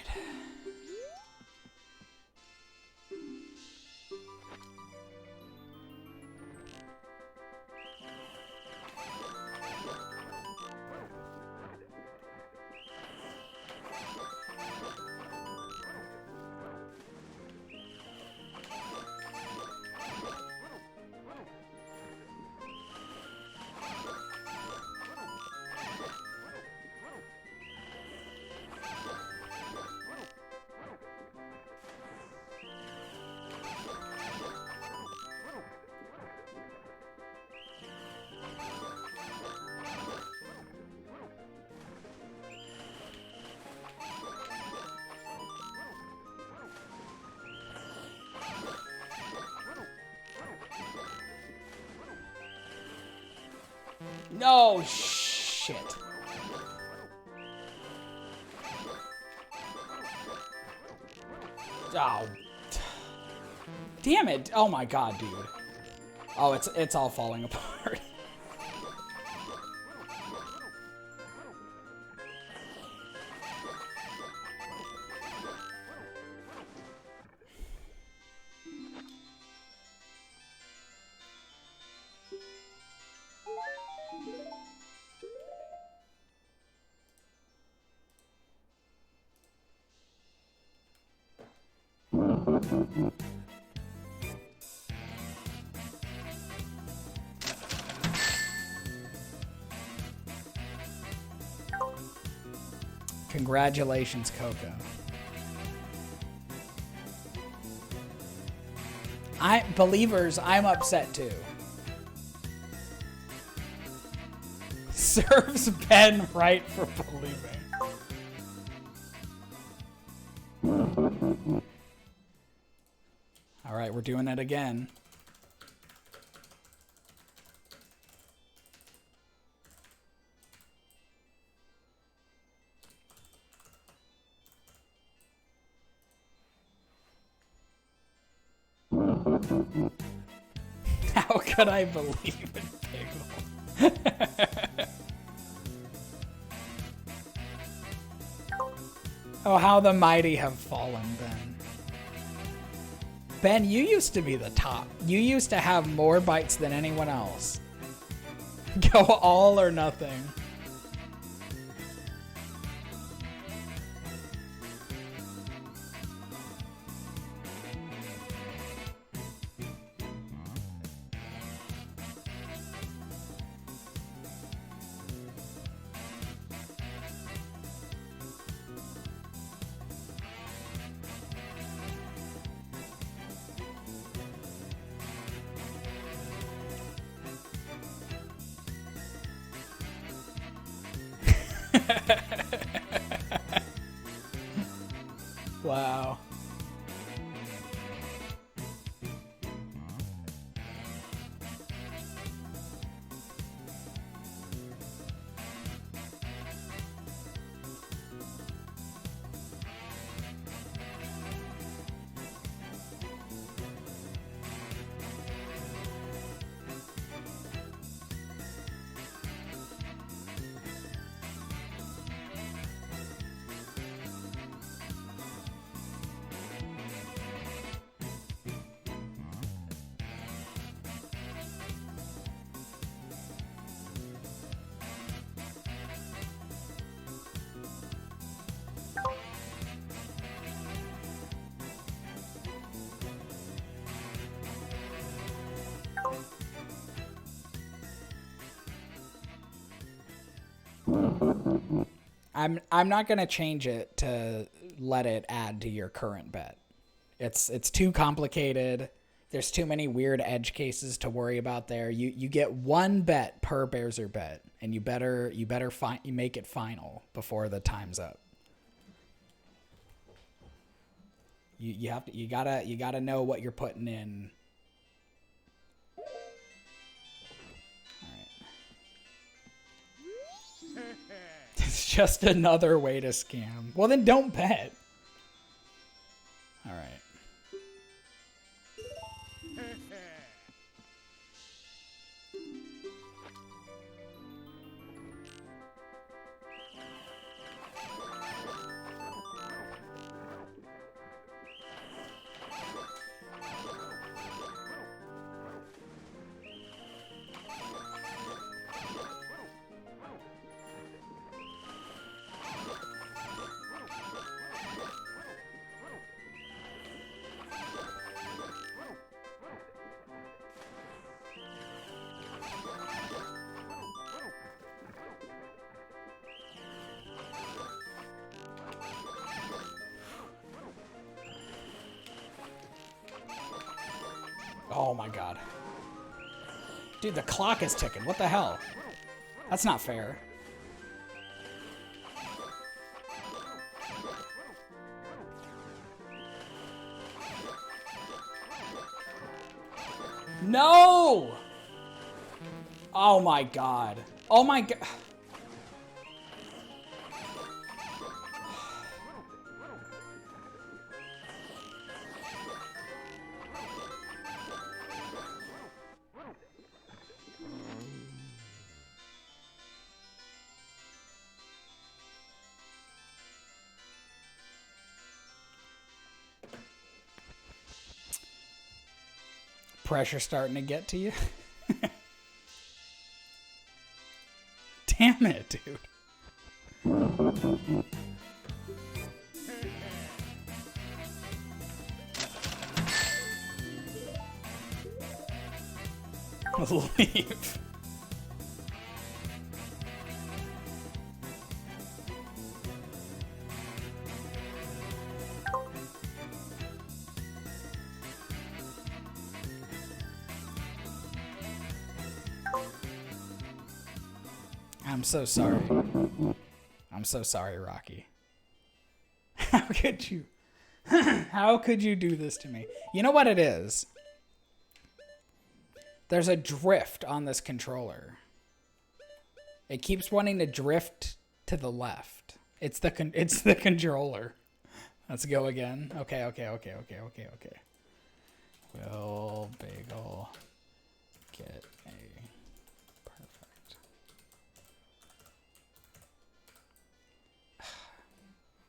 No, shit. Oh. Damn it. Oh my god, dude. Oh, it's all falling apart. Congratulations, Coco. Believers, I'm upset too. Serves Ben right for believing. All right, we're doing it again. How could I believe in Piggle? Oh, how the mighty have fallen, Ben. Ben, you used to be the top. You used to have more bites than anyone else. Go all or nothing. Wow. I'm not gonna change it to let it add to your current bet. It's too complicated. There's too many weird edge cases to worry about there. You get one bet per Bearser bet, and you better make it final before the time's up. You gotta know what you're putting in. All right. It's just another way to scam. Well, then don't bet. All right. Oh my god. Dude, the clock is ticking. What the hell? That's not fair. No! Oh my god. Oh my god. Pressure starting to get to you. Damn it, dude. Leave. I'm so sorry. I'm so sorry, Rocky. How could you? How could you do this to me? You know what it is? There's a drift on this controller. It keeps wanting to drift to the left. It's the controller. Let's go again. Okay. Will Bagel get a perfect?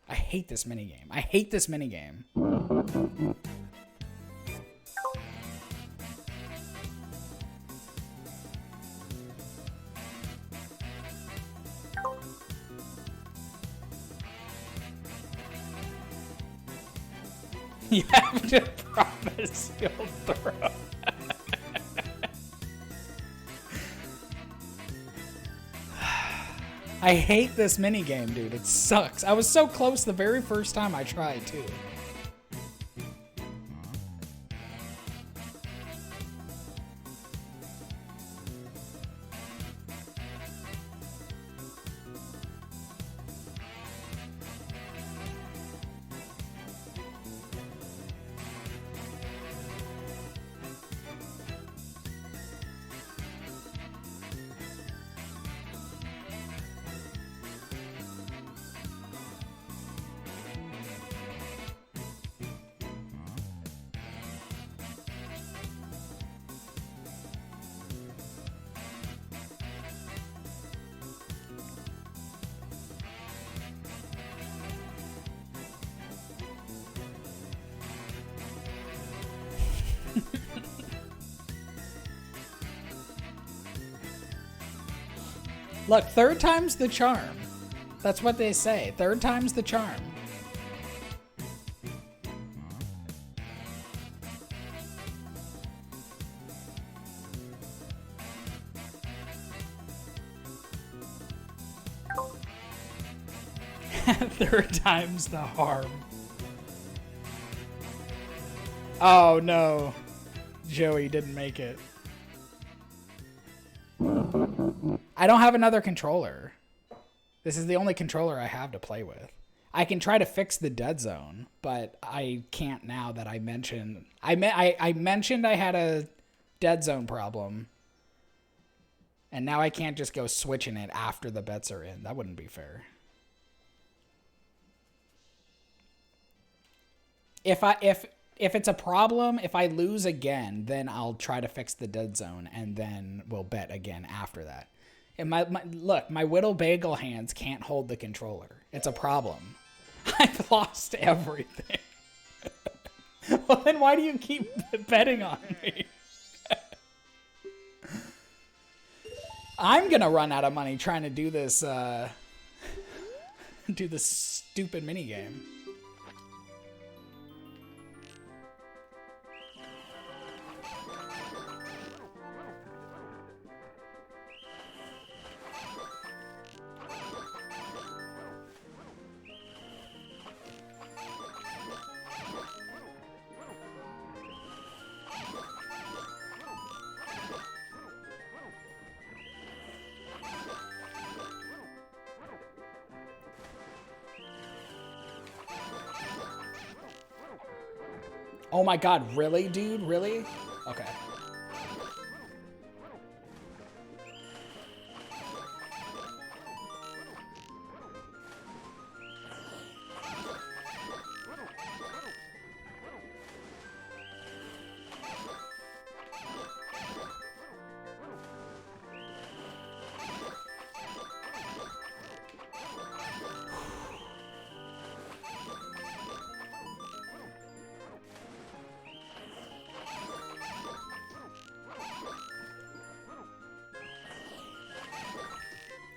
I hate this minigame. I hate this minigame. You have to promise you'll throw. I hate this minigame, dude. It sucks. I was so close the very first time I tried, too. Look, third time's the charm. That's what they say. Third time's the charm. Third time's the harm. Oh no. Joey didn't make it. I don't have another controller. This is the only controller I have to play with. I can try to fix the dead zone, but I can't now that I mentioned... I mentioned I had a dead zone problem. And now I can't just go switching it after the bets are in. That wouldn't be fair. If it's a problem, if I lose again, then I'll try to fix the dead zone, and then we'll bet again after that. And look, my Whittle Bagel hands can't hold the controller. It's a problem. I've lost everything. Well, then why do you keep betting on me? I'm gonna run out of money trying to do this, do this stupid minigame. Oh my god, really, dude? Really? Okay.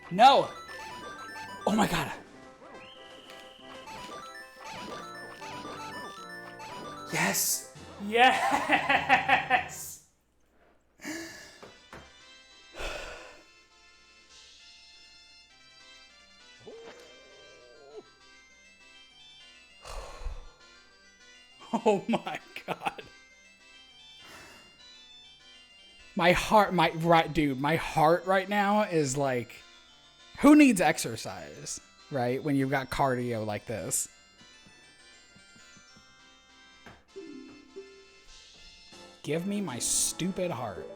No! Oh my god. Yes! Yes! Oh my god. My heart, dude, my heart right now is like... Who needs exercise, right? When you've got cardio like this. Give me my stupid heart.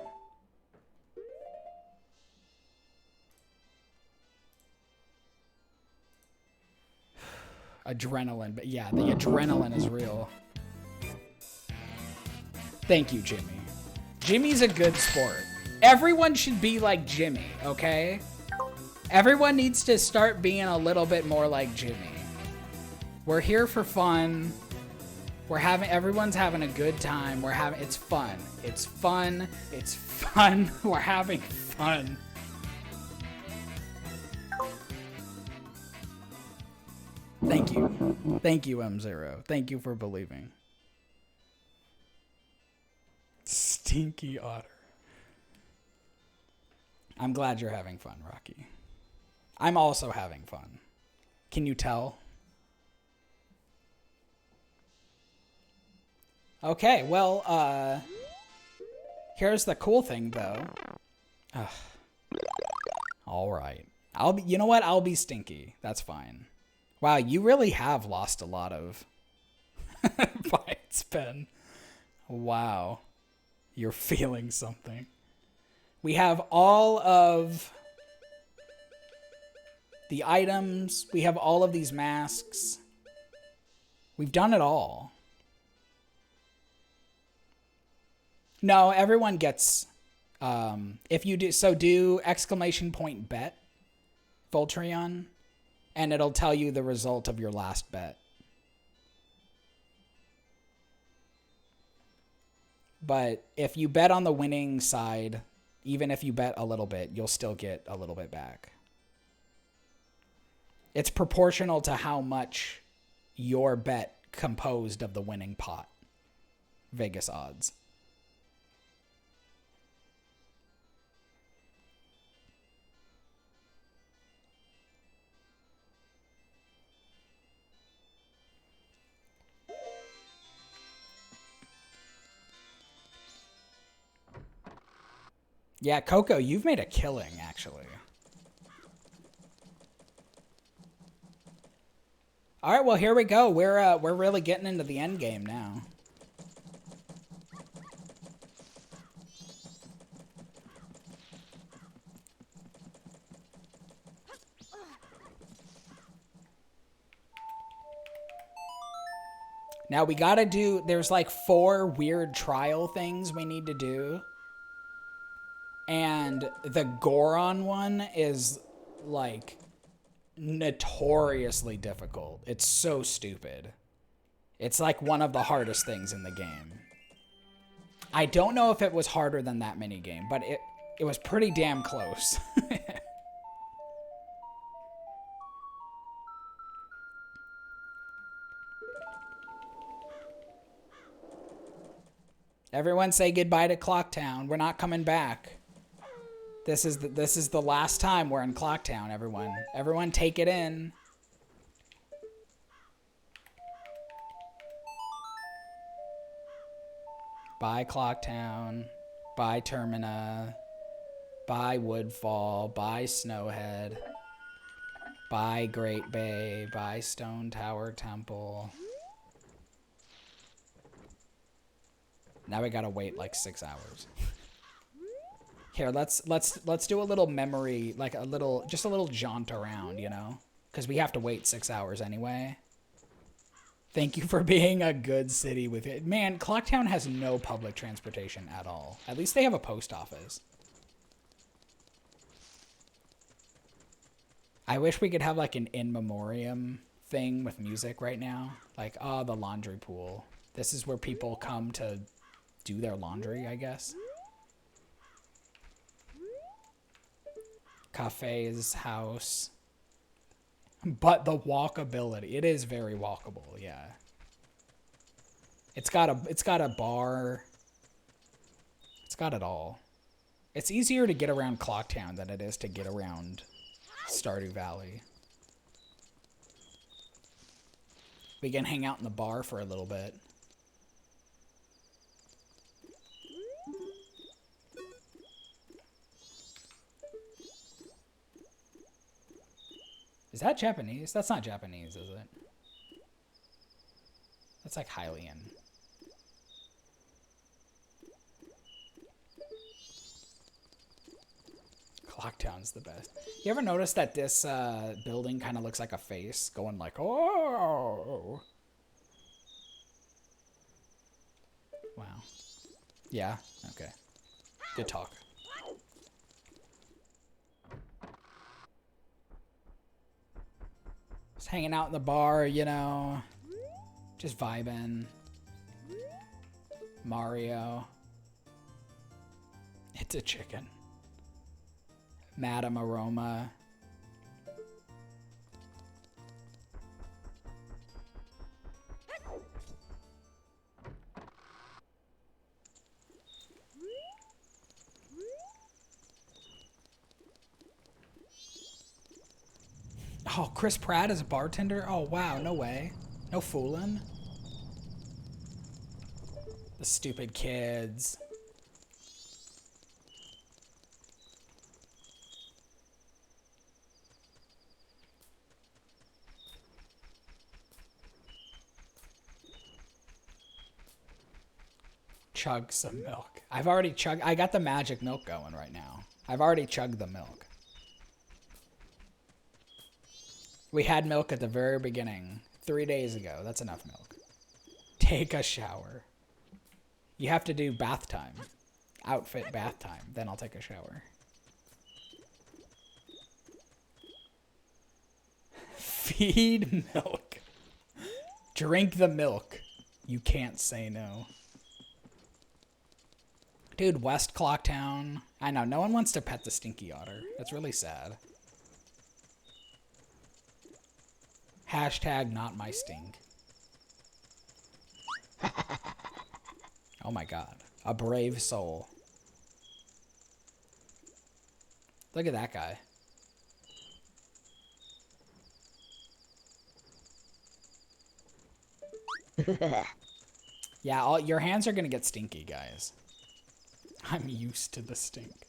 Adrenaline, but yeah, the adrenaline is real. Thank you, Jimmy. Jimmy's a good sport. Everyone should be like Jimmy, okay? Everyone needs to start being a little bit more like Jimmy. We're here for fun. Everyone's having a good time. It's fun. It's fun. It's fun. We're having fun. Thank you. Thank you, M0. Thank you for believing. Stinky otter. I'm glad you're having fun, Rocky. I'm also having fun. Can you tell? Okay, well, here's the cool thing, though. Ugh. All right. You know what? I'll be stinky. That's fine. Wow, you really have lost a lot of fights, Ben. Wow. You're feeling something. We have all of the items. We have all of these masks. We've done it all. No, everyone gets, if you do exclamation point bet, Voltreon, and it'll tell you the result of your last bet. But if you bet on the winning side, even if you bet a little bit, you'll still get a little bit back. It's proportional to how much your bet composed of the winning pot. Vegas odds. Yeah, Coco, you've made a killing, actually. All right, well, here we go. We're really getting into the end game now. Now we gotta do, there's like 4 weird trial things we need to do. And the Goron one is like notoriously difficult. It's so stupid. It's like one of the hardest things in the game. I don't know if it was harder than that minigame, but it was pretty damn close. Everyone say goodbye to Clocktown. We're not coming back. This is the last time we're in Clocktown, everyone. Everyone take it in. Bye Clocktown. Bye Termina. Bye Woodfall. Bye Snowhead. Bye Great Bay. Bye Stone Tower Temple. Now we gotta wait like 6 hours. Here, let's do a little memory, like just a little jaunt around, you know? Because we have to wait 6 hours anyway. Thank you for being a good city with it. Man, Clocktown has no public transportation at all. At least they have a post office. I wish we could have like an in memoriam thing with music right now. Like, oh, the laundry pool. This is where people come to do their laundry, I guess. Cafe's house. But the walkability. It is very walkable, yeah. It's got a bar. It's got it all. It's easier to get around Clocktown than it is to get around Stardew Valley. We can hang out in the bar for a little bit. Is that Japanese? That's not Japanese, is it? That's like Hylian. Clocktown's the best. You ever notice that this building kind of looks like a face going like, oh. Wow. Yeah, okay. Good talk. Just hanging out in the bar, you know. Just vibing. Mario. It's a chicken. Madame Aroma. Oh, Chris Pratt is a bartender? Oh, wow, no way. No fooling. The stupid kids. Chug some milk. I've already chugged. I got the magic milk going right now. I've already chugged the milk. We had milk at the very beginning. 3 days ago. That's enough milk. Take a shower. You have to do bath time. Outfit bath time. Then I'll take a shower. Feed milk. Drink the milk. You can't say no. Dude, West Clocktown. I know, no one wants to pet the stinky otter. That's really sad. Hashtag not my stink. Oh my god. A brave soul. Look at that guy. Yeah, your hands are gonna get stinky, guys. I'm used to the stink.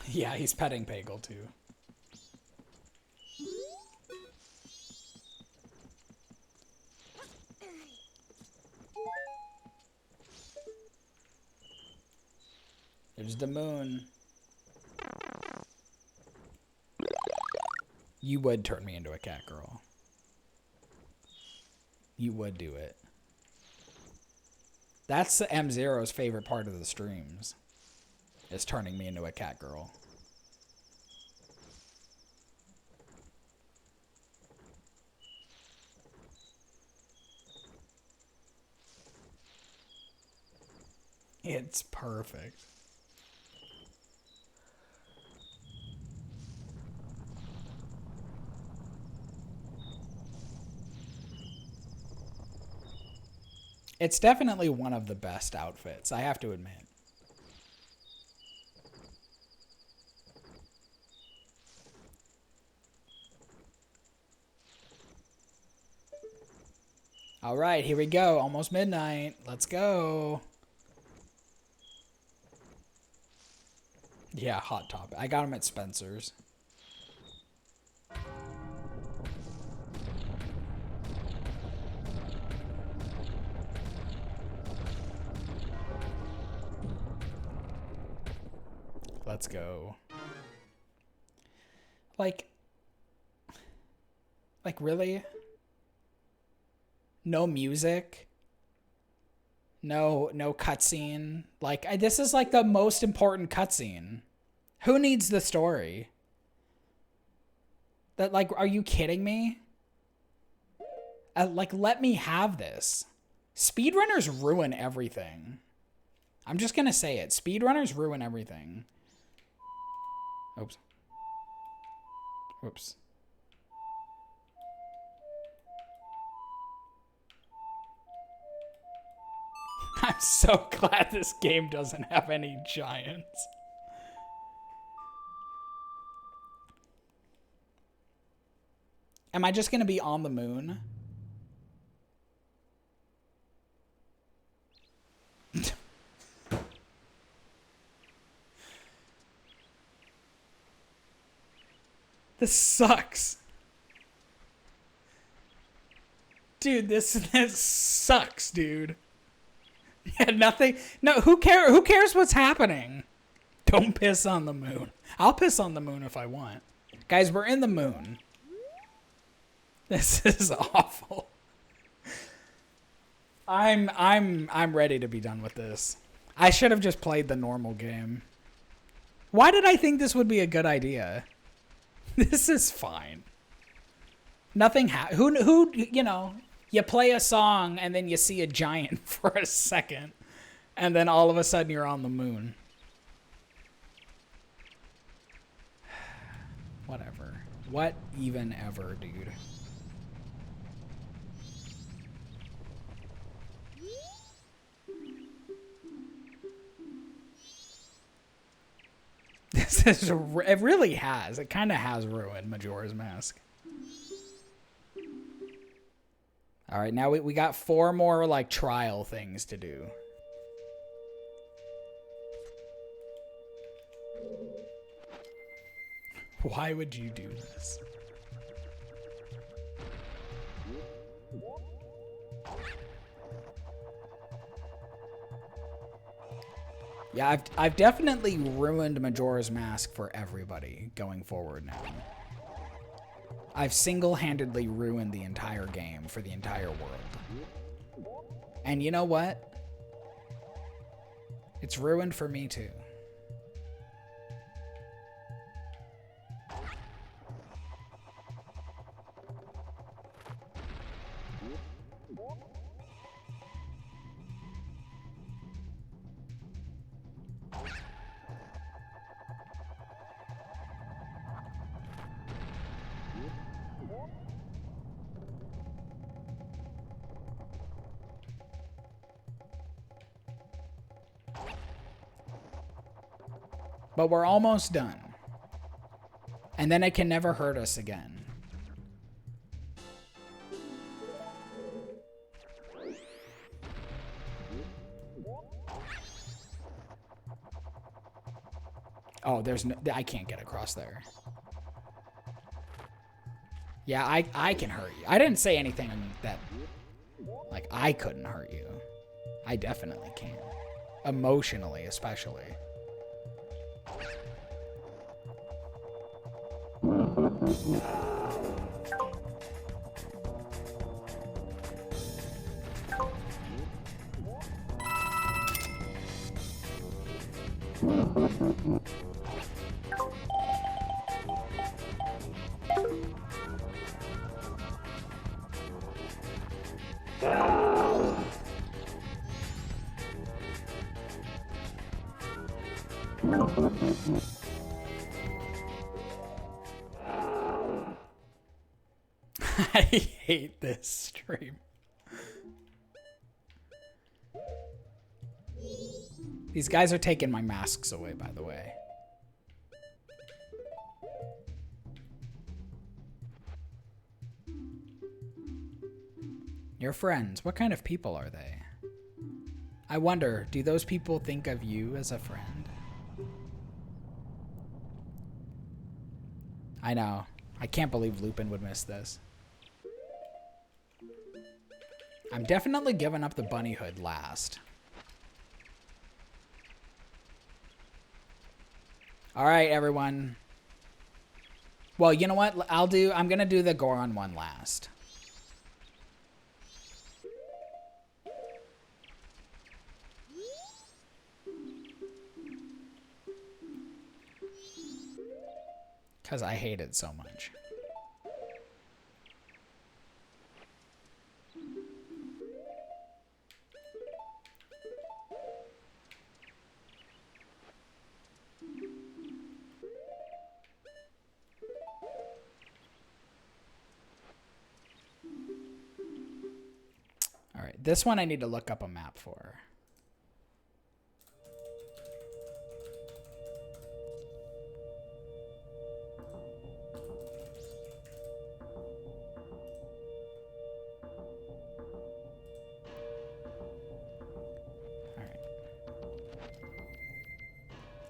Yeah, he's petting Pagel too. There's the moon. You would turn me into a cat girl. You would do it. That's M0's favorite part of the streams. Is turning me into a cat girl. It's perfect. It's definitely one of the best outfits, I have to admit. All right, here we go. Almost midnight. Let's go. Yeah, Hot Topic. I got them at Spencer's. Let's go. Like really? No music? No cutscene? Like, this is like the most important cutscene. Who needs the story? That, like, are you kidding me? Like, let me have this. Speedrunners ruin everything. I'm just gonna say it. Speedrunners ruin everything. Oops. Whoops. I'm so glad this game doesn't have any giants. Am I just gonna be on the moon? This sucks. Dude, this sucks, dude. Yeah, nothing. No, who cares what's happening? Don't piss on the moon. I'll piss on the moon if I want. Guys, we're in the moon. This is awful. I'm ready to be done with this. I should have just played the normal game. Why did I think this would be a good idea? This is fine. Nothing who you know, you play a song and then you see a giant for a second and then all of a sudden you're on the moon. Whatever. What even ever, dude. It really has. It kind of has ruined Majora's Mask. All right, now we got 4 more like trial things to do. Why would you do this? Yeah, I've definitely ruined Majora's Mask for everybody going forward now. I've single-handedly ruined the entire game for the entire world. And you know what? It's ruined for me too. But we're almost done. And then it can never hurt us again. Oh, there's no... I can't get across there. Yeah, I can hurt you. I didn't say anything that... Like, I couldn't hurt you. I definitely can. Emotionally, especially. I hate this stream. These guys are taking my masks away, by the way. Your friends, what kind of people are they? I wonder, do those people think of you as a friend? I know. I can't believe Lupin would miss this. I'm definitely giving up the bunny hood last. All right, everyone. Well, you know what? I'm going to do the Goron one last. Because I hate it so much. All right, this one I need to look up a map for.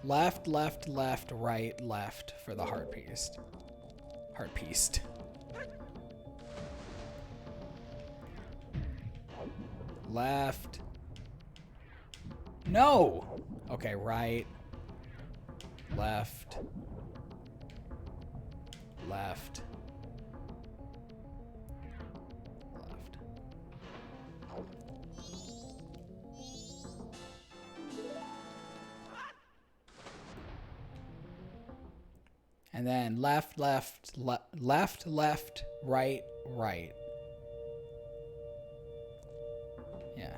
Left, left, left, right, left for the heart piece. Heart piece. Left. No! Okay, right. Left. Left. Left. And then left, left, left, left, right, right. Yeah.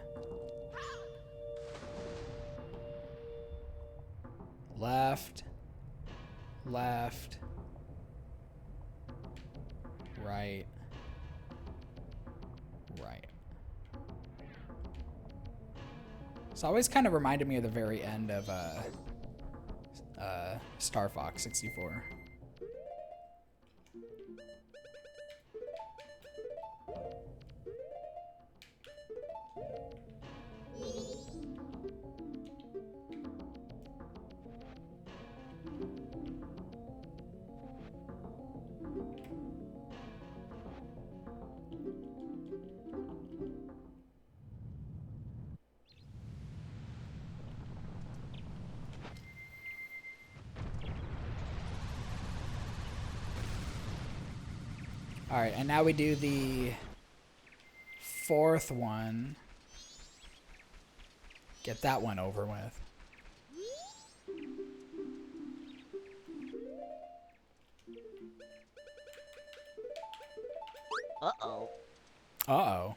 Left, left, right, right. It's always kind of reminded me of the very end of Star Fox 64. All right, and now we do the fourth one. Get that one over with. Uh-oh. Uh-oh.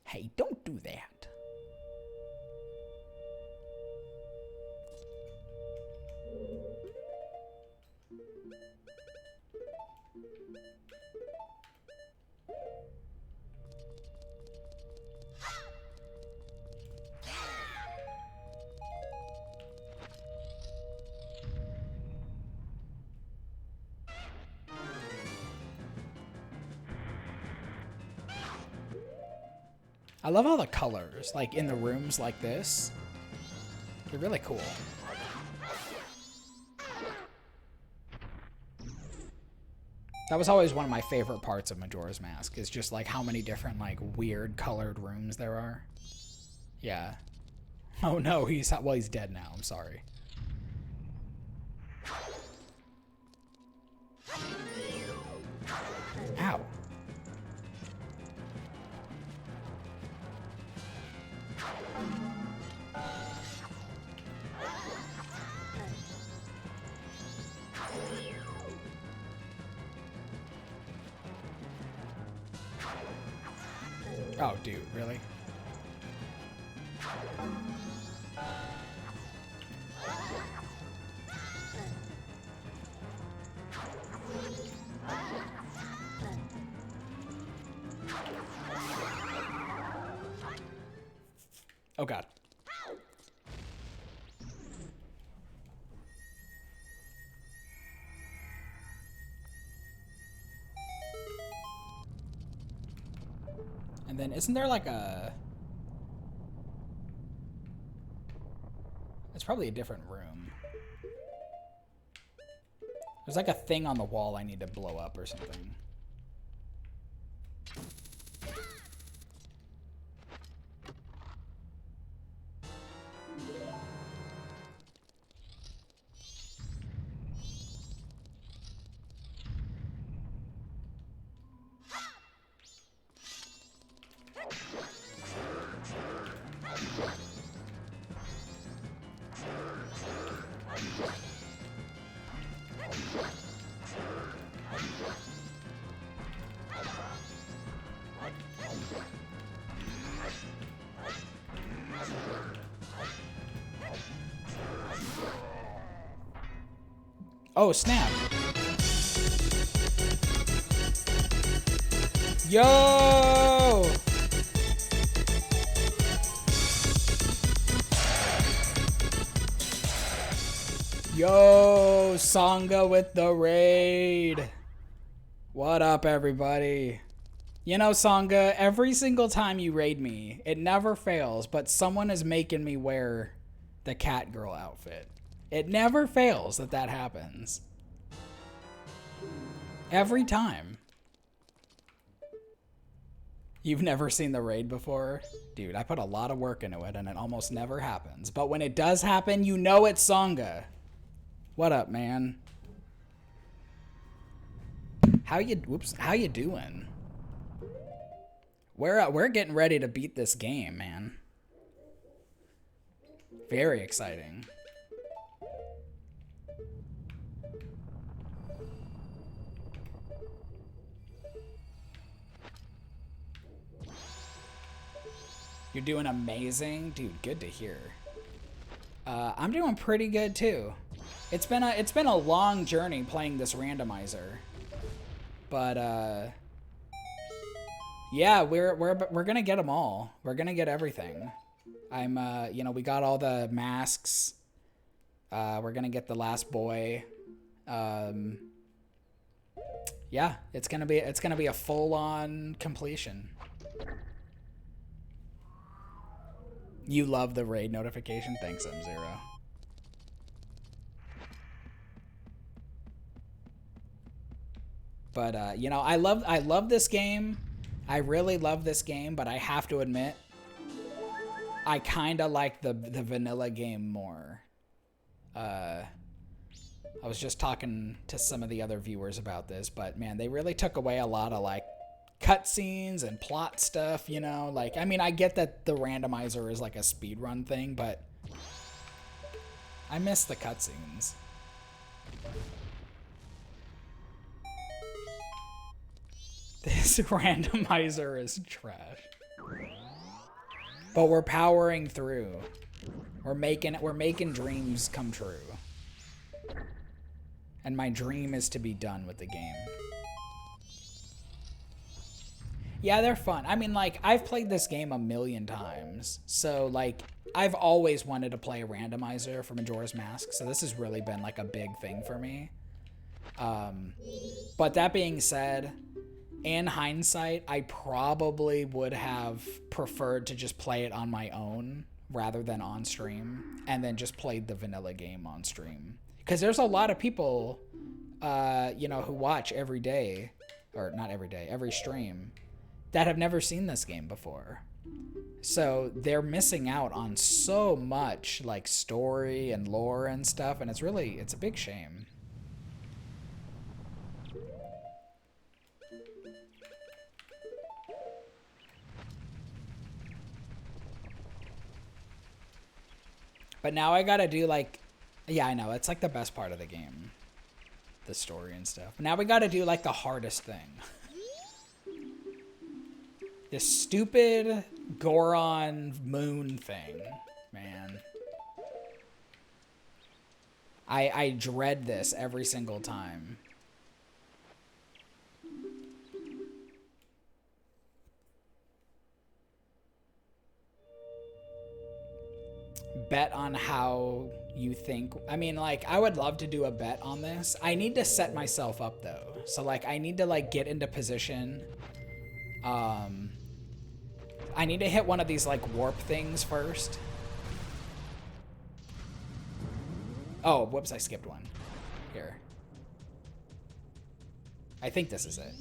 Hey, don't do that. I love all the colors, like in the rooms like this. They're really cool. That was always one of my favorite parts of Majora's Mask, is just like how many different like weird colored rooms there are. Yeah. Oh no, he's dead now. I'm sorry. Ow. Oh, dude, really? Oh, God. And then isn't there like a... It's probably a different room. There's like a thing on the wall I need to blow up or something. Oh, snap. Yo! Yo, Sangha with the raid. What up, everybody? You know, Sangha, every single time you raid me, it never fails, but someone is making me wear the cat girl outfit. It never fails that happens. Every time. You've never seen the raid before? Dude, I put a lot of work into it and it almost never happens. But when it does happen, you know it's Sangha. What up, man? How you doing? We're getting ready to beat this game, man. Very exciting. You're doing amazing? Dude, good to hear. I'm doing pretty good too. It's been a long journey playing this randomizer. But yeah, we're gonna get them all. We're gonna get everything. I'm you know, we got all the masks. We're gonna get the last boy. Yeah, it's gonna be a full-on completion. You love the raid notification? Thanks, M0. But you know, I love this game. I really love this game, but I have to admit, I kind of like the vanilla game more. I was just talking to some of the other viewers about this, but man, they really took away a lot of like cutscenes and plot stuff, you know? Like, I mean, I get that the randomizer is like a speedrun thing, but I miss the cutscenes. This randomizer is trash. But we're powering through. We're making dreams come true. And my dream is to be done with the game. Yeah, they're fun. I mean, like, I've played this game a million times. So, like, I've always wanted to play a randomizer for Majora's Mask. So this has really been, like, a big thing for me. But that being said, in hindsight, I probably would have preferred to just play it on my own rather than on stream, and then just played the vanilla game on stream. Because there's a lot of people, you know, who watch every day, or not every day, every stream, that have never seen this game before. So they're missing out on so much, like, story and lore and stuff, and it's a big shame. But now I gotta do, like, yeah, I know, it's like the best part of the game, the story and stuff. Now we gotta do, like, the hardest thing. This stupid Goron moon thing, man. I dread this every single time. Bet on how you think. I mean, like, I would love to do a bet on this. I need to set myself up, though. So, like, I need to, like, get into position. I need to hit one of these, like, warp things first. Oh, whoops, I skipped one. Here. I think this is it.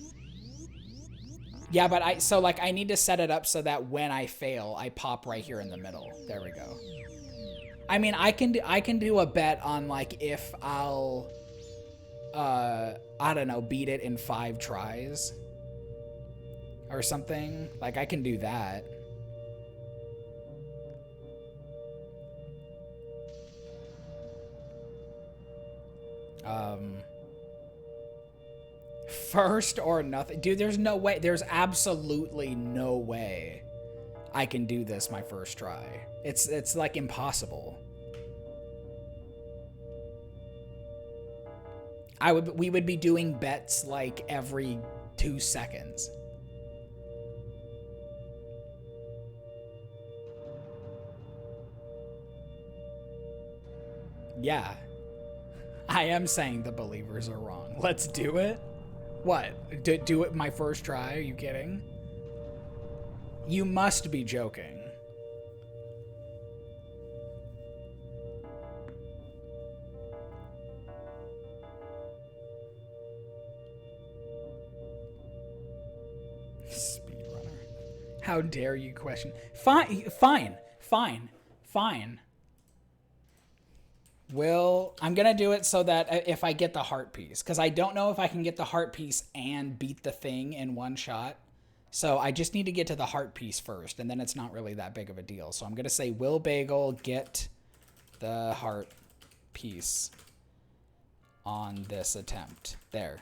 Yeah, but I need to set it up so that when I fail, I pop right here in the middle. There we go. I mean, I can do a bet on, like, if I'll, I don't know, beat it in 5 tries or something. Like, I can do that. First or nothing. Dude, there's no way. There's absolutely no way I can do this my first try. It's like impossible. We would be doing bets like every 2 seconds. Yeah. I am saying the believers are wrong. Let's do it. What? Do it my first try? Are you kidding? You must be joking. Speedrunner. How dare you question? Fine. I'm gonna do it so that if I get the heart piece, because I don't know if I can get the heart piece and beat the thing in one shot. So I just need to get to the heart piece first, and then it's not really that big of a deal. So I'm gonna say, will Bagel get the heart piece on this attempt? There.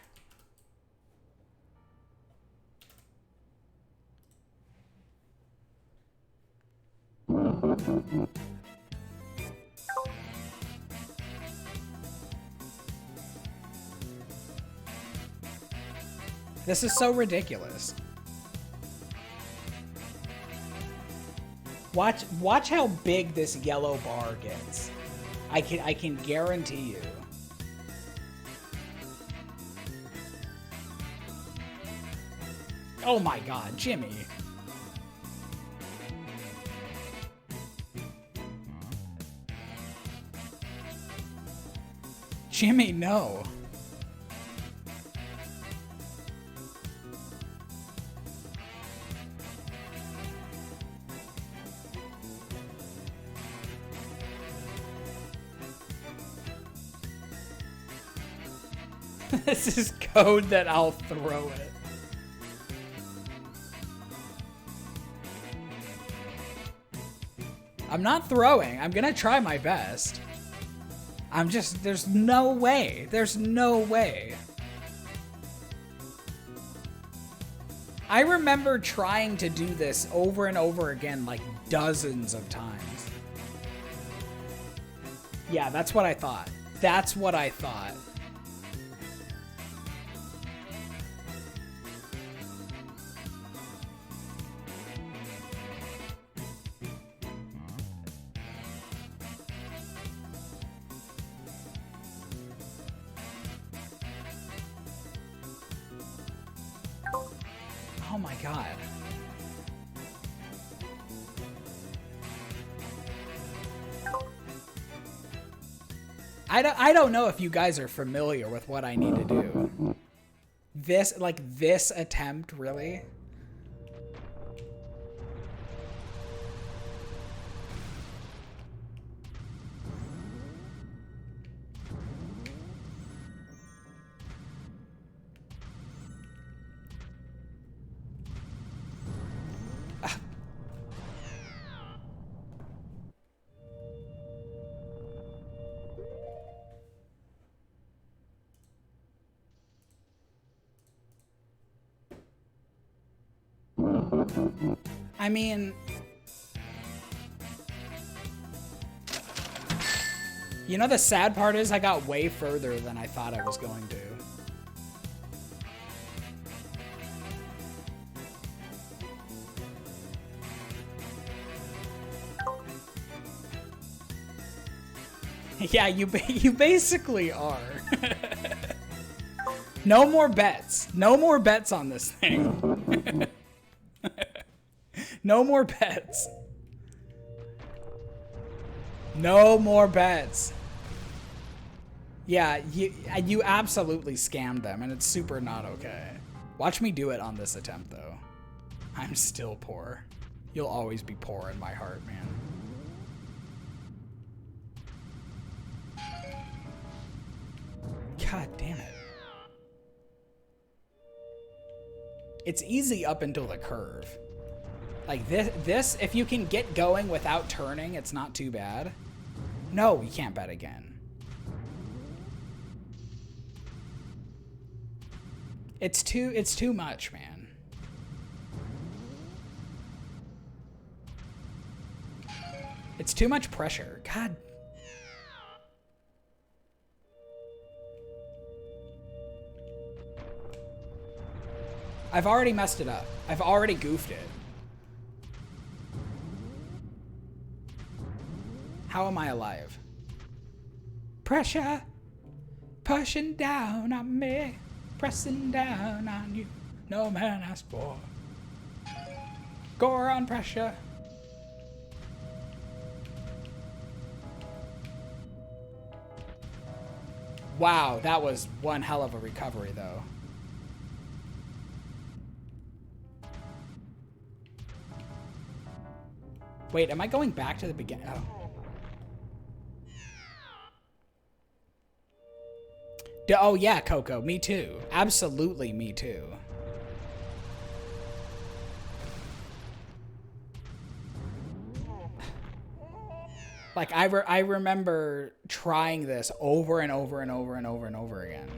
This is so ridiculous. Watch how big this yellow bar gets. I can guarantee you. Oh my god, Jimmy. Jimmy, no. This is code that I'll throw it. I'm not throwing. I'm gonna try my best. There's no way. There's no way. I remember trying to do this over and over again, like dozens of times. Yeah, that's what I thought. That's what I thought. Oh my god. I don't know if you guys are familiar with what I need to do. This attempt, really? I mean, you know, the sad part is I got way further than I thought I was going to. Yeah, you basically are. No more bets. No more bets on this thing. No more bets. No more bets. Yeah, you absolutely scammed them, and it's super not okay. Watch me do it on this attempt, though. I'm still poor. You'll always be poor in my heart, man. God damn it. It's easy up until the curve. Like this, if you can get going without turning, it's not too bad. No, you can't bet again. It's too much, man. It's too much pressure. God. I've already messed it up. I've already goofed it. How am I alive? Pressure pushing down on me, pressing down on you. No man asked for. Gore on pressure. Wow, that was one hell of a recovery, though. Wait, am I going back to the beginning? Oh. Oh, yeah, Coco. Me too. Absolutely me too. Like, I remember trying this over and over and over and over and over again.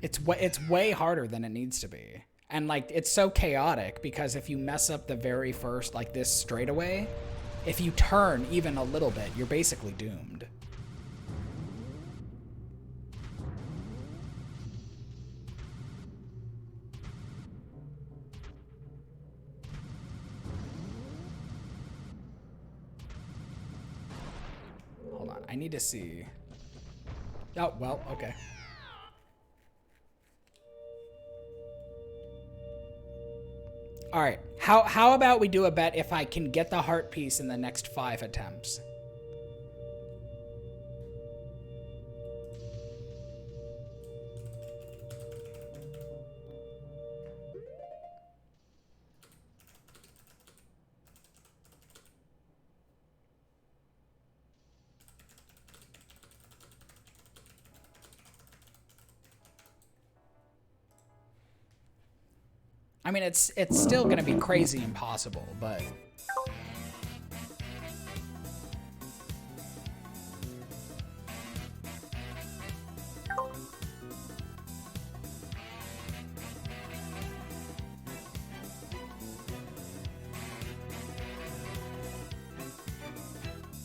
It's way harder than it needs to be. And, like, it's so chaotic because if you mess up the very first, like, this straightaway, if you turn even a little bit, you're basically doomed. Hold on, I need to see. Oh, well, okay. All right, how about we do a bet if I can get the heart piece in the next 5 attempts? I mean, it's still gonna be crazy impossible, but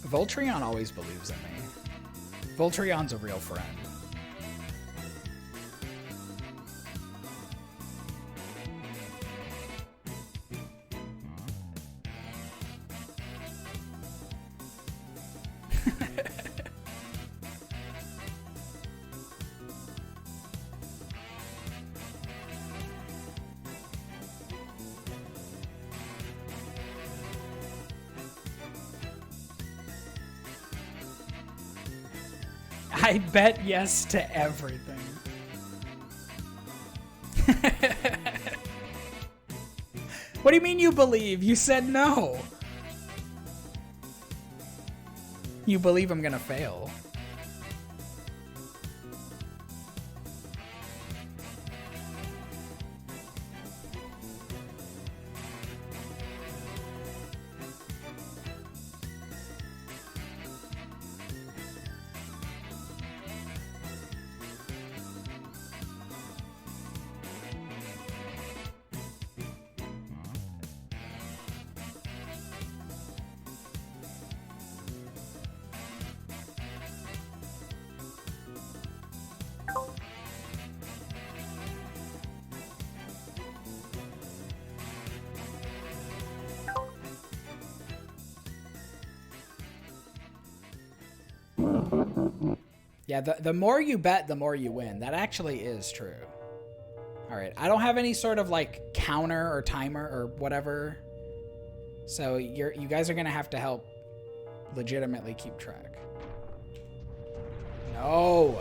Voltreon always believes in me. Voltreon's a real friend. I bet yes to everything. What do you mean you believe? You said no. You believe I'm gonna fail. Yeah, the more you bet, the more you win. That actually is true. All right, I don't have any sort of like counter or timer or whatever. So you guys are gonna have to help legitimately keep track. No.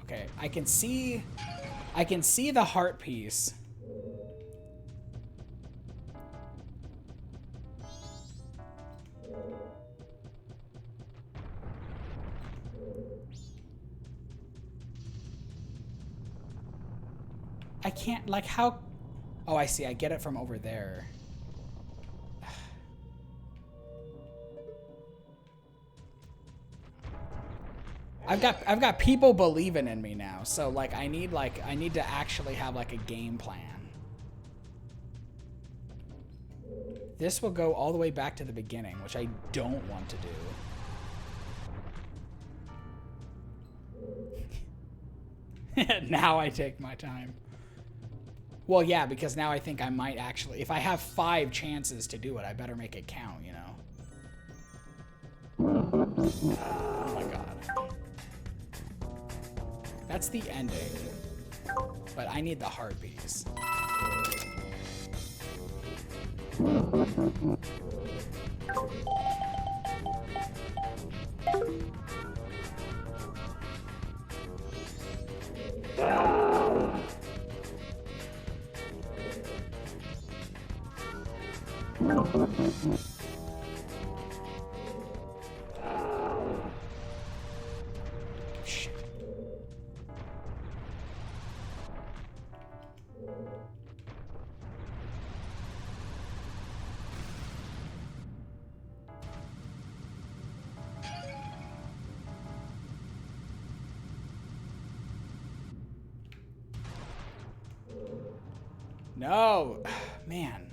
Okay, I can see the heart piece. I can't, like, how... Oh, I see. I get it from over there. I've got people believing in me now, so like I need to actually have like a game plan. This will go all the way back to the beginning, which I don't want to do. Now I take my time. Well, yeah, because now I think I might actually, if I have 5 chances to do it, I better make it count, you know? Oh my god. That's the ending. But I need the heart piece. Shit. No, man.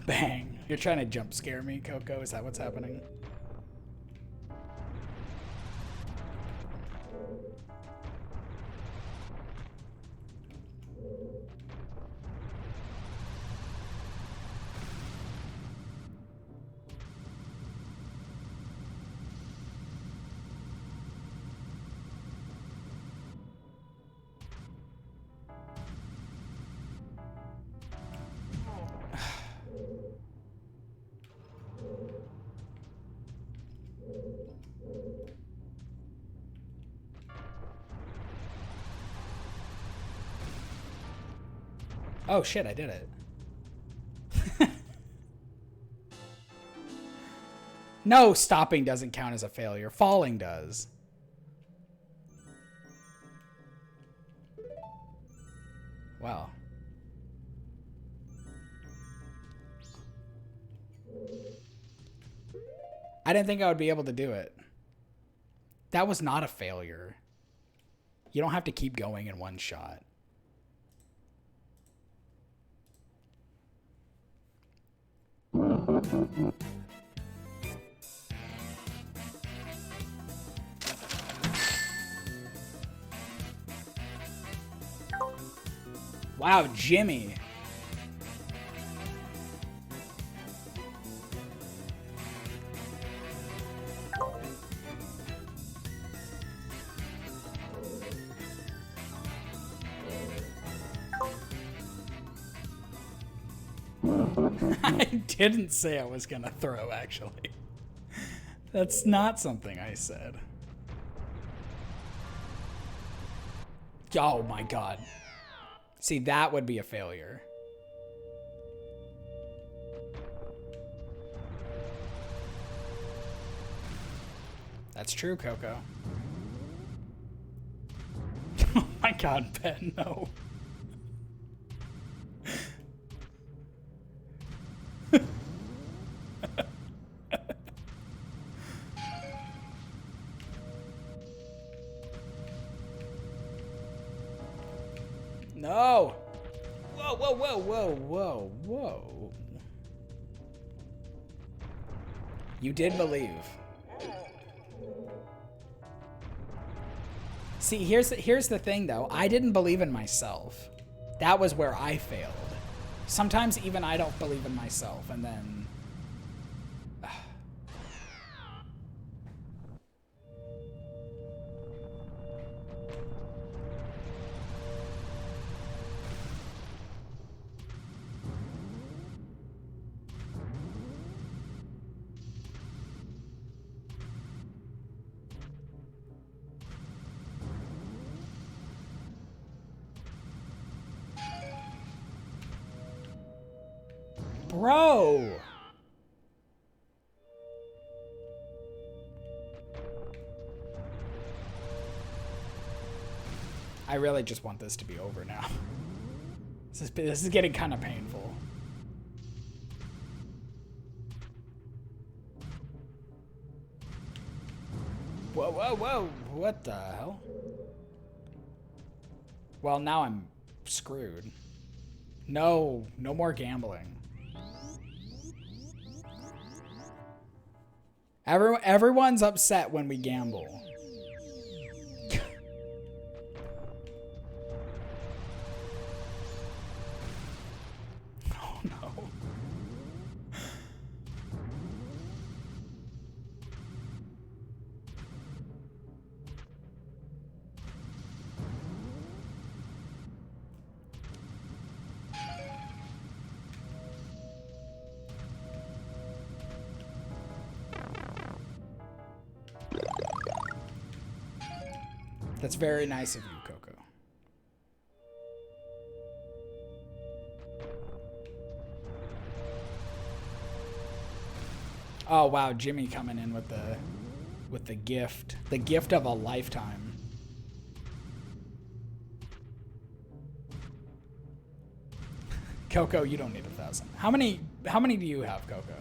Bang. You're trying to jump scare me, Coco? Is that what's happening? Oh shit, I did it. No, stopping doesn't count as a failure. Falling does. Wow. I didn't think I would be able to do it. That was not a failure. You don't have to keep going in one shot. Wow, Jimmy. I didn't say I was gonna throw, actually. That's not something I said. Oh my god. See, that would be a failure. That's true, Coco. Oh my god, Ben, no. No! Whoa, whoa, whoa, whoa, whoa, whoa. You did believe. See, here's the thing, though. I didn't believe in myself. That was where I failed. Sometimes even I don't believe in myself, and then... Bro! I really just want this to be over now. This is getting kind of painful. Whoa, whoa, whoa! What the hell? Well, now I'm screwed. No, no more gambling. Everyone's upset when we gamble. Oh no. That's very nice of you, Coco. Oh wow, Jimmy coming in with the gift of a lifetime. Coco, you don't need 1,000. How many do you have, Coco?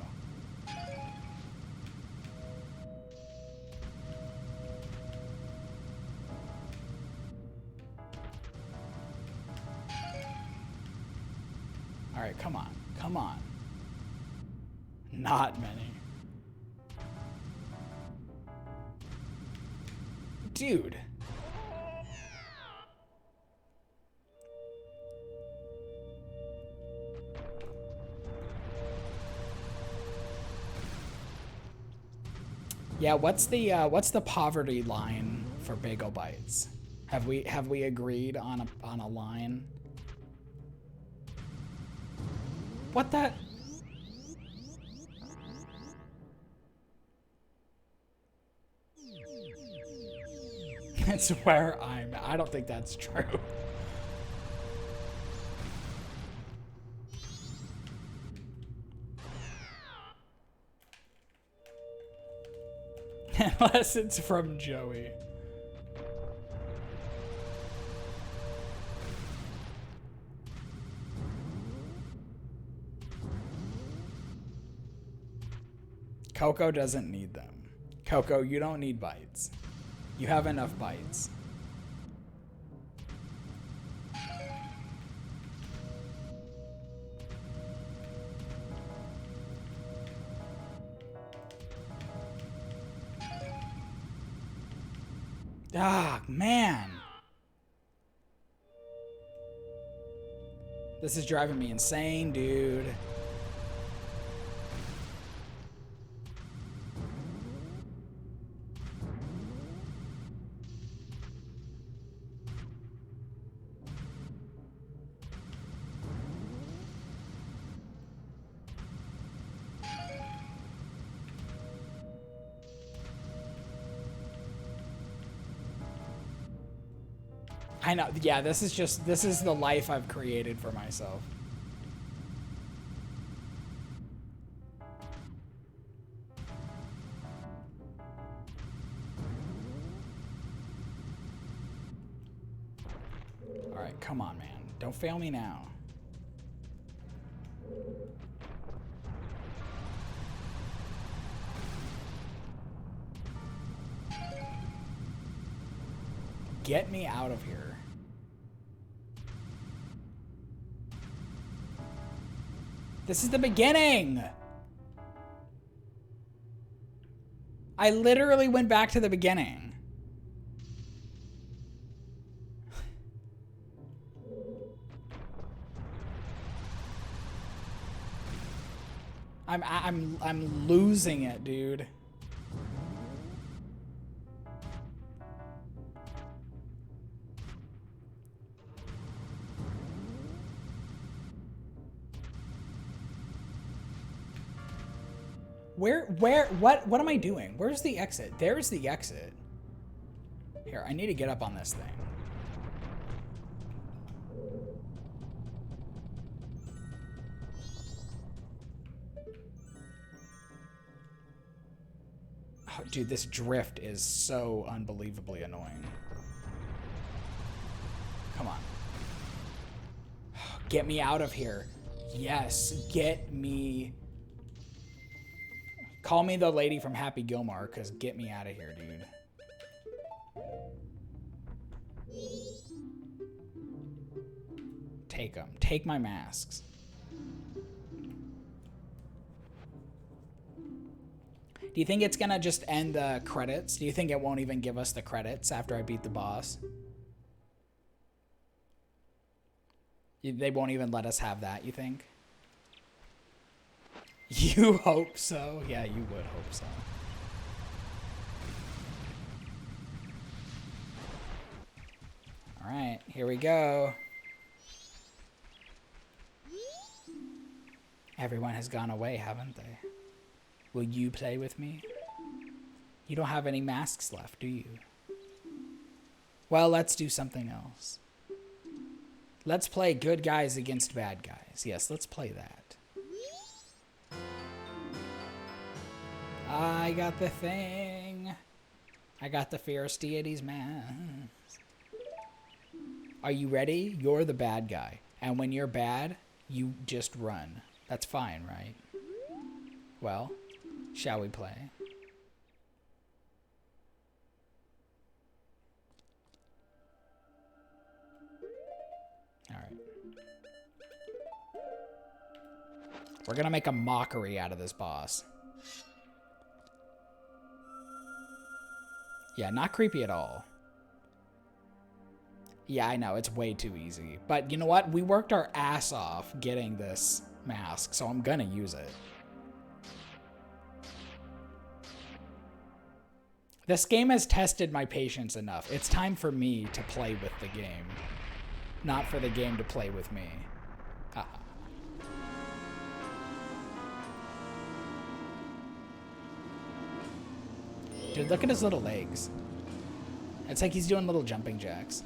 All right, come on. Come on. Not many. Dude. Yeah, what's the poverty line for bagel bites? Have we agreed on a line? What that? That's where I don't think that's true. Unless it's from Joey. Coco doesn't need them. Coco, you don't need bites. You have enough bites. Ah, man. This is driving me insane, dude. I know. Yeah, this is the life I've created for myself. All right, come on, man. Don't fail me now. Get me out of here. This is the beginning. I literally went back to the beginning. I'm losing it, dude. What am I doing? Where's the exit? There's the exit. Here, I need to get up on this thing. Oh, dude, this drift is so unbelievably annoying. Come on. Get me out of here. Yes, get me. Call me the lady from Happy Gilmore, because get me out of here, dude. Take them. Take my masks. Do you think it's going to just end the credits? Do you think it won't even give us the credits after I beat the boss? They won't even let us have that, you think? You hope so? Yeah, you would hope so. All right, here we go. Everyone has gone away, haven't they? Will you play with me? You don't have any masks left, do you? Well, let's do something else. Let's play good guys against bad guys. Yes, let's play that. I got the thing. I got the fierce deity's mask. Are you ready? You're the bad guy. And when you're bad, you just run. That's fine, right? Well, shall we play? All right. We're gonna make a mockery out of this boss. Yeah, not creepy at all. Yeah, I know, it's way too easy. But you know what? We worked our ass off getting this mask, so I'm gonna use it. This game has tested my patience enough. It's time for me to play with the game, not for the game to play with me. Dude, look at his little legs. It's like he's doing little jumping jacks.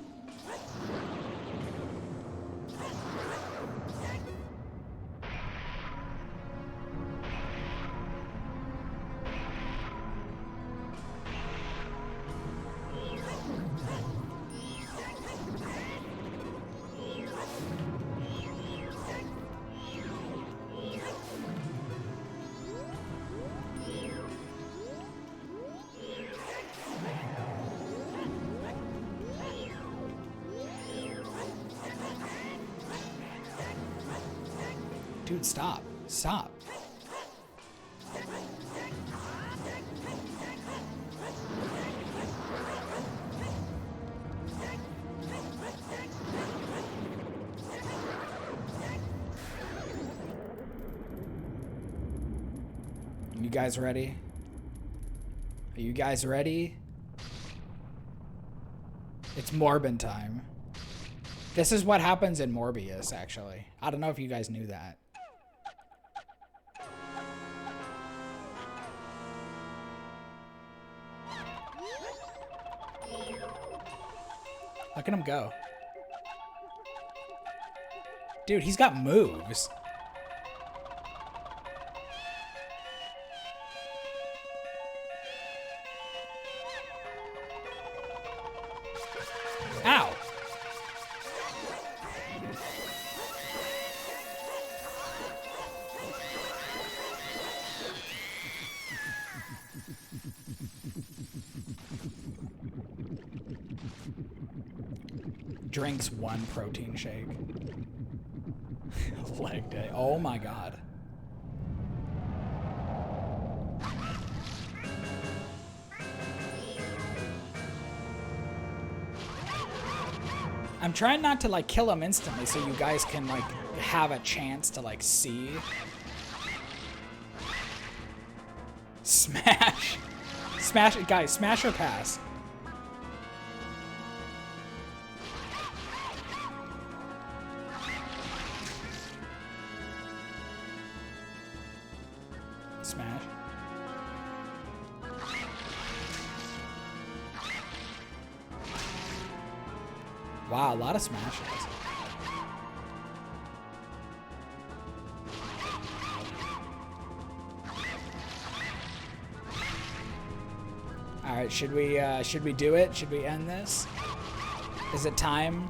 Dude, stop. Stop. You guys ready? Are you guys ready? It's Morbin time. This is what happens in Morbius, actually. I don't know if you guys knew that. Look at him go. Dude, he's got moves. Ow. Drinks 1 protein shake. Leg day. Oh my god. I'm trying not to like kill him instantly so you guys can like have a chance to like see. Smash. Smash it, guys. Smash or pass. Smash. Wow, a lot of smashes. All right, should we do it? Should we end this? Is it time?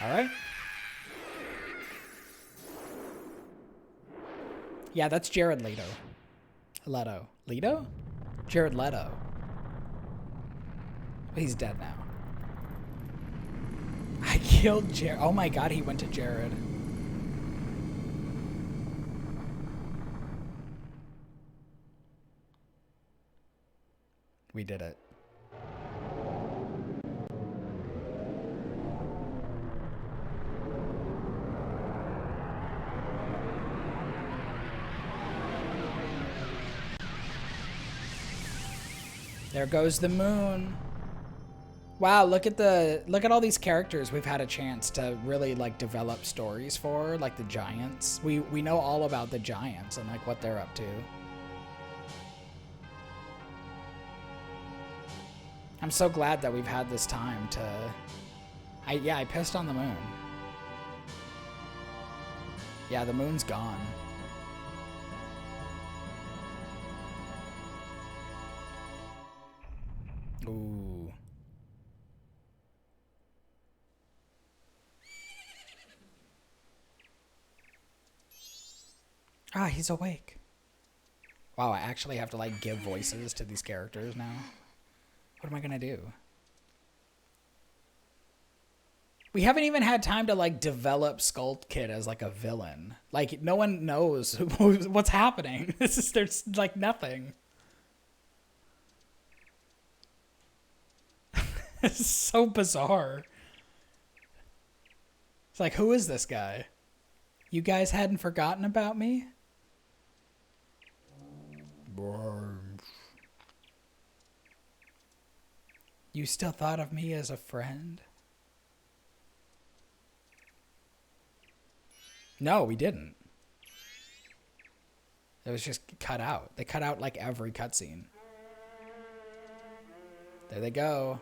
All right. Yeah, that's Jared Leto. Leto? Jared Leto. He's dead now. I killed Jared. Oh my god, he went to Jared. We did it. There goes the moon. Wow, look at all these characters we've had a chance to really like develop stories for, like the giants. We know all about the giants and like what they're up to. I'm so glad that we've had this time to I pissed on the moon. Yeah, the moon's gone. Ooh. Ah, he's awake. Wow, I actually have to like give voices to these characters now. What am I gonna do? We haven't even had time to like develop Skull Kid as like a villain. Like no one knows what's happening. There's like nothing. It's so bizarre. It's like, who is this guy? You guys hadn't forgotten about me? You still thought of me as a friend? No, we didn't. It was just cut out. They cut out like every cutscene. There they go.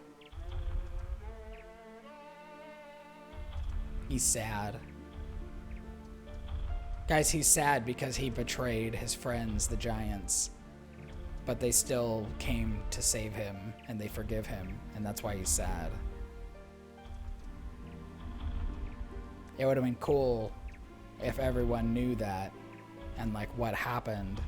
He's sad. Guys, he's sad because he betrayed his friends, the giants. But they still came to save him, and they forgive him, and that's why he's sad. It would have been cool if everyone knew that, and like what happened.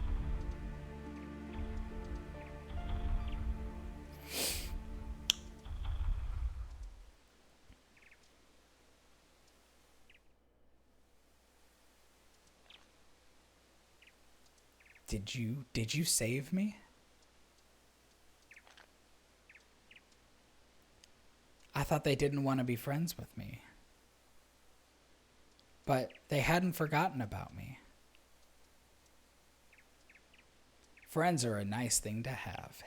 Did you save me? I thought they didn't want to be friends with me. But they hadn't forgotten about me. Friends are a nice thing to have.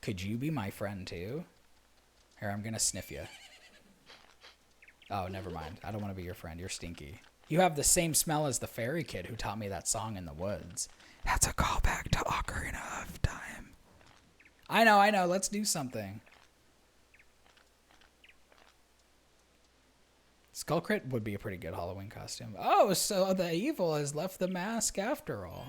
Could you be my friend too? Here, I'm gonna sniff you. Oh, never mind. I don't want to be your friend. You're stinky. You have the same smell as the fairy kid who taught me that song in the woods. That's a callback to Ocarina of Time. I know. Let's do something. Skullcrit would be a pretty good Halloween costume. Oh, so the evil has left the mask after all.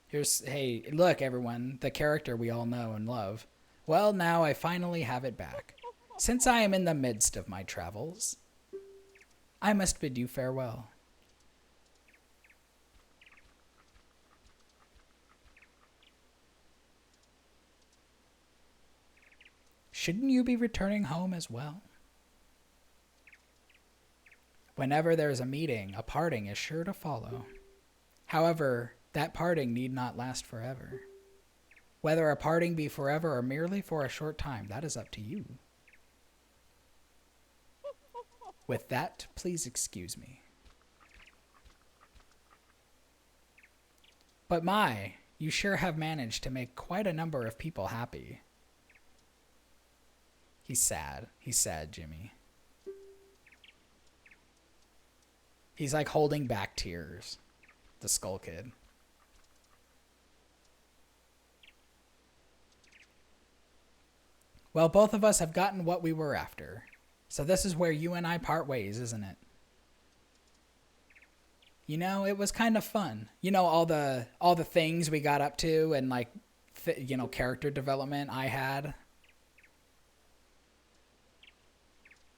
Hey, look, everyone, the character we all know and love. Well, now I finally have it back. Since I am in the midst of my travels, I must bid you farewell. Shouldn't you be returning home as well? Whenever there's a meeting, a parting is sure to follow. However, that parting need not last forever. Whether a parting be forever or merely for a short time, that is up to you. With that, please excuse me. But my, you sure have managed to make quite a number of people happy. He's sad. He's sad, Jimmy. He's like holding back tears. The Skull Kid. Well, both of us have gotten what we were after. So this is where you and I part ways, isn't it? You know, it was kind of fun. You know, all the things we got up to and like, character development I had.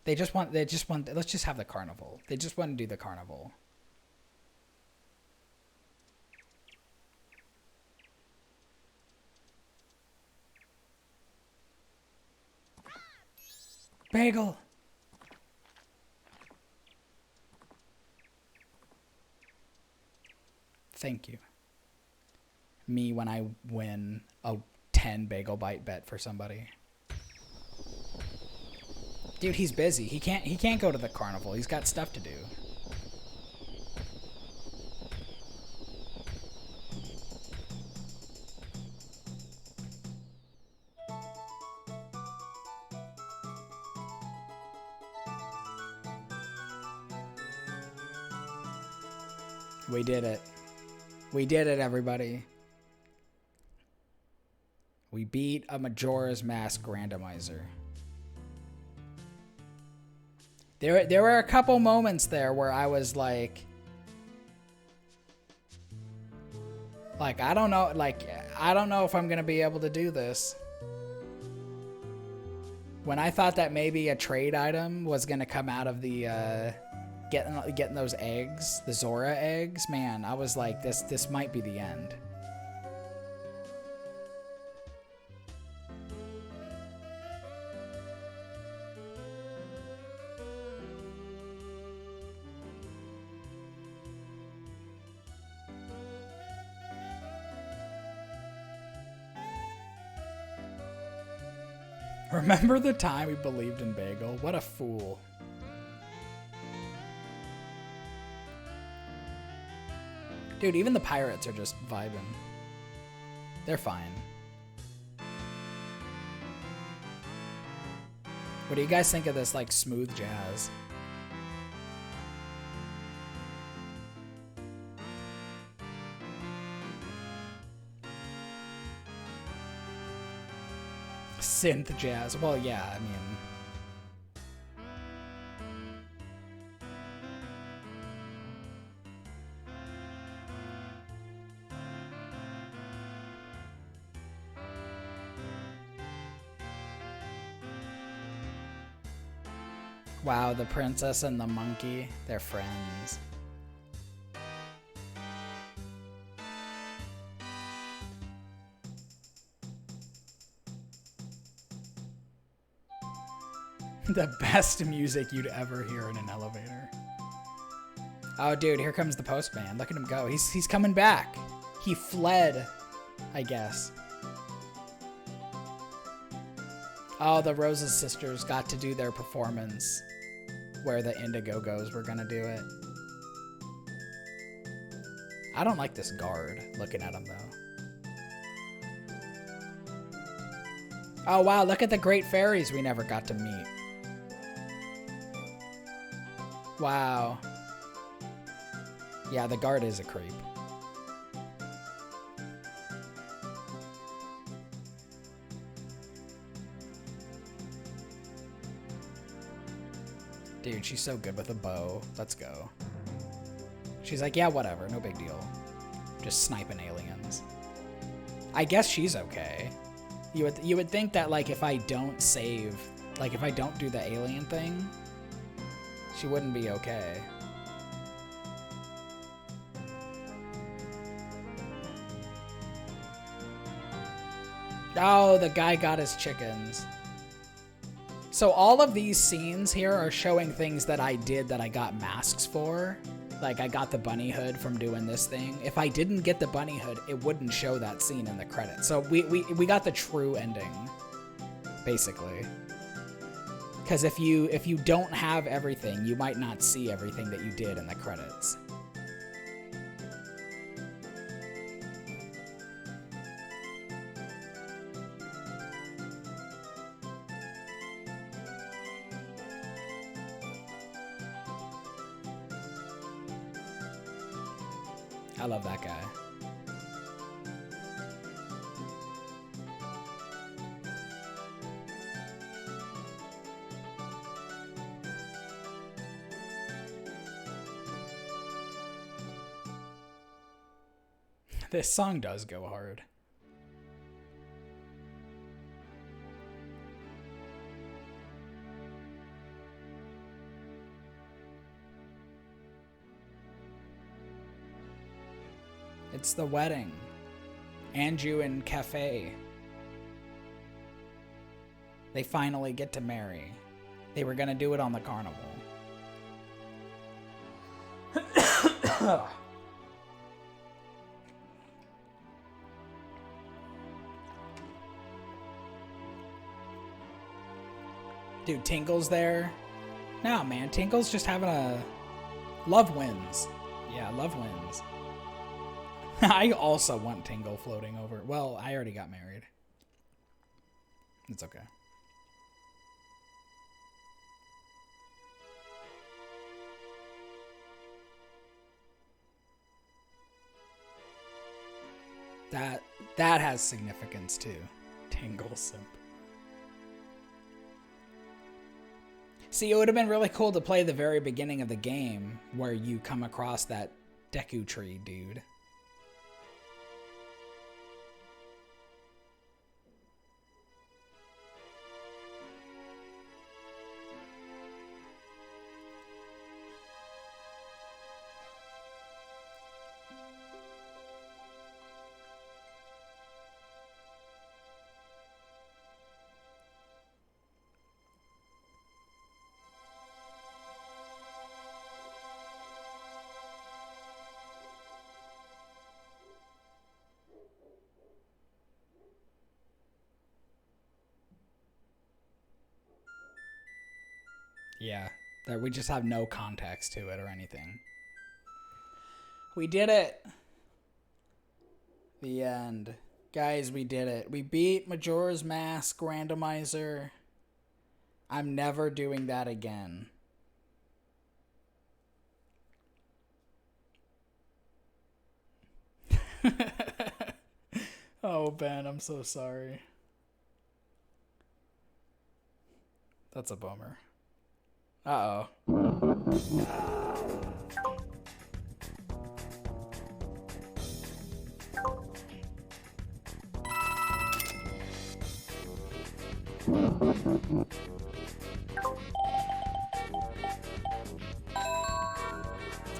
They just want, let's just have the carnival. They just want to do the carnival. Bagel. Thank you. Me when I win a 10 bagel bite bet for somebody. Dude, he's busy. He can't go to the carnival. He's got stuff to do. We did it. We did it, everybody. We beat a Majora's Mask randomizer. There were a couple moments there where I was like I don't know if I'm gonna be able to do this. When I thought that maybe a trade item was gonna come out of the getting those eggs, the Zora eggs, man, I was like, this might be the end. Remember the time we believed in Bagel? What a fool. Dude, even the pirates are just vibing. They're fine. What do you guys think of this, like, smooth jazz? Synth jazz. Well, yeah, I mean... Wow, the princess and the monkey, they're friends. The best music you'd ever hear in an elevator. Oh, dude, here comes the postman. Look at him go. He's coming back. He fled, I guess. Oh, the Rose's sisters got to do their performance where the Indiegogo's were gonna do it. I don't like this guard looking at him, though. Oh, wow, look at the great fairies we never got to meet. Wow. Yeah, the guard is a creep. Dude, she's so good with a bow. Let's go. She's like, yeah, whatever, no big deal. Just sniping aliens. I guess she's okay. You would think that, like, if I don't save, like, if I don't do the alien thing, she wouldn't be okay. Oh, the guy got his chickens. So all of these scenes here are showing things that I did that I got masks for. Like, I got the bunny hood from doing this thing. If I didn't get the bunny hood, it wouldn't show that scene in the credits. So we got the true ending, basically. Because if you don't have everything, you might not see everything that you did in the credits. I love that guy. This song does go hard. It's the wedding. Anju and Cafe. They finally get to marry. They were gonna do it on the carnival. Dude, Tinkle's there. No, man, Tinkle's just having a... Love wins. Yeah, love wins. I also want Tingle floating over. Well, I already got married. It's okay. That has significance too. Tingle simp. See, it would have been really cool to play the very beginning of the game where you come across that Deku Tree dude. Yeah, that we just have no context to it or anything. We did it. The end. Guys, we did it. We beat Majora's Mask Randomizer. I'm never doing that again. Oh, Ben, I'm so sorry. That's a bummer. Uh-oh.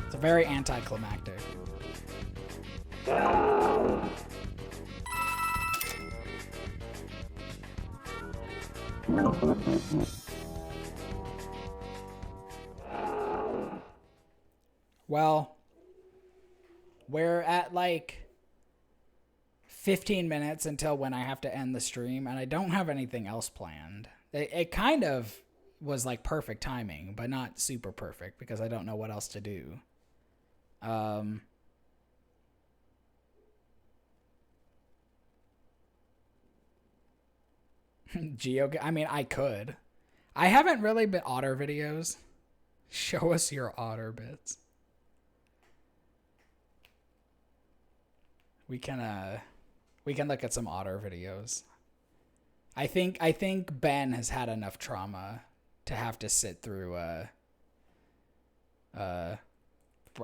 It's a very anticlimactic. Well, we're at like 15 minutes until when I have to end the stream, and I don't have anything else planned. It kind of was like perfect timing, but not super perfect because I don't know what else to do. I mean, I could. I haven't really been Otter videos. Show us your otter bits. We can look at some otter videos. I think Ben has had enough trauma to have to sit through I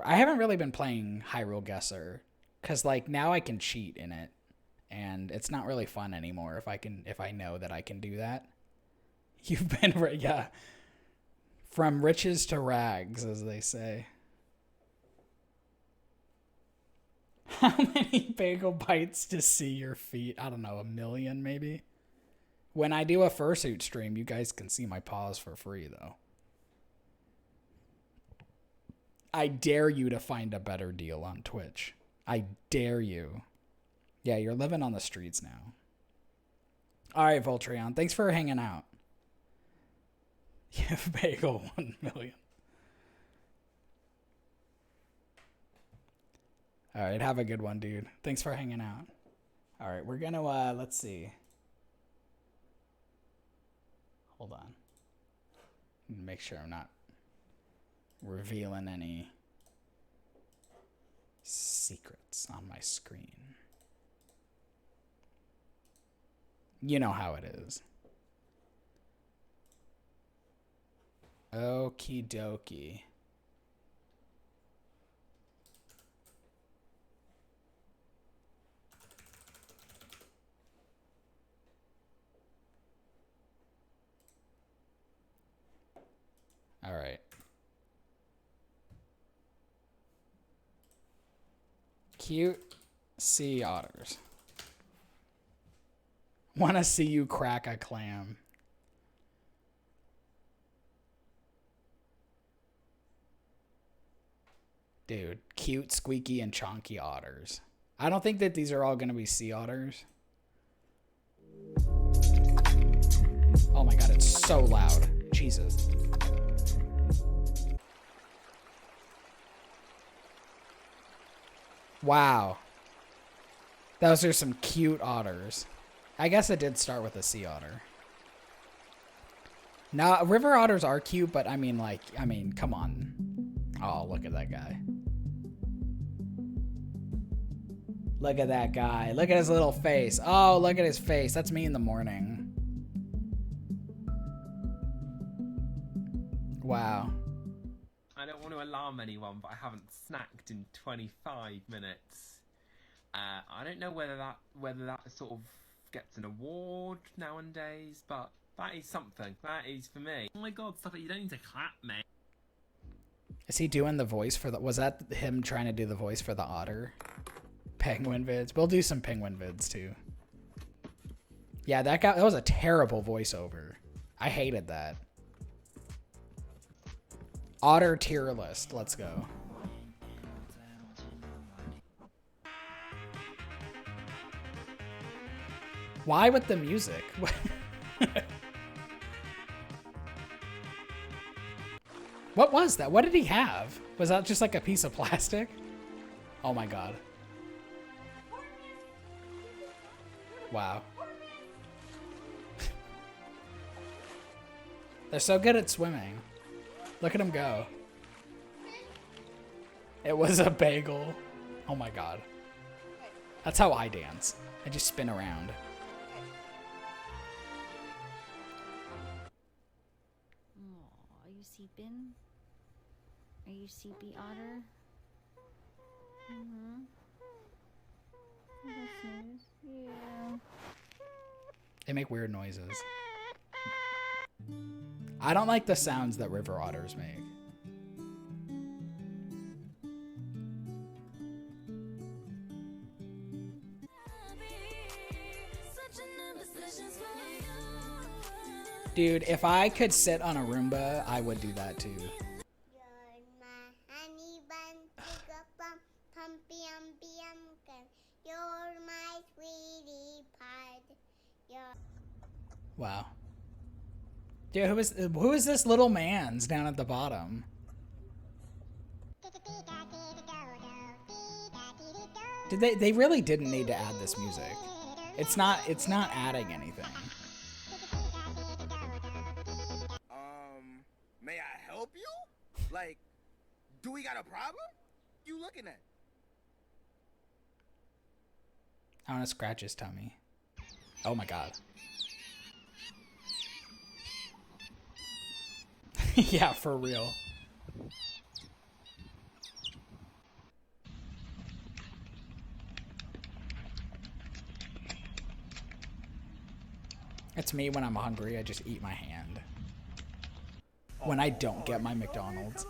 haven't really been playing Hyrule Guesser cuz like now I can cheat in it and it's not really fun anymore if I know that I can do that. You've been yeah. From riches to rags, as they say. How many bagel bites to see your feet? I don't know, 1 million maybe? When I do a fursuit stream, you guys can see my paws for free, though. I dare you to find a better deal on Twitch. I dare you. Yeah, you're living on the streets now. All right, Voltreon, thanks for hanging out. Give bagel 1 million. All right, have a good one, dude. Thanks for hanging out. All right, we're gonna let's see. Hold on. Make sure I'm not revealing any secrets on my screen. You know how it is. Okie dokie. All right. Cute sea otters. Want to see you crack a clam. Dude, cute, squeaky, and chonky otters. I don't think that these are all going to be sea otters. Oh my god, it's so loud. Jesus. Wow. Those are some cute otters. I guess it did start with a sea otter. Now, river otters are cute, but I mean, come on. Oh, look at that guy. Look at that guy. Look at his little face. Oh, look at his face. That's me in the morning. Wow. I don't want to alarm anyone, but I haven't snacked in 25 minutes. I don't know whether that sort of gets an award nowadays, but that is something. That is for me. Oh my god, stop it. You don't need to clap, man. Is he doing the voice for the... Was that him trying to do the voice for the otter? Penguin vids. We'll do some penguin vids, too. Yeah, that was a terrible voiceover. I hated that. Otter tier list. Let's go. Why with the music? What was that? What did he have? Was that just like a piece of plastic? Oh my god. Wow. They're so good at swimming. Look at him go. It was a bagel. Oh my god. That's how I dance. I just spin around. Oh, are you sleeping? Are you sleepy, otter? Mm-hmm. That's nice. Yeah. They make weird noises. I don't like the sounds that river otters make. Dude, if I could sit on a Roomba, I would do that too. Wow. Dude, who is this little man's down at the bottom? They really didn't need to add this music. It's not adding anything. May I help you? Like, do we got a problem? You looking at? I want to scratch his tummy. Oh my god. Yeah, for real. It's me when I'm hungry, I just eat my hand. When I don't get my McDonald's.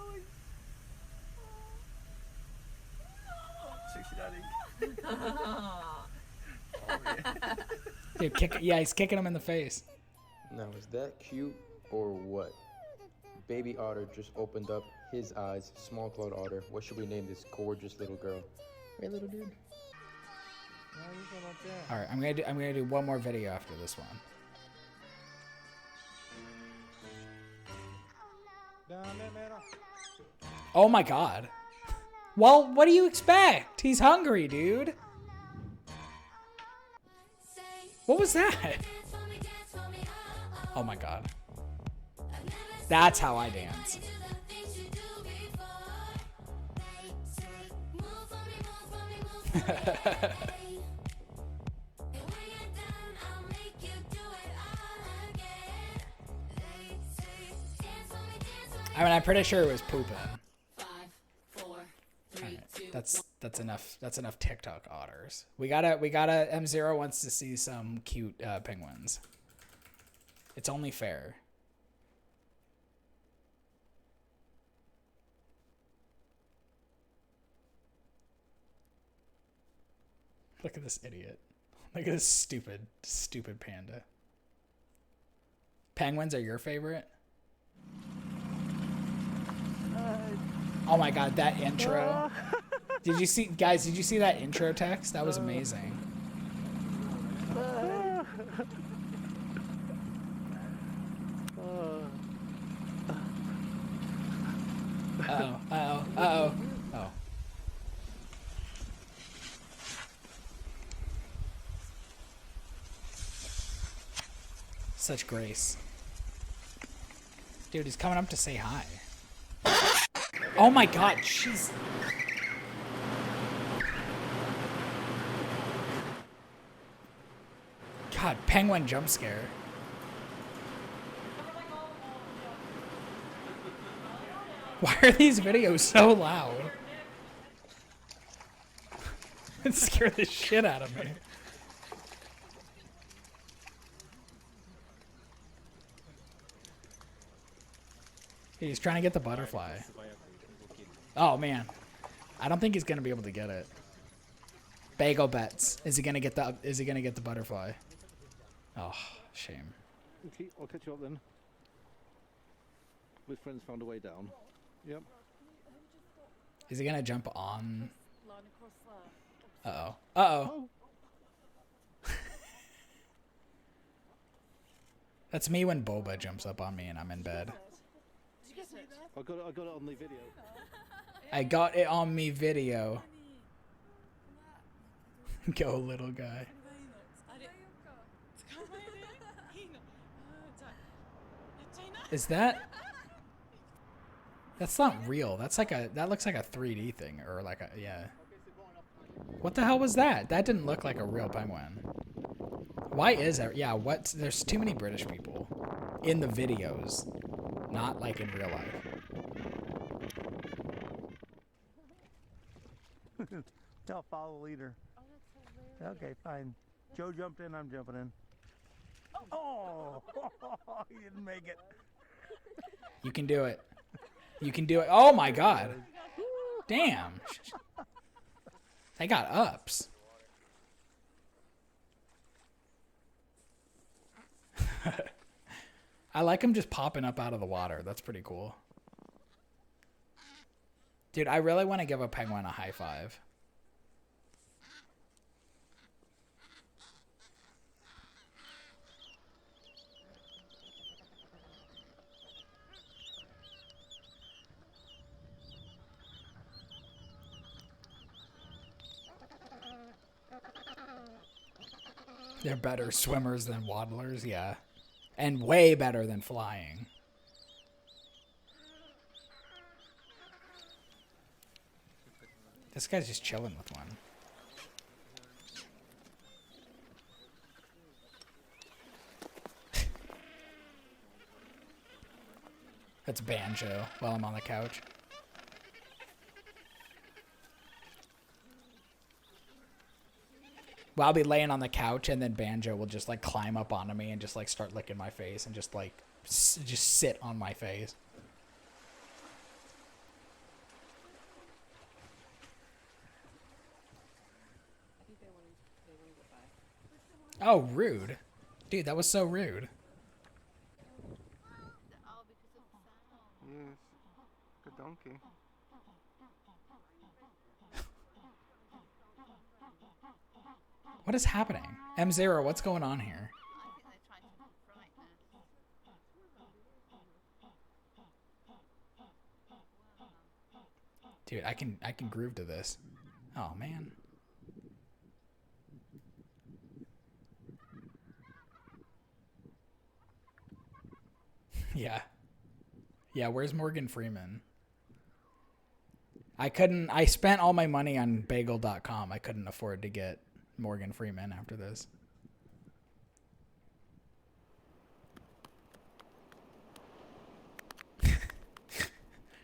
Dude, yeah, he's kicking him in the face. Now, is that cute or what? Baby Otter just opened up his eyes. Small Clawed Otter. What should we name this gorgeous little girl? Right, little dude? All right, I'm gonna do one more video after this one. Oh my god. Well, what do you expect? He's hungry, dude. What was that? Oh my god. That's how I dance. I mean, I'm pretty sure it was pooping. Right, that's enough. That's enough TikTok otters. We gotta. M0 wants to see some cute penguins. It's only fair. Look at this idiot. Look at this stupid panda. Penguins are your favorite? Oh my god, that intro. Did you see, guys, did you see that intro text? That was amazing. Uh-oh, uh-oh, uh-oh. Oh. Such grace. Dude, he's coming up to say hi. Oh my god, jeez. God, penguin jump scare. Why are these videos so loud? It scared the shit out of me. He's trying to get the butterfly. Oh man, I don't think he's gonna be able to get it. Bagel bets. Is he gonna get the? Is he gonna get the butterfly? Oh, shame. Okay, I'll catch you up then. My friends found a way down. Yep. Is he gonna jump on? Uh oh. Uh oh. That's me when Boba jumps up on me and I'm in bed. I got it on the video. I got it on me video. Go, little guy. Is that? That's not real. That's like a. That looks like a 3D thing, or like a yeah. What the hell was that? That didn't look like a real penguin. Why is that? Yeah. What? There's too many British people in the videos, not like in real life. I'll follow the leader. Okay, fine. Joe jumped in, I'm jumping in. Oh, you didn't make it. You can do it. You can do it. Oh my god. Damn. They got ups. I like them just popping up out of the water. That's pretty cool. Dude, I really want to give a penguin a high five. They're better swimmers than waddlers, yeah. And way better than flying. This guy's just chilling with one. That's Banjo while I'm on the couch. Well, I'll be laying on the couch and then Banjo will just like climb up onto me and just like start licking my face and just like just sit on my face. Oh, rude. Dude, that was so rude. Yes, a donkey. What is happening? M0, what's going on here? Dude, I can groove to this. Oh man. Yeah. Yeah, where's Morgan Freeman? I spent all my money on bagel.com. I couldn't afford to get Morgan Freeman after this.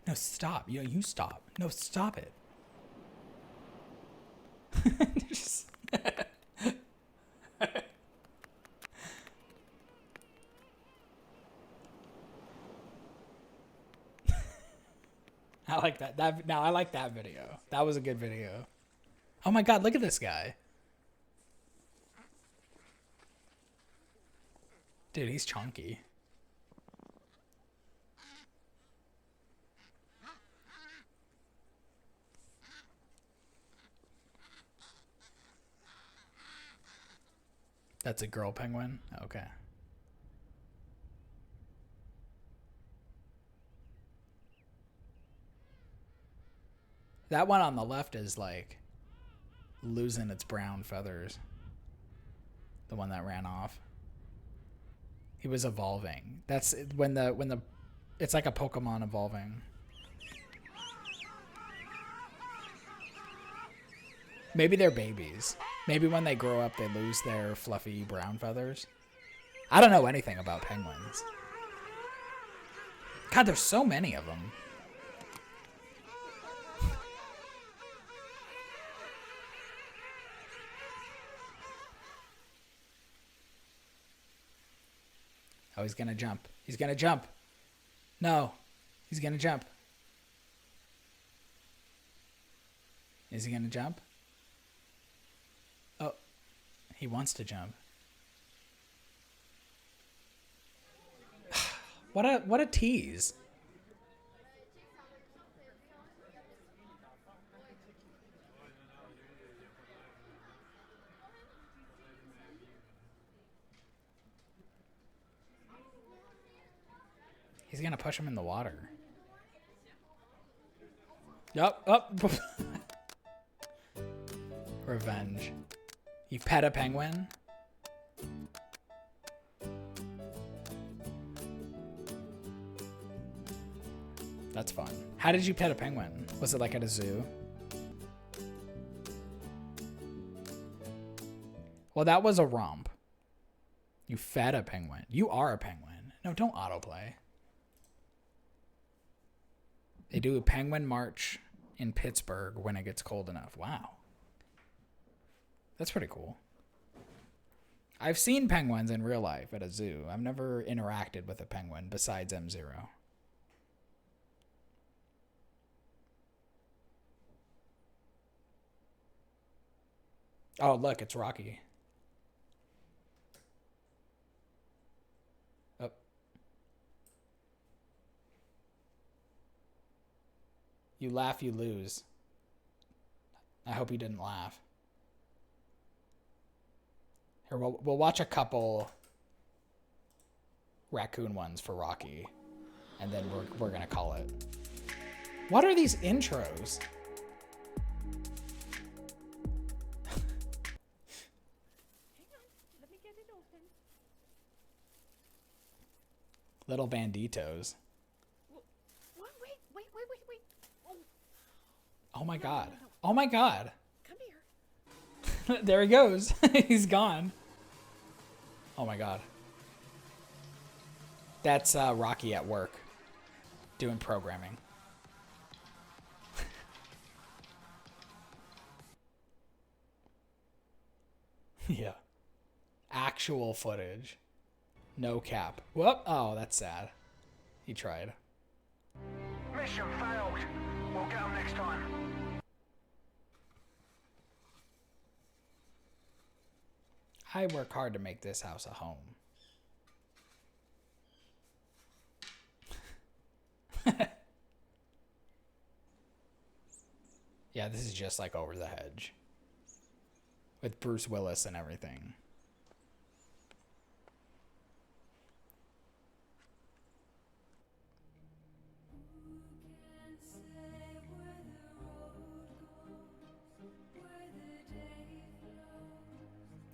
No, stop. You stop. No, stop it. Just- I like that. I like that video. That was a good video. Oh my god, look at this guy. Dude, he's chunky. That's a girl penguin? Okay. That one on the left is like losing its brown feathers. The one that ran off. He was evolving. That's when the it's like a Pokemon evolving. Maybe they're babies. Maybe when they grow up they lose their fluffy brown feathers. I don't know anything about penguins. God, there's so many of them. Oh, he's gonna jump. He's gonna jump. No. He's gonna jump. Is he gonna jump? Oh. He wants to jump. What a tease. He's gonna push him in the water. Yup, up. Revenge. You pet a penguin? That's fun. How did you pet a penguin? Was it like at a zoo? Well, that was a romp. You fed a penguin. You are a penguin. No, don't autoplay. They do a penguin march in Pittsburgh when it gets cold enough. Wow. That's pretty cool. I've seen penguins in real life at a zoo. I've never interacted with a penguin besides M0. Oh, look, it's Rocky. Oh. You laugh, you lose. I hope you didn't laugh. Here, we'll watch a couple raccoon ones for Rocky, and then we're gonna call it. What are these intros? Little banditos. What? Wait. Oh. Oh my god. Oh my god. Come here. There he goes. He's gone. Oh my god. That's Rocky at work. Doing programming. Yeah. Actual footage. No cap. Whoop. Oh, that's sad. He tried. Mission failed. We'll get them next time. I work hard to make this house a home. Yeah, this is just like Over the Hedge. With Bruce Willis and everything.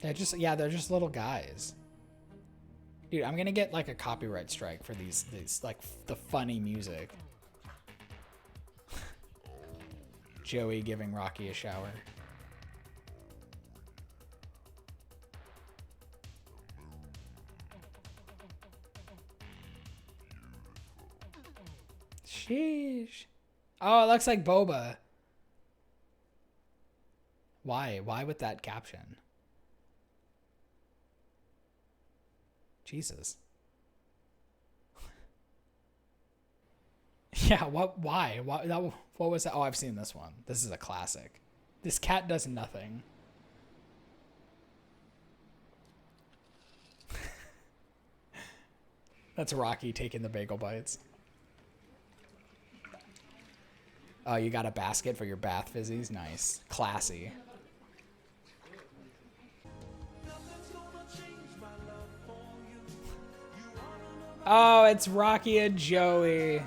They're just little guys. Dude, I'm gonna get like a copyright strike for these like the funny music. Joey giving Rocky a shower. Sheesh. Oh, it looks like Boba. Why? Why with that caption? Jesus. Yeah, why? What was that? Oh, I've seen this one. This is a classic. This cat does nothing. That's Rocky taking the bagel bites. Oh, you got a basket for your bath fizzies? Nice. Classy. Oh, it's Rocky and Joey.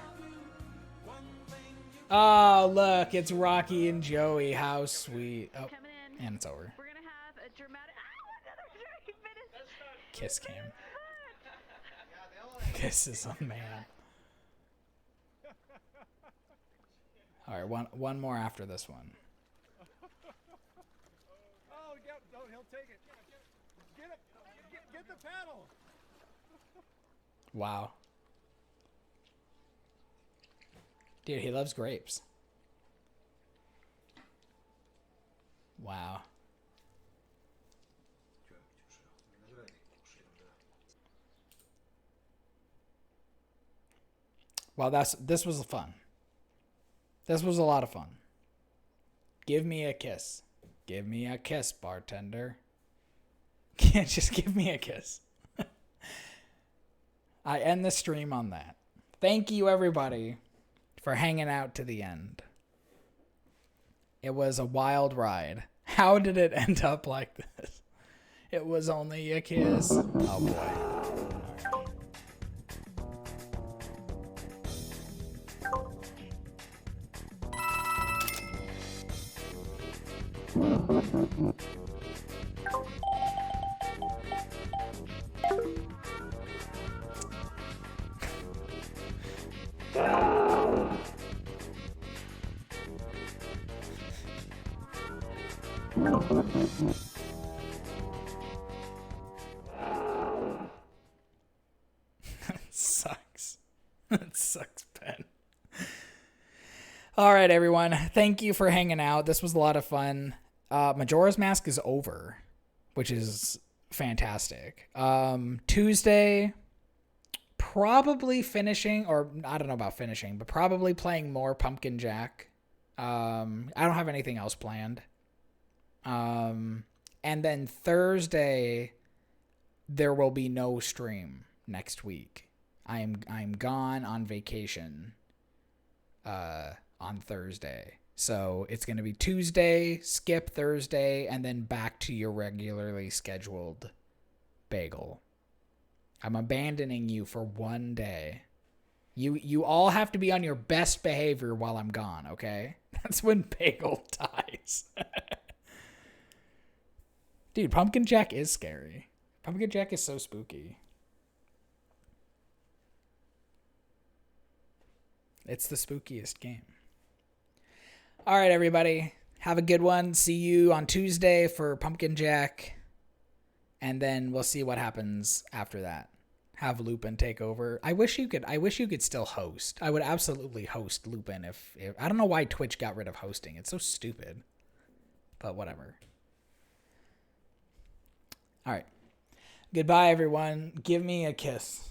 Oh, look, it's Rocky and Joey. How sweet. Oh, and it's over. We're gonna have a dramatic. Another 3 minutes. Kiss cam. This is a man. All right, one more after this one. Oh, yeah, no, he'll take it. Get the paddle. Wow. Dude, he loves grapes. Wow. Well, this was fun. This was a lot of fun. Give me a kiss. Give me a kiss, bartender. Can't just give me a kiss. I end the stream on that. Thank you, everybody, for hanging out to the end. It was a wild ride. How did it end up like this? It was only a kiss. Oh, boy. Sucks. That sucks, Ben. All right, everyone. Thank you for hanging out. This was a lot of fun. Majora's Mask is over, which is fantastic. Tuesday, probably finishing, or I don't know about finishing, but probably playing more Pumpkin Jack. I don't have anything else planned. And then Thursday, there will be no stream next week. I'm gone on vacation on Thursday. So it's going to be Tuesday, skip Thursday, and then back to your regularly scheduled bagel. I'm abandoning you for one day. You all have to be on your best behavior while I'm gone, okay? That's when bagel dies. Dude, Pumpkin Jack is scary. Pumpkin Jack is so spooky. It's the spookiest game. All right, everybody. Have a good one. See you on Tuesday for Pumpkin Jack. And then we'll see what happens after that. Have Lupin take over. I wish you could still host. I would absolutely host Lupin if I don't know why Twitch got rid of hosting. It's so stupid. But whatever. All right. Goodbye, everyone. Give me a kiss.